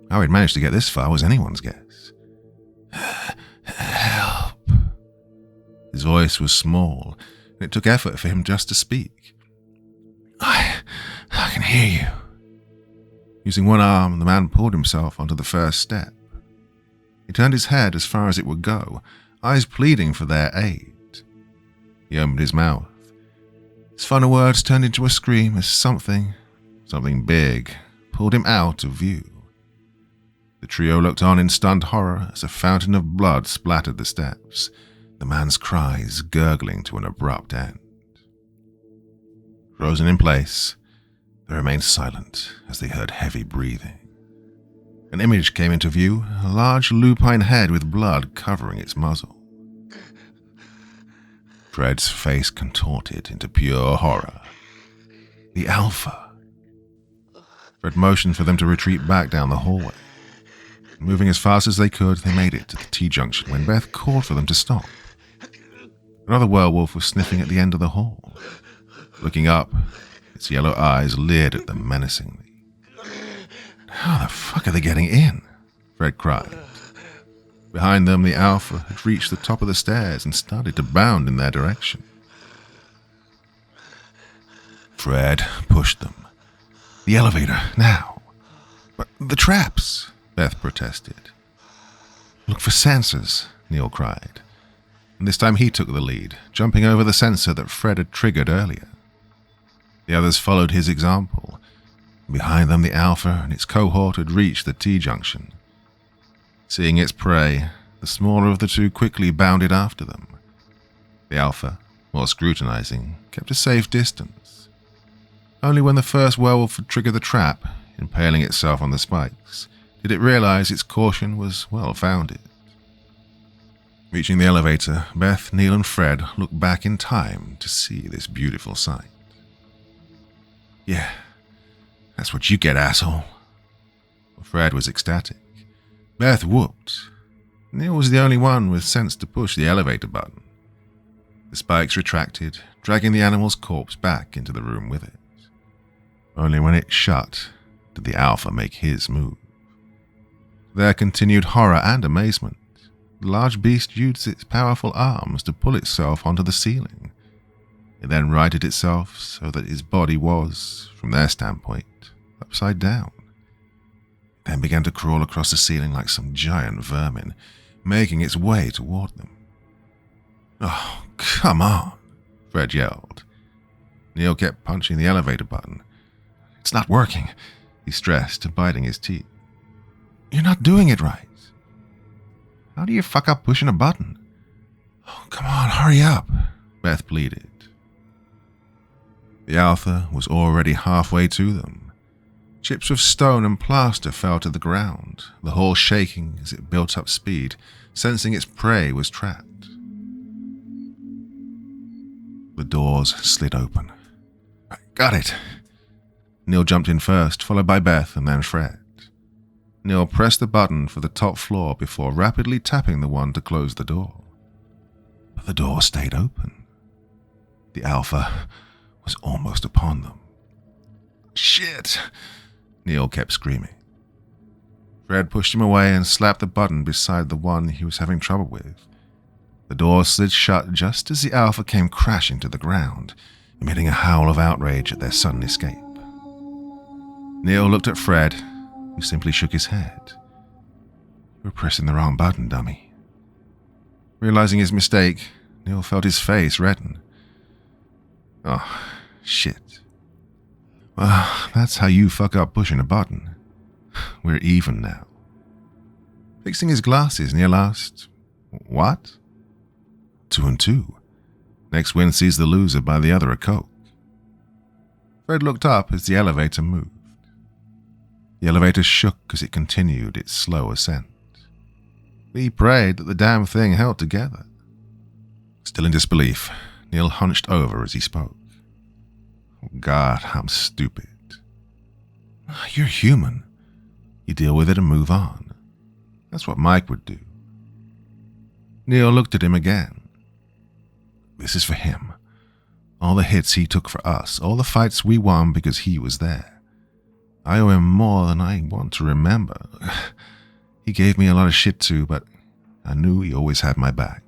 How he'd managed to get this far was anyone's guess. Help. His voice was small, and it took effort for him just to speak. I can hear you. Using one arm, the man pulled himself onto the first step. He turned his head as far as it would go, eyes pleading for their aid. He opened his mouth. His final words turned into a scream as something big, pulled him out of view. The trio looked on in stunned horror as a fountain of blood splattered the steps, the man's cries gurgling to an abrupt end. Frozen in place, they remained silent as they heard heavy breathing. An image came into view, a large lupine head with blood covering its muzzle. Fred's face contorted into pure horror. The Alpha. Fred motioned for them to retreat back down the hallway. Moving as fast as they could, they made it to the T-junction when Beth called for them to stop. Another werewolf was sniffing at the end of the hall. Looking up, its yellow eyes leered at them menacingly. How the fuck are they getting in? Fred cried. Behind them, the Alpha had reached the top of the stairs and started to bound in their direction. Fred pushed them. The elevator, now. But the traps, Beth protested. Look for sensors, Neil cried. And this time he took the lead, jumping over the sensor that Fred had triggered earlier. The others followed his example. Behind them, the Alpha and its cohort had reached the T-junction. Seeing its prey, the smaller of the two quickly bounded after them. The Alpha, while scrutinizing, kept a safe distance. Only when the first werewolf had triggered the trap, impaling itself on the spikes, did it realize its caution was well-founded. Reaching the elevator, Beth, Neil, and Fred looked back in time to see this beautiful sight. Yeah, that's what you get, asshole. Fred was ecstatic. Beth whooped. Neil was the only one with sense to push the elevator button. The spikes retracted, dragging the animal's corpse back into the room with it. Only when it shut did the Alpha make his move. There continued horror and amazement. The large beast used its powerful arms to pull itself onto the ceiling. It then righted itself so that its body was, from their standpoint, upside down. It then began to crawl across the ceiling like some giant vermin, making its way toward them. "Oh, come on," Fred yelled. Neil kept punching the elevator button. "It's not working," he stressed, biting his teeth. "You're not doing it right. How do you fuck up pushing a button?" "Oh, come on, hurry up," Beth pleaded. The Alpha was already halfway to them. Chips of stone and plaster fell to the ground, the hall shaking as it built up speed, sensing its prey was trapped. The doors slid open. "Got it." Neil jumped in first, followed by Beth and then Fred. Neil pressed the button for the top floor before rapidly tapping the one to close the door. But the door stayed open. The Alpha was almost upon them. "Shit!" Neil kept screaming. Fred pushed him away and slapped the button beside the one he was having trouble with. The door slid shut just as the Alpha came crashing to the ground, emitting a howl of outrage at their sudden escape. Neil looked at Fred, who simply shook his head. "You were pressing the wrong button, dummy." Realizing his mistake, Neil felt his face redden. "Oh, shit. Well, that's how you fuck up pushing a button. We're even now." Fixing his glasses, Neil asked, "What?" 2 and 2. Next win sees the loser buy the other a Coke. Fred looked up as the elevator moved. The elevator shook as it continued its slow ascent. He prayed that the damn thing held together. Still in disbelief, Neil hunched over as he spoke. "Oh God, I'm stupid." "You're human. You deal with it and move on. That's what Mike would do." Neil looked at him again. "This is for him. All the hits he took for us, all the fights we won because he was there. I owe him more than I want to remember. He gave me a lot of shit too, but I knew he always had my back.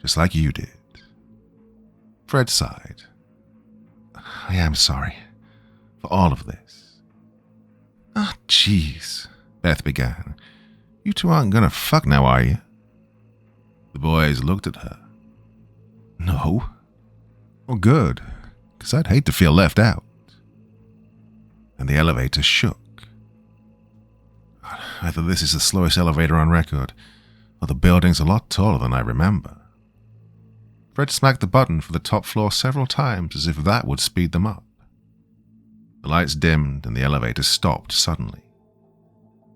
Just like you did." Fred sighed. "I am sorry for all of this." "Ah, jeez," Beth began. "You two aren't gonna fuck now, are you?" The boys looked at her. "No." "Well, good, because I'd hate to feel left out." And the elevator shook. Either this is the slowest elevator on record, or the building's a lot taller than I remember. Fred smacked the button for the top floor several times as if that would speed them up. The lights dimmed and the elevator stopped suddenly.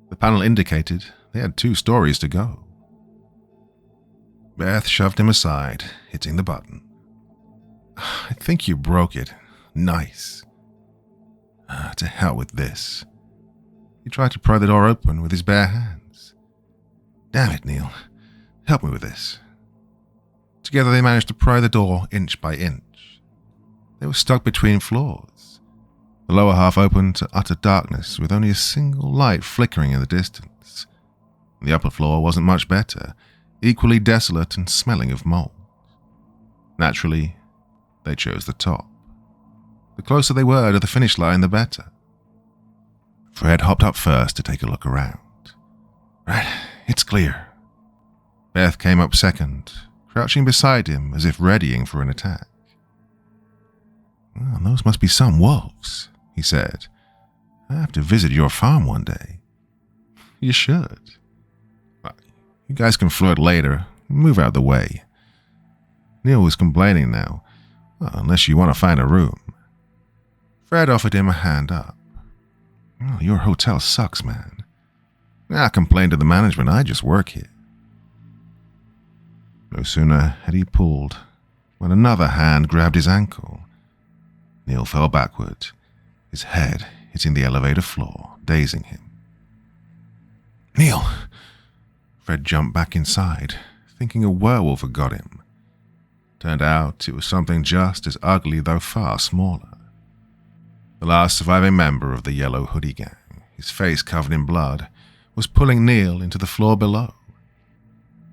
The panel indicated they had 2 stories to go. Beth shoved him aside, hitting the button. "I think you broke it. Nice." To hell with this. He tried to pry the door open with his bare hands. "Damn it, Neil. Help me with this." Together they managed to pry the door inch by inch. They were stuck between floors. The lower half opened to utter darkness with only a single light flickering in the distance. The upper floor wasn't much better, equally desolate and smelling of mold. Naturally, they chose the top. The closer they were to the finish line, the better. Fred hopped up first to take a look around. "Right, it's clear." Beth came up second, crouching beside him as if readying for an attack. "Well, those must be some wolves," he said. "I have to visit your farm one day." "You should." "You guys can flirt later. Move out of the way." Neil was complaining now. "Well, unless you want to find a room." Fred offered him a hand up. "Oh, your hotel sucks, man." "I complained to the management. I just work here." No sooner had he pulled when another hand grabbed his ankle. Neil fell backward, his head hitting the elevator floor, dazing him. "Neil!" Fred jumped back inside, thinking a werewolf had got him. Turned out it was something just as ugly, though far smaller. The last surviving member of the yellow hoodie gang, his face covered in blood, was pulling Neil into the floor below.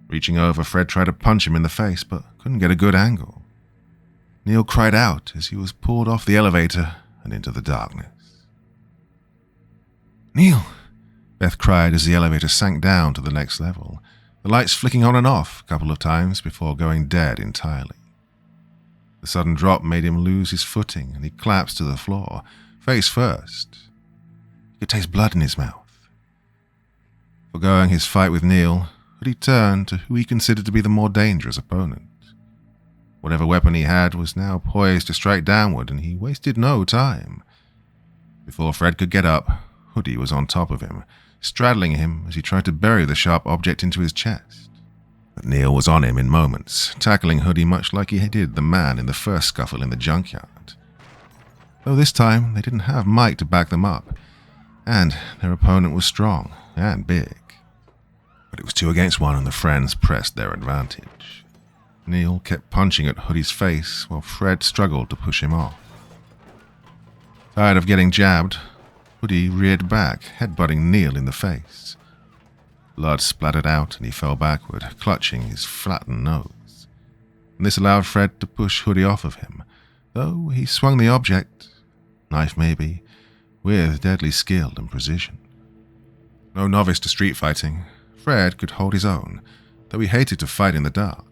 Reaching over, Fred tried to punch him in the face, but couldn't get a good angle. Neil cried out as he was pulled off the elevator and into the darkness. "Neil!" Beth cried as the elevator sank down to the next level, the lights flicking on and off a couple of times before going dead entirely. The sudden drop made him lose his footing, and he collapsed to the floor, face first. He could taste blood in his mouth. Foregoing his fight with Neil, Hoodie turned to who he considered to be the more dangerous opponent. Whatever weapon he had was now poised to strike downward, and he wasted no time. Before Fred could get up, Hoodie was on top of him, straddling him as he tried to bury the sharp object into his chest. But Neil was on him in moments, tackling Hoodie much like he did the man in the first scuffle in the junkyard. Though this time they didn't have Mike to back them up, and their opponent was strong and big. But it was 2 against 1 and the friends pressed their advantage. Neil kept punching at Hoodie's face while Fred struggled to push him off. Tired of getting jabbed, Hoodie reared back, headbutting Neil in the face. Blood splattered out and he fell backward, clutching his flattened nose. And this allowed Fred to push Hoodie off of him, though he swung the object, knife maybe, with deadly skill and precision. No novice to street fighting, Fred could hold his own, though he hated to fight in the dark.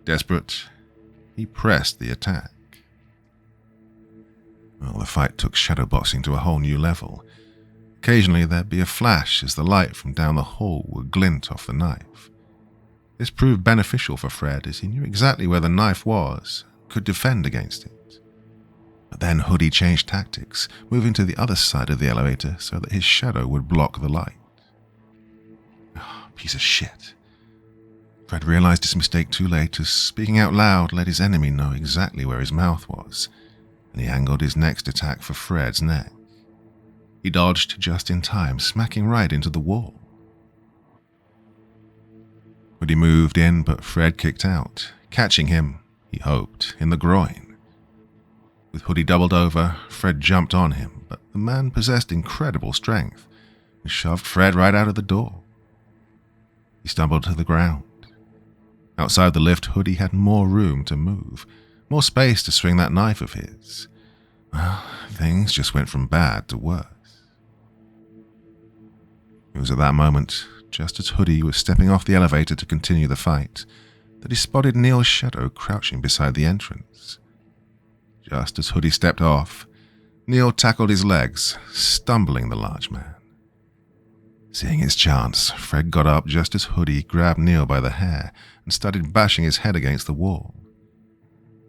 Desperate, he pressed the attack. Well, the fight took shadowboxing to a whole new level. Occasionally there'd be a flash as the light from down the hall would glint off the knife. This proved beneficial for Fred as he knew exactly where the knife was and could defend against it. But then Hoodie changed tactics, moving to the other side of the elevator so that his shadow would block the light. Oh, piece of shit. Fred realized his mistake too late as speaking out loud let his enemy know exactly where his mouth was, and he angled his next attack for Fred's neck. He dodged just in time, smacking right into the wall. Hoodie moved in, but Fred kicked out, catching him, he hoped, in the groin. With Hoodie doubled over, Fred jumped on him, but the man possessed incredible strength and shoved Fred right out of the door. He stumbled to the ground. Outside the lift, Hoodie had more room to move, more space to swing that knife of his. Well, things just went from bad to worse. It was at that moment, just as Hoodie was stepping off the elevator to continue the fight, that he spotted Neil's shadow crouching beside the entrance. Just as Hoodie stepped off, Neil tackled his legs, stumbling the large man. Seeing his chance, Fred got up just as Hoodie grabbed Neil by the hair and started bashing his head against the wall.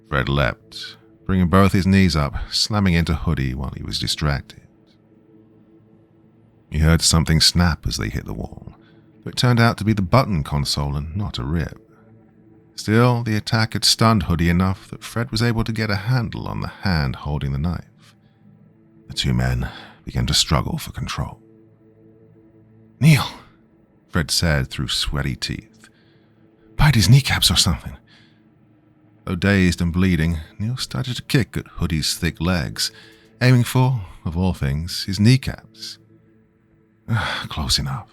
Fred leapt, bringing both his knees up, slamming into Hoodie while he was distracted. He heard something snap as they hit the wall, but it turned out to be the button console and not a rib. Still, the attack had stunned Hoodie enough that Fred was able to get a handle on the hand holding the knife. The 2 men began to struggle for control. "Neil," Fred said through sweaty teeth. "Bite his kneecaps or something." Though dazed and bleeding, Neil started to kick at Hoodie's thick legs, aiming for, of all things, his kneecaps. Close enough.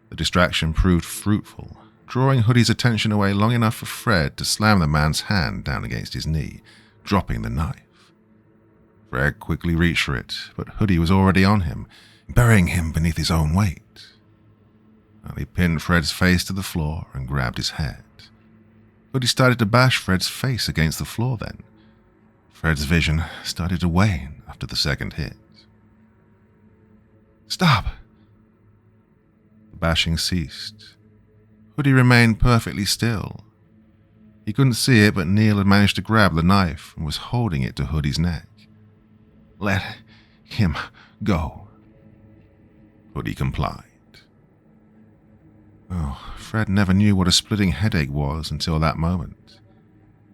The distraction proved fruitful, drawing Hoodie's attention away long enough for Fred to slam the man's hand down against his knee, dropping the knife. Fred quickly reached for it, but Hoodie was already on him, burying him beneath his own weight. He pinned Fred's face to the floor and grabbed his head. Hoodie started to bash Fred's face against the floor then. Fred's vision started to wane after the second hit. "Stop!" The bashing ceased. Hoodie remained perfectly still. He couldn't see it, but Neil had managed to grab the knife and was holding it to Hoodie's neck. "Let him go." Hoodie complied. Oh, Fred never knew what a splitting headache was until that moment.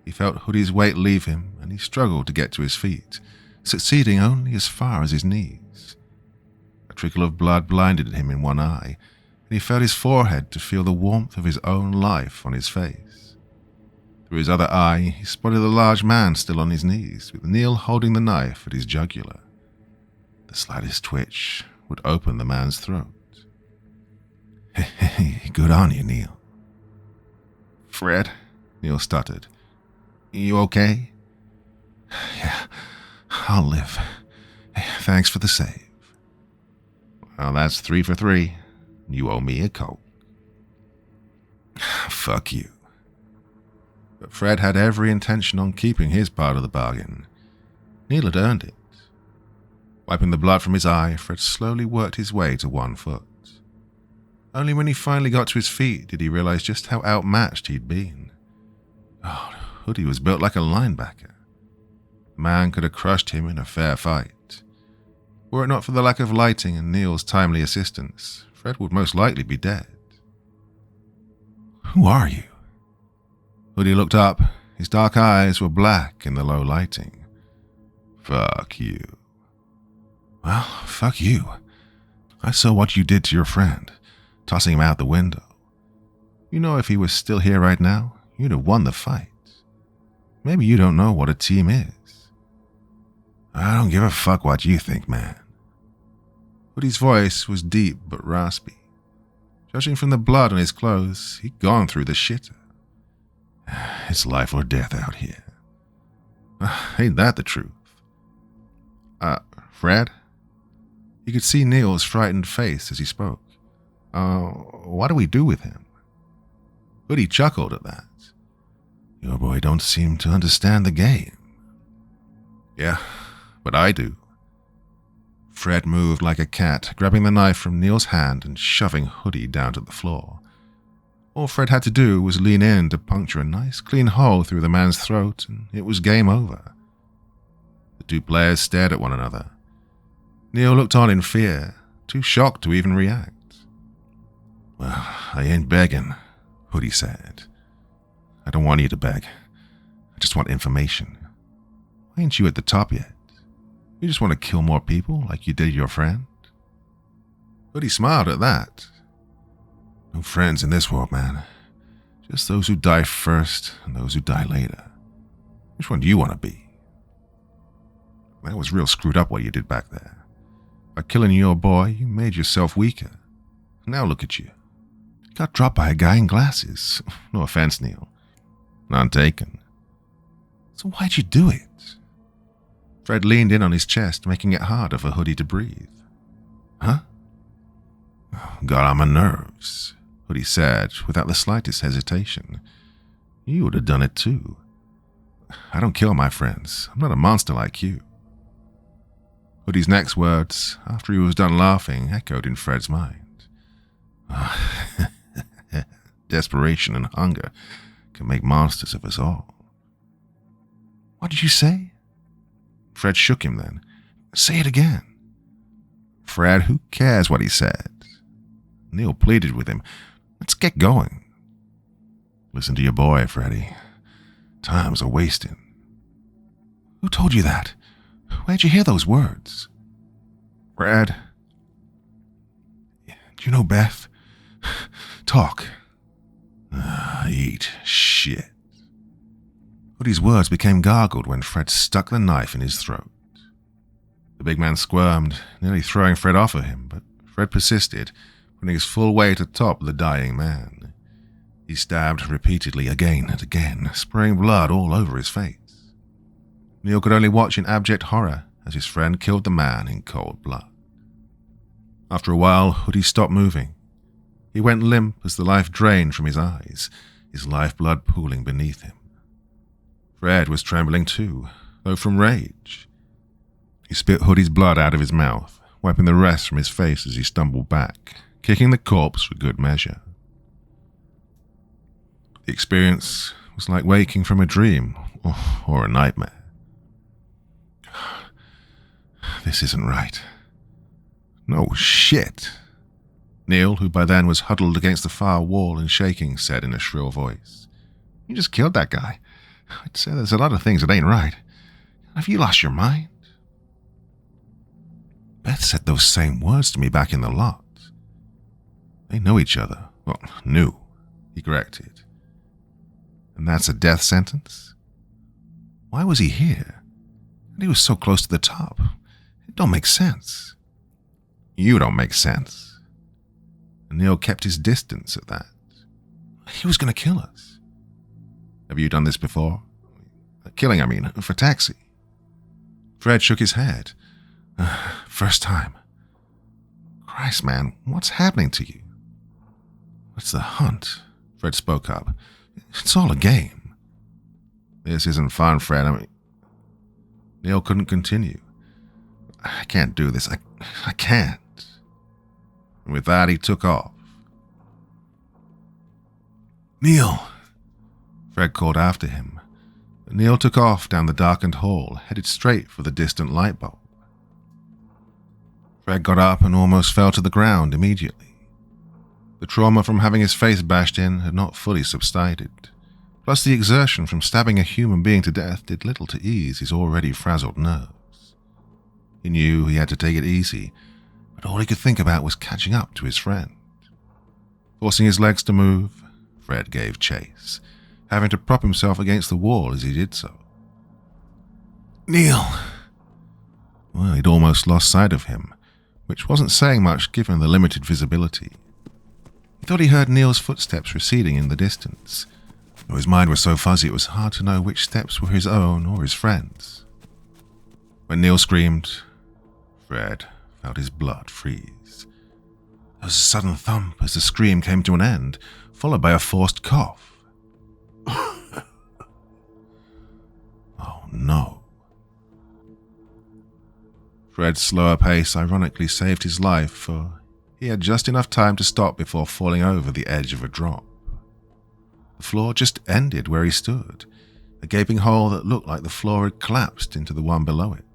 He felt Hoodie's weight leave him, and he struggled to get to his feet, succeeding only as far as his knees. A trickle of blood blinded him in one eye, and he felt his forehead to feel the warmth of his own life on his face. Through his other eye, he spotted the large man still on his knees, with Neil holding the knife at his jugular. The slightest twitch would open the man's throat. "Hey, good on you, Neil." "Fred," Neil stuttered. "You okay?" "Yeah, I'll live. Hey, thanks for the save." Well, that's 3 for 3. You owe me a Coke. Fuck you. But Fred had every intention on keeping his part of the bargain. Neil had earned it. Wiping the blood from his eye, Fred slowly worked his way to 1 foot. Only when he finally got to his feet did he realize just how outmatched he'd been. God, Hoodie was built like a linebacker. The man could have crushed him in a fair fight. Were it not for the lack of lighting and Neil's timely assistance, Fred would most likely be dead. Who are you? Hoodie looked up. His dark eyes were black in the low lighting. Fuck you. Well, fuck you. I saw what you did to your friend, tossing him out the window. You know, if he was still here right now, you'd have won the fight. Maybe you don't know what a team is. I don't give a fuck what you think, man. Woody's voice was deep but raspy. Judging from the blood on his clothes, he'd gone through the shitter. It's life or death out here. Ain't that the truth? Fred? You could see Neil's frightened face as he spoke. What do we do with him? Hoodie chuckled at that. Your boy don't seem to understand the game. Yeah, but I do. Fred moved like a cat, grabbing the knife from Neil's hand and shoving Hoodie down to the floor. All Fred had to do was lean in to puncture a nice clean hole through the man's throat, and it was game over. The 2 players stared at one another. Neil looked on in fear, too shocked to even react. Well, I ain't begging, Hoodie said. I don't want you to beg. I just want information. Why ain't you at the top yet? You just want to kill more people like you did your friend? Hoodie smiled at that. No friends in this world, man. Just those who die first and those who die later. Which one do you want to be? That was real screwed up what you did back there. By killing your boy, you made yourself weaker. Now look at you. You got dropped by a guy in glasses. No offense, Neil. None taken. So why'd you do it? Fred leaned in on his chest, making it harder for Hoodie to breathe. Huh? Got on my nerves, Hoodie said without the slightest hesitation. You would have done it too. I don't kill my friends. I'm not a monster like you. Hoodie's next words, after he was done laughing, echoed in Fred's mind. Desperation and hunger can make monsters of us all. What did you say? Fred shook him then. Say it again. Fred, who cares what he said? Neil pleaded with him. Let's get going. Listen to your boy, Freddy. Time's a wasting. Who told you that? Where'd you hear those words? Fred. Do you know Beth? Talk. Eat shit. Hoodie's words became gargled when Fred stuck the knife in his throat. The big man squirmed, nearly throwing Fred off of him, but Fred persisted, putting his full weight atop the dying man. He stabbed repeatedly again and again, spraying blood all over his face. Neil could only watch in abject horror as his friend killed the man in cold blood. After a while, Hoodie stopped moving. He went limp as the life drained from his eyes, his lifeblood pooling beneath him. Fred was trembling too, though from rage. He spit Hoodie's blood out of his mouth, wiping the rest from his face as he stumbled back, kicking the corpse for good measure. The experience was like waking from a dream or a nightmare. This isn't right. No shit. Neil, who by then was huddled against the far wall and shaking, said in a shrill voice. You just killed that guy. I'd say there's a lot of things that ain't right. Have you lost your mind? Beth said those same words to me back in the lot. They know each other. Well, knew, he corrected. And that's a death sentence? Why was he here? And he was so close to the top. It don't make sense. You don't make sense. And Neil kept his distance at that. He was going to kill us. Have you done this before? Killing, I mean, for taxi. Fred shook his head. First time. Christ, man, what's happening to you? It's the hunt, Fred spoke up. It's all a game. This isn't fun, Fred. Neil couldn't continue. I can't do this. I can't. And with that, he took off. Neil! Fred called after him. But Neil took off down the darkened hall, headed straight for the distant light bulb. Fred got up and almost fell to the ground immediately. The trauma from having his face bashed in had not fully subsided. Plus the exertion from stabbing a human being to death did little to ease his already frazzled nerves. He knew he had to take it easy, but all he could think about was catching up to his friend. Forcing his legs to move, Fred gave chase, having to prop himself against the wall as he did so. Neil! Well, he'd almost lost sight of him, which wasn't saying much given the limited visibility. He thought he heard Neil's footsteps receding in the distance, though his mind was so fuzzy it was hard to know which steps were his own or his friend's. When Neil screamed, Fred felt his blood freeze. There was a sudden thump as the scream came to an end, followed by a forced cough. Oh no. Fred's slower pace ironically saved his life, for he had just enough time to stop before falling over the edge of a drop. The floor just ended where he stood, a gaping hole that looked like the floor had collapsed into the one below it.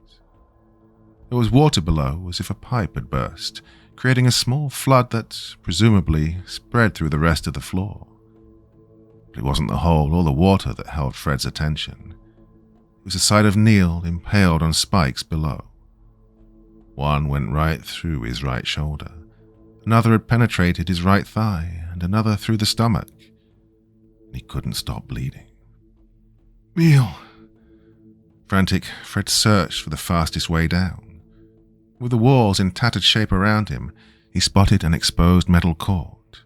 There was water below, as if a pipe had burst, creating a small flood that, presumably, spread through the rest of the floor. But it wasn't the hole or the water that held Fred's attention. It was the sight of Neil impaled on spikes below. One went right through his right shoulder, another had penetrated his right thigh, and another through the stomach. He couldn't stop bleeding. Neil! Frantic, Fred searched for the fastest way down. With the walls in tattered shape around him, he spotted an exposed metal cord.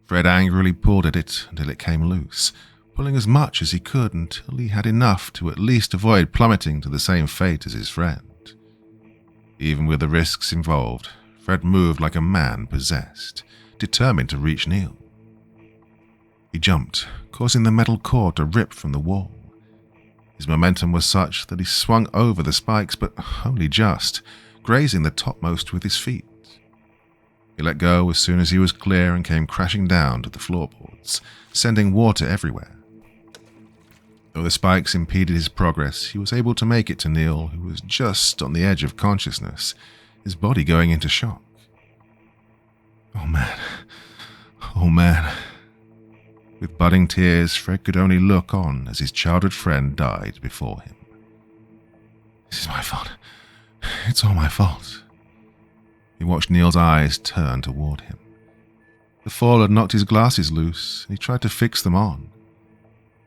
Fred angrily pulled at it until it came loose, pulling as much as he could until he had enough to at least avoid plummeting to the same fate as his friend. Even with the risks involved, Fred moved like a man possessed, determined to reach Neil. He jumped, causing the metal cord to rip from the wall. His momentum was such that he swung over the spikes, but only just, grazing the topmost with his feet. He let go as soon as he was clear and came crashing down to the floorboards, sending water everywhere. Though the spikes impeded his progress, he was able to make it to Neil, who was just on the edge of consciousness, his body going into shock. Oh man. Oh man. With budding tears, Fred could only look on as his childhood friend died before him. This is my fault. It's all my fault. He watched Neil's eyes turn toward him. The fall had knocked his glasses loose, and he tried to fix them on.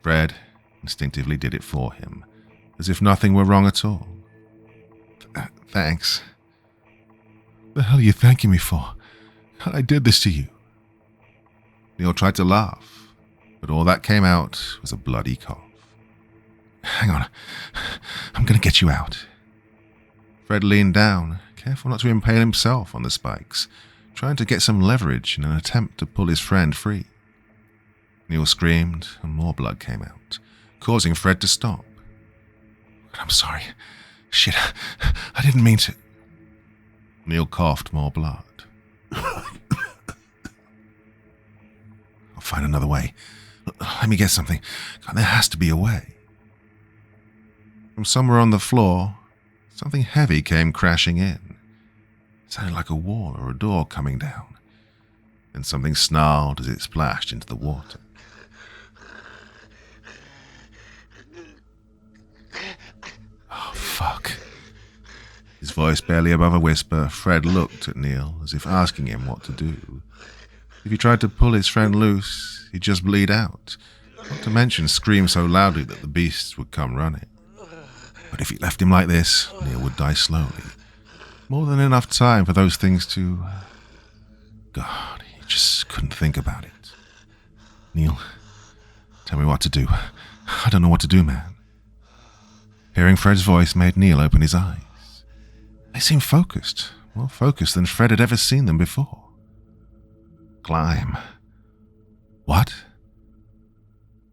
Fred instinctively did it for him, as if nothing were wrong at all. Thanks. The hell are you thanking me for? I did this to you. Neil tried to laugh, but all that came out was a bloody cough. Hang on. I'm going to get you out. Fred leaned down, careful not to impale himself on the spikes, trying to get some leverage in an attempt to pull his friend free. Neil screamed, and more blood came out, causing Fred to stop. I'm sorry. Shit, I didn't mean to. Neil coughed more blood. I'll find another way. Let me get something. God, there has to be a way. From somewhere on the floor, something heavy came crashing in. It sounded like a wall or a door coming down. Then something snarled as it splashed into the water. Oh, fuck. His voice barely above a whisper, Fred looked at Neil as if asking him what to do. If he tried to pull his friend loose, he'd just bleed out, not to mention scream so loudly that the beasts would come running. But if he left him like this, Neil would die slowly. More than enough time for those things to... God, he just couldn't think about it. Neil, tell me what to do. I don't know what to do, man. Hearing Fred's voice made Neil open his eyes. They seemed focused, more focused than Fred had ever seen them before. Climb. What?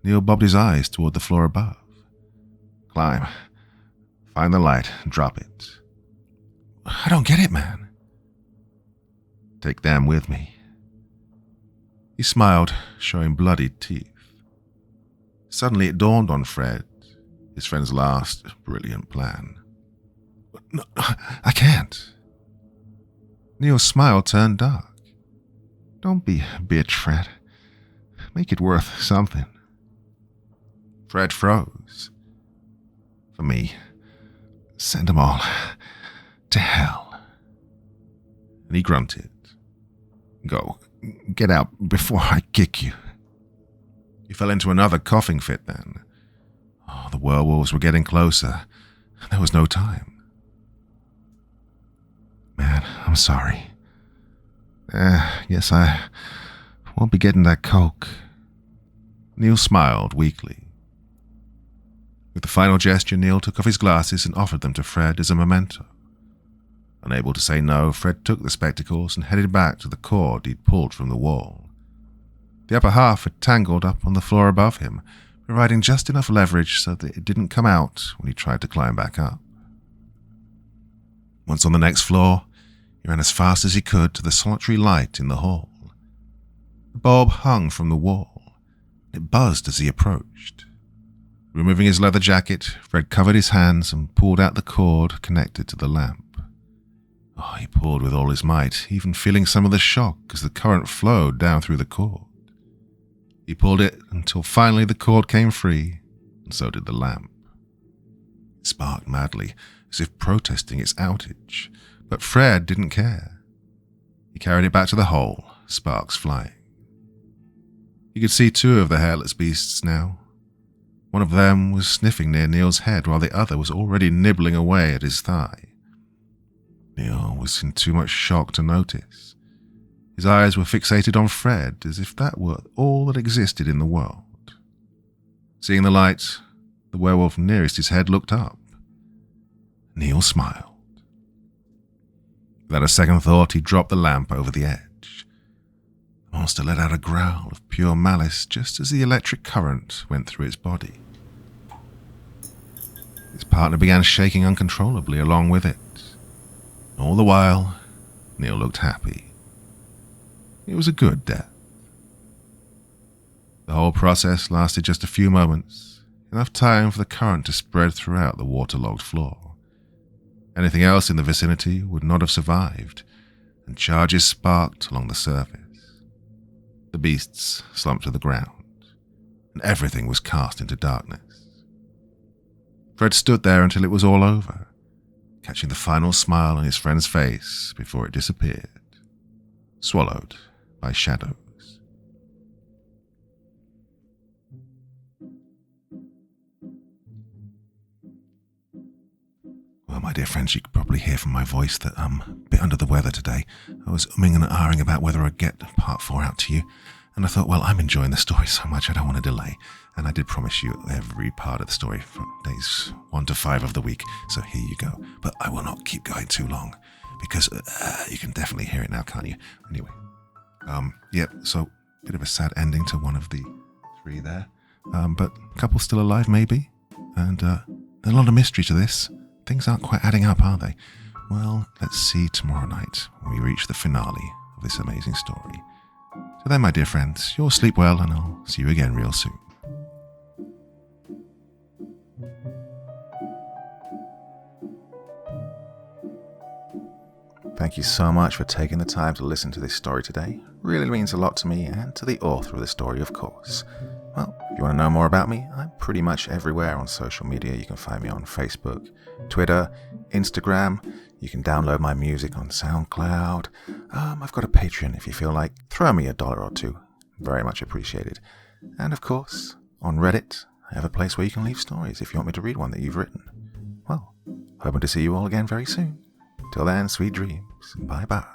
Neil bobbed his eyes toward the floor above. Climb. Find the light and drop it. I don't get it, man. Take them with me. He smiled, showing bloodied teeth. Suddenly it dawned on Fred, his friend's last brilliant plan. No, I can't. Neil's smile turned dark. Don't be a bitch, Fred. Make it worth something. Fred froze. For me, send them all to hell. And he grunted. Go, get out before I kick you. He fell into another coughing fit then. Oh, the werewolves were getting closer. There was no time. Man, I'm sorry. Guess I won't be getting that coke. Neil smiled weakly. With the final gesture, Neil took off his glasses and offered them to Fred as a memento. Unable to say no, Fred took the spectacles and headed back to the cord he'd pulled from the wall. The upper half had tangled up on the floor above him, providing just enough leverage so that it didn't come out when he tried to climb back up. Once on the next floor, he ran as fast as he could to the solitary light in the hall. The bulb hung from the wall. It buzzed as he approached. Removing his leather jacket, Fred covered his hands and pulled out the cord connected to the lamp. Oh, he pulled with all his might, even feeling some of the shock as the current flowed down through the cord. He pulled it until finally the cord came free, and so did the lamp. It sparked madly, as if protesting its outage, but Fred didn't care. He carried it back to the hole, sparks flying. He could see two of the hairless beasts now. One of them was sniffing near Neil's head, while the other was already nibbling away at his thigh. Neil was in too much shock to notice. His eyes were fixated on Fred, as if that were all that existed in the world. Seeing the light, the werewolf nearest his head looked up. Neil smiled. Without a second thought, he dropped the lamp over the edge. The monster let out a growl of pure malice just as the electric current went through its body. His partner began shaking uncontrollably along with it. All the while, Neil looked happy. It was a good death. The whole process lasted just a few moments, enough time for the current to spread throughout the waterlogged floor. Anything else in the vicinity would not have survived, and charges sparked along the surface. The beasts slumped to the ground, and everything was cast into darkness. Fred stood there until it was all over, catching the final smile on his friend's face before it disappeared, swallowed by shadows. Well, my dear friends, you could probably hear from my voice that I'm a bit under the weather today. I was umming and ahhing about whether I'd get part 4 out to you, and I thought, well, I'm enjoying the story so much I don't want to delay. And I did promise you every part of the story from days 1 to 5 of the week, so here you go. But I will not keep going too long, because you can definitely hear it now, can't you? Anyway, so a bit of a sad ending to one of the 3 there, but a couple still alive maybe, and there's a lot of mystery to this. Things aren't quite adding up, are they? Well, let's see tomorrow night when we reach the finale of this amazing story. So then, my dear friends, you'll sleep well, and I'll see you again real soon. Thank you so much for taking the time to listen to this story today. Really means a lot to me and to the author of the story, of course. Well, if you want to know more about me, I'm pretty much everywhere on social media. You can find me on Facebook, Twitter, Instagram. You can download my music on SoundCloud. I've got a Patreon if you feel like. Throw me $1 or 2. Very much appreciated. And of course, on Reddit, I have a place where you can leave stories if you want me to read one that you've written. Well, hoping to see you all again very soon. Till then, sweet dreams. Bye-bye.